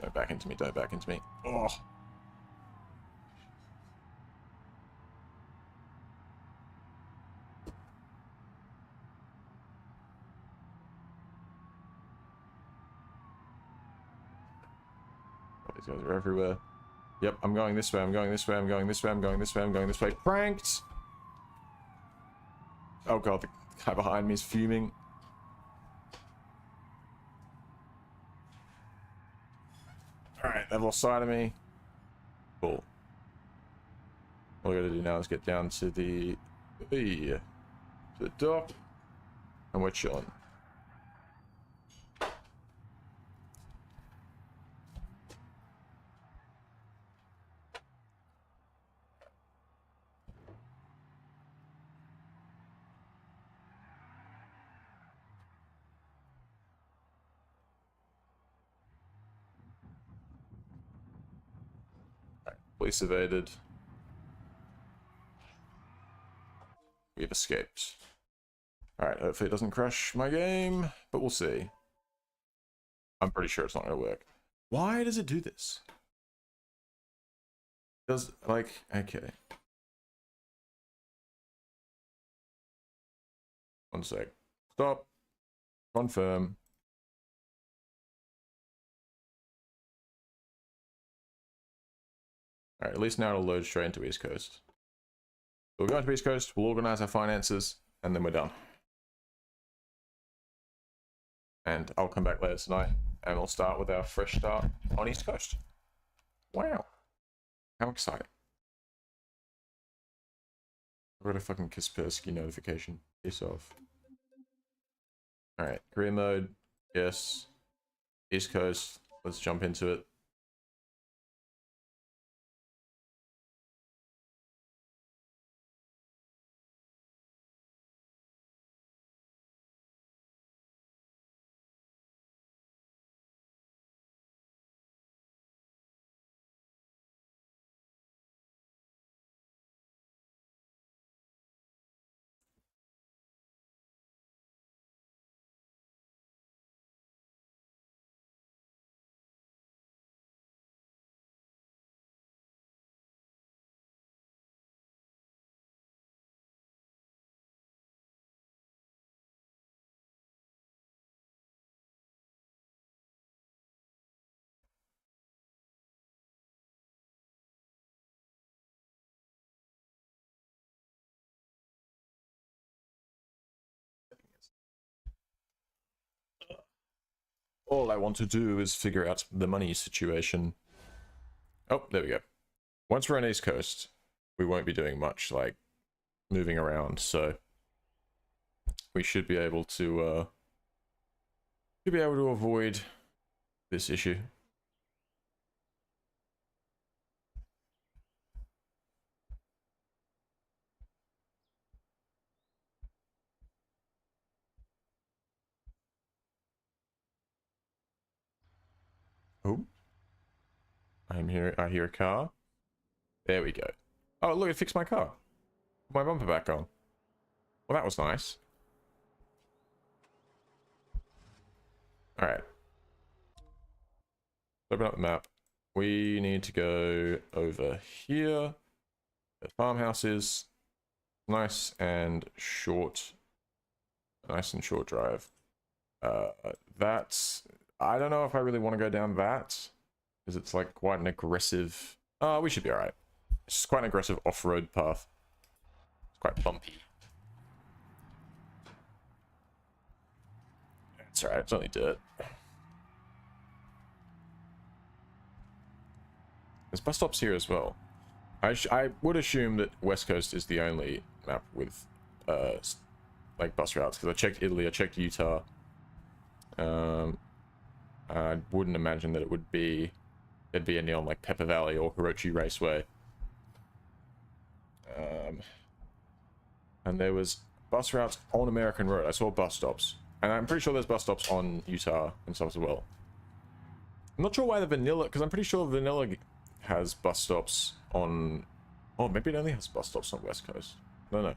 Don't back into me, don't back into me. Oh! These guys are everywhere. Yep, I'm going this way, I'm going this way, I'm going this way, I'm going this way, I'm going this way. Pranked! Oh god, the guy behind me is fuming. Alright, they've lost sight of me. Cool. All I gotta do now is get down to the dock, and we're chilling. Police evaded. We've escaped. Alright, hopefully it doesn't crash my game, but we'll see. I'm pretty sure it's not going to work. Why does it do this? Does, like, okay. One sec. Stop. Confirm. Alright, at least now it'll load straight into East Coast. We'll go to East Coast, we'll organize our finances, and then we're done. And I'll come back later tonight, and we'll start with our fresh start on East Coast. Wow. How exciting. I've got a fucking Kaspersky notification. Piss off. Alright, career mode. Yes. East Coast. Let's jump into it. All I want to do is figure out the money situation. Oh, there we go. Once we're on East Coast, we won't be doing much, like, moving around, so we should be able to avoid this issue. Oh, I hear a car. There we go. Oh, look, it fixed my car. Put my bumper back on. Well, that was nice. All right. Open up the map. We need to go over here. The farmhouse is nice and short Nice and short drive. That's... I don't know if I really want to go down that, because it's like quite an aggressive... Oh, we should be alright. It's just quite an aggressive off-road path. It's quite bumpy. It's alright, it's only dirt. There's bus stops here as well. I would assume that West Coast is the only map with like bus routes, because I checked Italy, I checked Utah. I wouldn't imagine that there'd be any on like Pepper Valley or Hirochi Raceway. And there was bus routes on American Road. I saw bus stops, and I'm pretty sure there's bus stops on Utah and stuff as well. I'm not sure why the vanilla, because I'm pretty sure vanilla has bus stops on... Oh, maybe it only has bus stops on West Coast. No.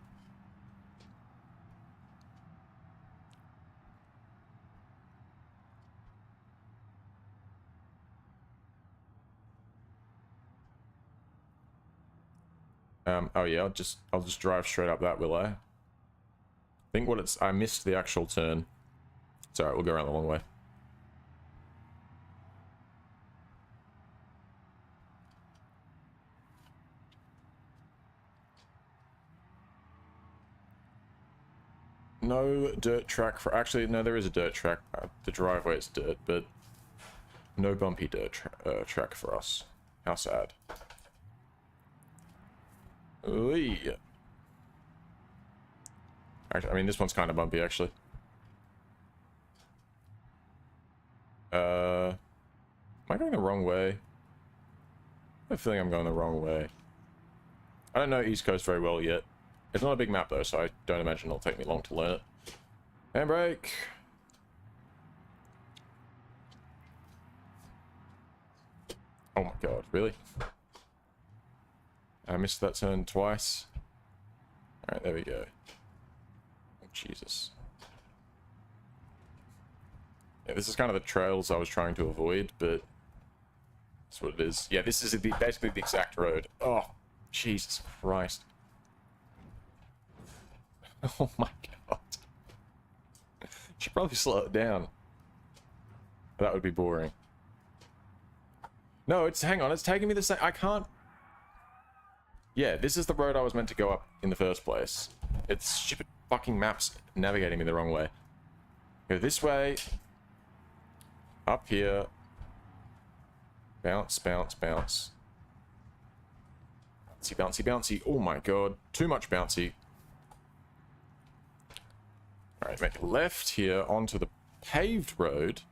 Oh yeah, I'll just drive straight up that, will I? I think what it's... I missed the actual turn. It's alright, we'll go around the long way. No dirt track for... Actually, no, there is a dirt track. The driveway is dirt, but no bumpy dirt track for us. How sad. Ooh. Actually, I mean, this one's kind of bumpy, actually. Am I going the wrong way? I have a feeling I'm going the wrong way. I don't know East Coast very well yet. It's not a big map, though, so I don't imagine it'll take me long to learn it. Handbrake! Oh my god, really? I missed that turn twice. Alright, there we go. Oh, Jesus. Yeah, this is kind of the trails I was trying to avoid, but that's what it is. Yeah, this is basically the exact road. Oh, Jesus Christ. Oh my god. Should probably slow it down. That would be boring. No, hang on, it's taking me the same... I can't... Yeah, this is the road I was meant to go up in the first place. It's stupid fucking maps navigating me the wrong way. Go this way. Up here. Bounce, bounce, bounce. Bouncy, bouncy, bouncy. Oh my god. Too much bouncy. Alright, make a left here onto the paved road.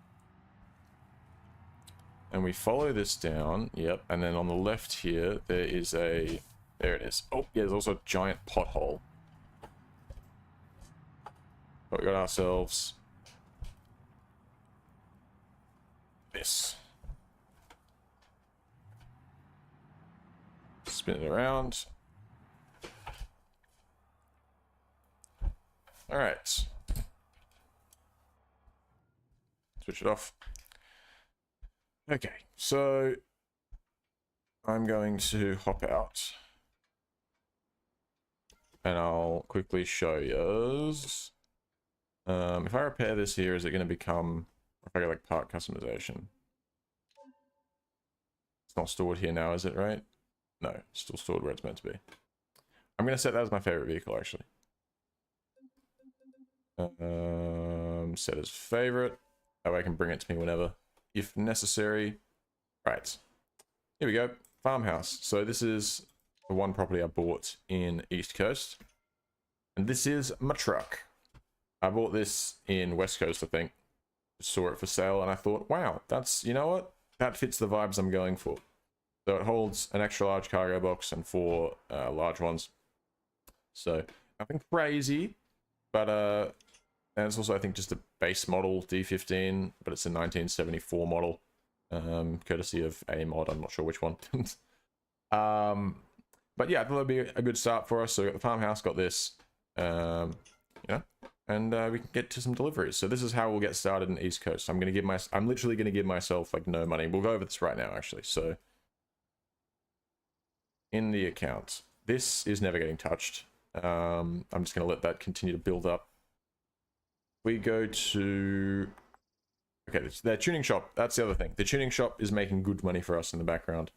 And we follow this down. Yep. And then on the left here, there is a... There it is. Oh, yeah, there's also a giant pothole. But we got ourselves... this. Spin it around. Alright. Switch it off. Okay, so I'm going to hop out. And I'll quickly show you. If I repair this here, is it going to become... If I go like part customization. It's not stored here now, is it, right? No, it's still stored where it's meant to be. I'm going to set that as my favorite vehicle, actually. Set as favorite. That way I can bring it to me whenever, if necessary. Right. Here we go. Farmhouse. So this is the one property I bought in East Coast. And this is my truck. I bought this in West Coast, I think. Saw it for sale and I thought, wow, that's, you know what? That fits the vibes I'm going for. So it holds an extra large cargo box and 4 large ones. So nothing crazy, but and it's also, I think, just a base model D15, but it's a 1974 model, courtesy of a mod. I'm not sure which one. But yeah, I thought that'd be a good start for us. So we got the farmhouse, got this, you know, and we can get to some deliveries. So this is how we'll get started in East Coast. I'm literally gonna give myself like no money. We'll go over this right now, actually. So in the account, this is never getting touched. I'm just gonna let that continue to build up. we go to... Okay, their tuning shop. That's the other thing. The tuning shop is making good money for us in the background.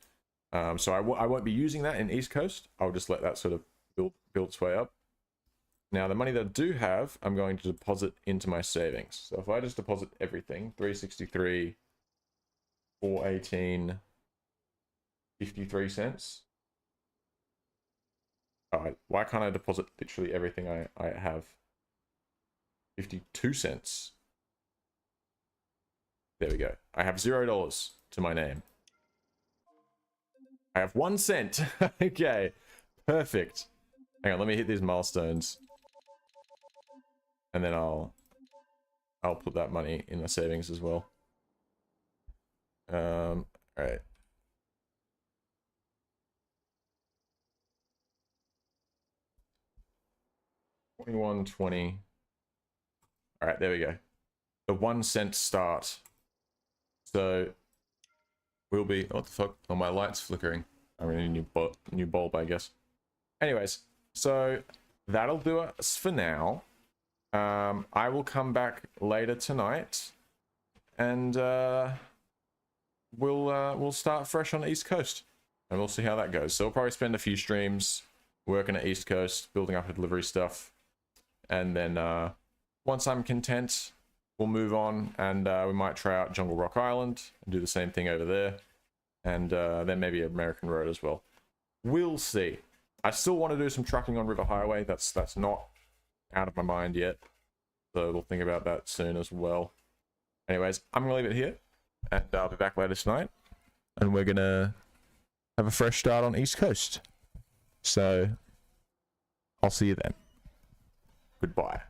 So I won't be using that in East Coast. I'll just let that sort of build its way up. Now, the money that I do have, I'm going to deposit into my savings. So if I just deposit everything, 363, 418, 53 cents. Alright, why can't I deposit literally everything I have? 52 cents. There we go. I have $0 to my name. I have 1 cent. Okay, perfect. Hang on, let me hit these milestones. And then I'll put that money in the savings as well. Alright. $21.20. Alright, there we go. The 1 cent start. So we'll be... What the fuck? Oh, my light's flickering. I really need a new bulb, I guess. Anyways, so that'll do us for now. I will come back later tonight, and we'll start fresh on the East Coast, and we'll see how that goes. So we'll probably spend a few streams working at East Coast, building up the delivery stuff, and then once I'm content, we'll move on, and we might try out Jungle Rock Island and do the same thing over there, and then maybe American Road as well. We'll see. I still want to do some trucking on River Highway. That's not out of my mind yet, so we'll think about that soon as well. Anyways, I'm gonna leave it here, and I'll be back later tonight, and we're gonna have a fresh start on East Coast. So I'll see you then. Goodbye.